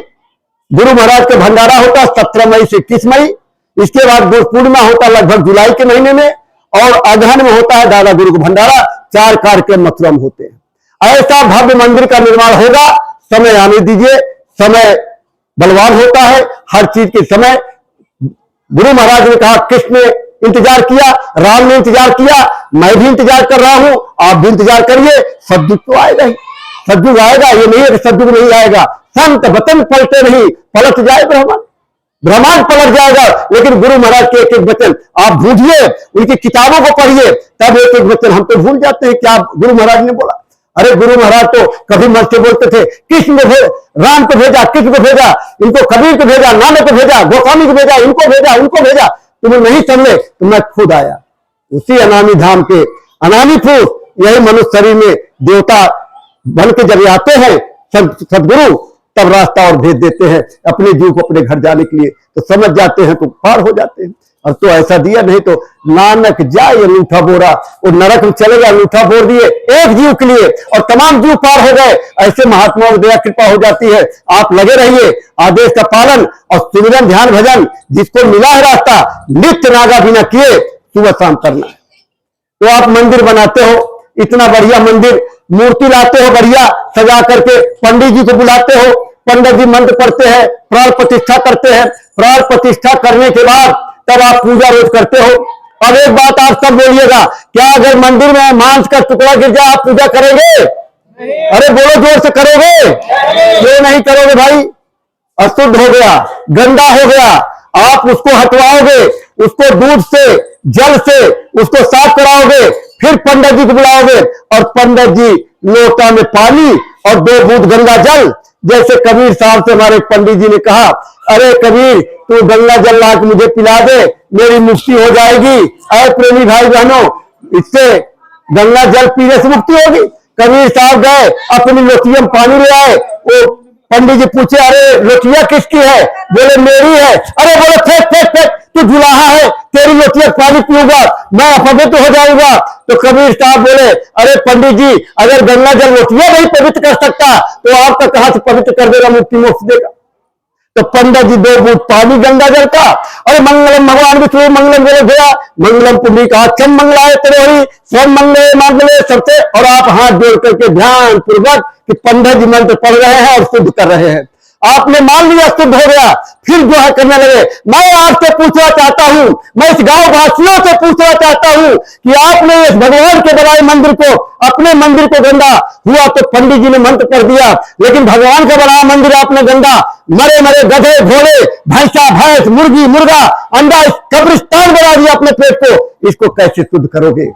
गुरु महाराज का भंडारा होता है 17 मई से 21 मई। इसके बाद गुरु पूर्णिमा होता है लगभग जुलाई के महीने में, और अगहन में होता है दादा गुरु का भंडारा। 4 कार्यक्रम मथुरा में होते हैं। ऐसा भव्य मंदिर का निर्माण होगा, समय आने दीजिए। समय बलवान होता है, हर चीज के समय। गुरु महाराज ने कहा कृष्ण ने इंतजार किया, राम ने इंतजार किया, मैं भी इंतजार कर रहा हूं, आप भी इंतजार करिए। सद्युग तो आएगा ही, सद्युग आएगा। ये नहीं है कि सद्युग नहीं आएगा। संत वचन पलटे नहीं, पलट जाए ब्रह्मांड पलट जाएगा। लेकिन गुरु महाराज के एक एक वचन आप भूलिए, उनकी किताबों को पढ़िए, तब एक एक वचन हम तो भूल जाते हैं क्या गुरु महाराज ने बोला। अरे गुरु महाराज तो कभी मन से बोलते थे कृष्ण को राम को भेजा, कृष्ण को भेजा, इनको कबीर को भेजा, नानक को भेजा, गोस्वामी को भेजा, इनको भेजा, उनको भेजा, तुम नहीं समझे तो मैं खुद आया। उसी अनामी धाम के अनामी पुरुष यही मनुष्य शरीर में देवता बन के जब आते हैं सदगुरु, तब रास्ता और भेज देते हैं अपने जीव को अपने घर जाने के लिए। तो समझ जाते हैं तो पार हो जाते हैं। और तो ऐसा दिया, नहीं तो नानक जाए अनूठा बोरा, वो नरक में चलेगा अनूठा बोर दिए एक जीव के लिए, और तमाम जीव पार हो गए। ऐसे महात्माओं की दया कृपा हो जाती है। आप लगे रहिए, आदेश का पालन और सुमिरन ध्यान भजन, जिसको मिला है रास्ता नित्य नागा बिना किए सुबह शाम करना है। तो आप मंदिर बनाते हो, इतना बढ़िया मंदिर, मूर्ति लाते हो बढ़िया सजा करके, पंडित जी को बुलाते हो, पंडित जी मंत्र पढ़ते हैं, प्राण प्रतिष्ठा करते हैं। प्राण प्रतिष्ठा करने के बाद तब आप पूजा रोज करते हो। अब एक बात आप सब बोलिएगा, क्या अगर मंदिर में मांस का टुकड़ा गिर जाए आप पूजा करेंगे? अरे बोलो जोर से, करोगे? क्यों नहीं करोगे भाई? अशुद्ध हो गया, गंदा हो गया, आप उसको हटवाओगे, उसको दूध से जल से उसको साफ कराओगे, फिर पंडित जी को बुलाओगे, और पंडित जी लोटा में पानी और 2 बूंद गंगा जल, जैसे कबीर साहब से हमारे पंडित जी ने कहा, अरे कबीर तू गंगा जल ला के मुझे पिला दे, मेरी मुक्ति हो जाएगी। अरे प्रेमी भाई बहनों, इससे गंगा जल पीने से मुक्ति होगी। कबीर साहब गए, अपनी लोटिया में पानी ले आए। वो पंडित जी पूछे, अरे लोटिया किसकी है? बोले मेरी है। अरे बोले फेंक फेंक फेंक, तू जुलाहा है, तेरी लोटिया पानी पीऊंगा मैं अपवित्र हो जाऊंगा। तो कबीर साहब बोले, अरे पंडित जी अगर गंगा जल लोटिया नहीं पवित्र कर सकता तो आपका कहां से पवित्र कर देगा, मुक्ति मोक्ष देगा? तो पंडित जी 2 बूंद पानी गंगा जल का, अरे मंगलम भगवान विष्णु मंगलम बोले गया, मंगलम पुण्य कहा, चम मंगलाए तेरे स्वयं मंगले मंगले सबसे। और आप हाथ जोड़ करके ध्यान पूर्वक कि पंडित जी मंत्र पढ़ रहे हैं और शुद्ध कर रहे हैं। आपने मान लिया शुद्ध हो गया, फिर जो है करने लगे। मैं आपसे पूछना चाहता हूं, मैं इस गांव वासियों से पूछना चाहता हूं कि आपने इस भगवान के बनाए मंदिर को, अपने मंदिर को गंदा हुआ तो पंडित जी ने मंत्र कर दिया, लेकिन भगवान का बनाया मंदिर आपने गंदा, मरे मरे गधे घोड़े भैंसा भैंस मुर्गी मुर्गा अंडा कब्रिस्तान बना दिया अपने पेट को, इसको कैसे शुद्ध करोगे?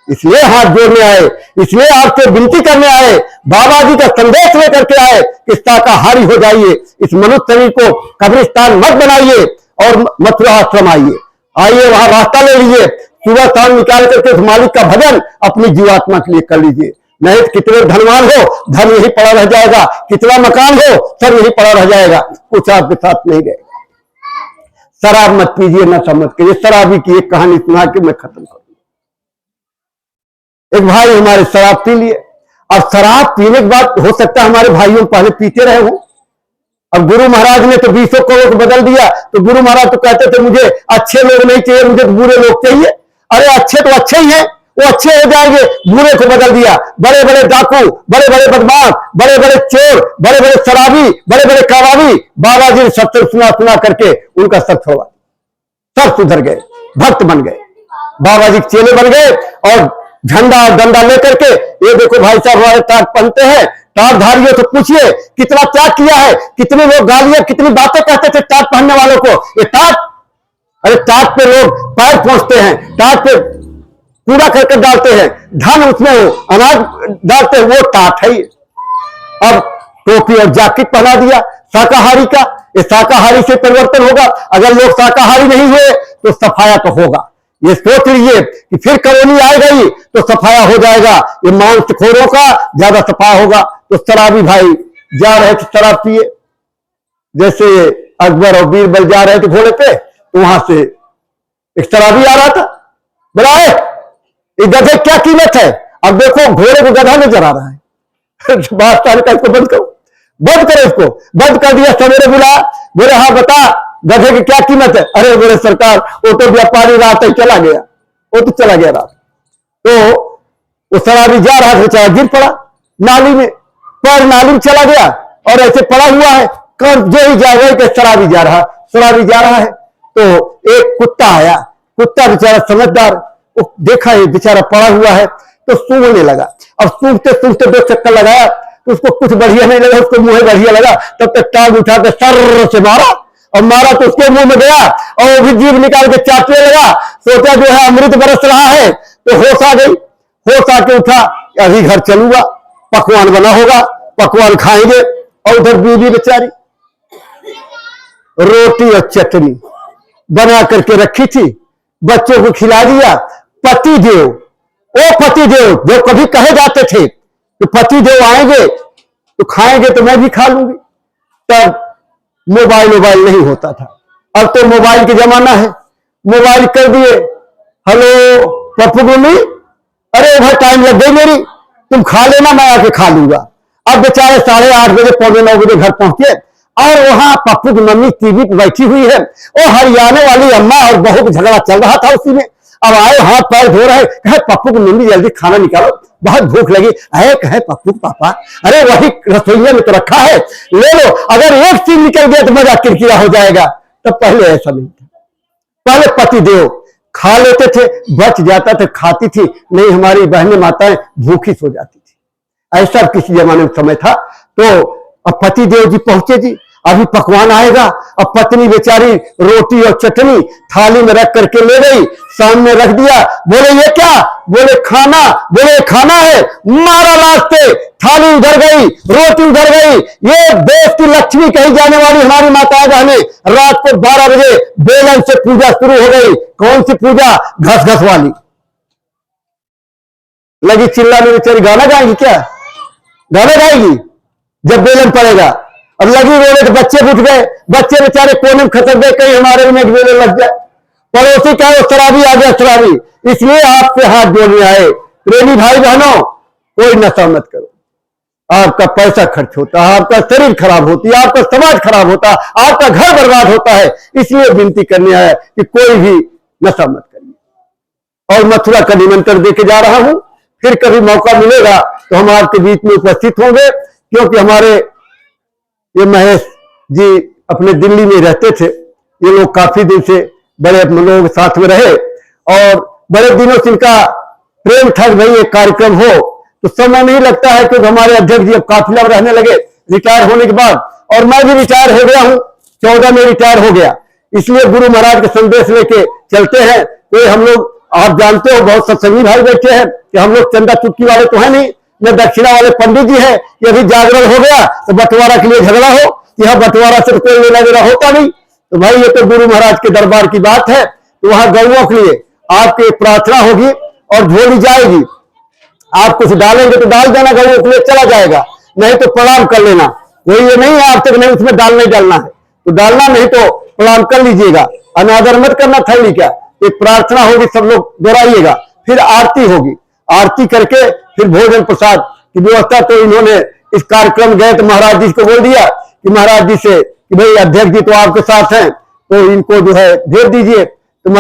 इसलिए हाथ जोड़ने आए, इसलिए आपसे विनती करने आए, बाबा जी का संदेश लेकर के आए कि शाकाहारी हो जाइए, इस मनुष्य शरीर को कब्रिस्तान मत बनाइए और मथुरा आश्रम आइए वहां रास्ता ले लीजिए, सुबह शाम निकाल करके उस मालिक का भजन अपनी जीवात्मा के लिए कर लीजिए। नहीं तो कितने धनवान हो धन यही पड़ा रह जाएगा, कितना मकान हो सब यही पड़ा रह जाएगा, कुछ आपके साथ नहीं रहेगा। शराब मत पीजिए, नशा मत कीजिए। शराबी की एक कहानी सुना के मैं खत्म करूं। एक भाई हमारे शराब पी लिए। अब शराब पीने के बाद हो सकता है हमारे भाइयों पहले पीते रहे हो। अब गुरु महाराज ने तो 20 करोड़ को बदल दिया, तो गुरु महाराज तो कहते थे मुझे अच्छे लोग नहीं चाहिए, मुझे तो बुरे लोग चाहिए। अरे अच्छे तो अच्छे ही हैं, वो अच्छे हो जाएंगे, बुरे को बदल दिया। बड़े बड़े डाकू, बड़े बड़े बदमाश, बड़े बड़े चोर, बड़े बड़े शराबी, बड़े बड़े कबाबी, बाबा जी ने सत्संग सुना सुना करके उनका सब छोड़ा, सब सुधर गए, भक्त बन गए, बाबा जी चेले बन गए। और झंडा और डंडा लेकर के, ये देखो भाई साहब हमारे ताज पहनते हैं, ताजधारियों से पूछिए कितना त्याग किया है, कितने लोग गालियां कितनी बातें कहते थे ताज पहनने वालों को। ये ताज, अरे ताज पे लोग पैर पहुंचते हैं, ताज पे कूड़ा करकट डालते हैं, धन उसमें हो, अनाज डालते हैं, वो टाट है। अब टोपी और जैकेट पहना दिया शाकाहारी का, ये शाकाहारी से परिवर्तन होगा। अगर लोग शाकाहारी नहीं हुए तो सफाया तो होगा। ये सोच लीजिए कि फिर कॉलोनी आ गई तो सफाया हो जाएगा, ये मांसखोरों का ज्यादा सफाया होगा। तो शराबी भाई जा रहे थे शराब पिए, जैसे अकबर और बीरबल जा रहे थे घोड़े पे, तो वहां से एक शराबी आ रहा था, बोला ये गधे क्या कीमत है? अब देखो घोड़े को गधा नजर आ रहा है। बात का इसको बंद करो, बंद करो इसको। बंद कर दिया। सवेरे बुला, बोले हाँ बता गधे की क्या कीमत है? अरे बोले सरकार वो तो व्यापारी रात ही चला गया, वो तो चला गया रात। तो वो शराबी जा रहा था, बेचारा गिर पड़ा नाली में, पर नाली में चला गया और ऐसे पड़ा हुआ है। कौन जो ही जाएगा कि शराबी जा रहा है। तो एक कुत्ता आया, कुत्ता बेचारा समझदार, वो देखा ये बेचारा पड़ा हुआ है तो सूंघने लगा। अब सूंघते सूंघते 2 चक्कर लगाया तो उसको कुछ बढ़िया नहीं लगा, उसको मुंह बढ़िया लगा। तब तक टांग उठा के सर से मारा, और मारा तो उसके मुंह में गया और वो भी जीभ निकाल के चाटने लगा। सोचा जो है अमृत बरस रहा है, तो होश आ गई। होश आके उठा, अभी घर चलूंगा, पकवान बना होगा, पकवान खाएंगे। और उधर बीवी बेचारी रोटी और चटनी बना करके रखी थी, बच्चों को खिला दिया। पतिदेव, ओ पतिदेव जो कभी कहे जाते थे कि पतिदेव आएंगे तो खाएंगे तो मैं भी खा लूंगी। तब मोबाइल नहीं होता था, अब तो मोबाइल के जमाना है। मोबाइल कर दिए, हेलो पप्पू गुल्ली, अरे भाई टाइम लग गई मेरी, तुम खा लेना मैं आके खा लूंगा। अब बेचारे 8:30 बजे 8:45 बजे घर पहुंचे और वहां पप्पू की मम्मी टीवी पे बैठी हुई है, वो हरियाणा वाली अम्मा और बहू का झगड़ा चल रहा था उसी में। अब आए हाथ पैर धो रहे, कहे पप्पू की मम्मी जल्दी खाना निकालो, बहुत भूख लगी है। कहे पप्पू पापा, अरे वही रसोईया में तो रखा है, ले लो, अगर एक चीज निकल गया तो मजा किरकिरा हो जाएगा। तब पहले ऐसा नहीं था, पहले पतिदेव खा लेते थे, बच जाता था खाती थी, नहीं हमारी बहनें माताएं भूखी सो जाती थी। ऐसा किसी जमाने में समय था। तो अब पतिदेव जी पहुंचे जी, अभी पकवान आएगा। अब पत्नी बेचारी रोटी और चटनी थाली में रख करके ले गई, सामने रख दिया। बोले ये क्या? बोले खाना। बोले खाना है, मारा लाते, थाली उधर गई, रोटी उधर गई। ये देश की लक्ष्मी कही जाने वाली हमारी माताएं बहनें रात को 12 बजे बेलन से पूजा शुरू हो गई। कौन सी पूजा? घस घस वाली। लगी चिल्लाने, बेचारी गाना गाएंगी क्या? गाना गाएगी जब बेलन पड़ेगा। अब लगी रोने तो बच्चे उठ गए, बच्चे बेचारे कोने में खतर गए, कहीं हमारे में बेलन लग जाए। पड़ोसी का वो शराबी आ गया, शराबी। इसलिए आपसे हाथ जोड़ने आए, प्रेमी भाई बहनों, कोई नशा मत करो। आपका पैसा खर्च होता है, आपका शरीर खराब होती है, आपका समाज खराब होता है, आपका घर बर्बाद होता है। इसलिए विनती करने आया कि कोई भी नशा मत करिए। और मथुरा का निमंत्रण देके जा रहा हूं, फिर कभी मौका मिलेगा तो हम आपके बीच में उपस्थित होंगे, क्योंकि हमारे ये महेश जी अपने दिल्ली में रहते थे। ये लोग काफी दिन से बड़े लोग साथ में रहे और बड़े दिनों से इनका प्रेम था भाई एक कार्यक्रम हो। तो समय नहीं लगता है, क्योंकि हमारे अध्यक्ष जी अब काफिला में रहने लगे रिटायर होने के बाद, और मैं भी रिटायर हो गया हूं, 14 में रिटायर हो गया। इसलिए गुरु महाराज के संदेश लेके चलते हैं। तो हम लोग, आप जानते हो, बहुत सत्संगी भाई बैठे हैं कि हम लोग चंदा चुटकी वाले तो है नहीं, न दक्षिणा वाले पंडित जी है कि अभी जागरण हो गया तो बंटवारा के लिए झगड़ा हो, यह बंटवारा से कोई लेना देना होता नहीं। तो भाई ये तो गुरु महाराज के दरबार की बात है। तो वहां गौओं के लिए आपकी प्रार्थना होगी और झोली जाएगी। आप कुछ डालेंगे तो डाल देना, गौओं के लिए चला जाएगा, नहीं तो प्रणाम कर लेना। कोई ये नहीं है आप तक नहीं उसमें डालना ही डालना है तो डालना, नहीं तो प्रणाम कर लीजिएगा। अनादर मत करना, थैली क्या। एक प्रार्थना होगी, सब लोग दोहराइएगा, फिर आरती होगी। आरती करके फिर भोजन प्रसाद की व्यवस्था। तो इन्होंने इस कार्यक्रम गए तो महाराज जी को बोल दिया कि महाराज जी से कि भाई अध्यक्ष जी तो आपके साथ हैं, तो इनको जो है भेज दीजिए।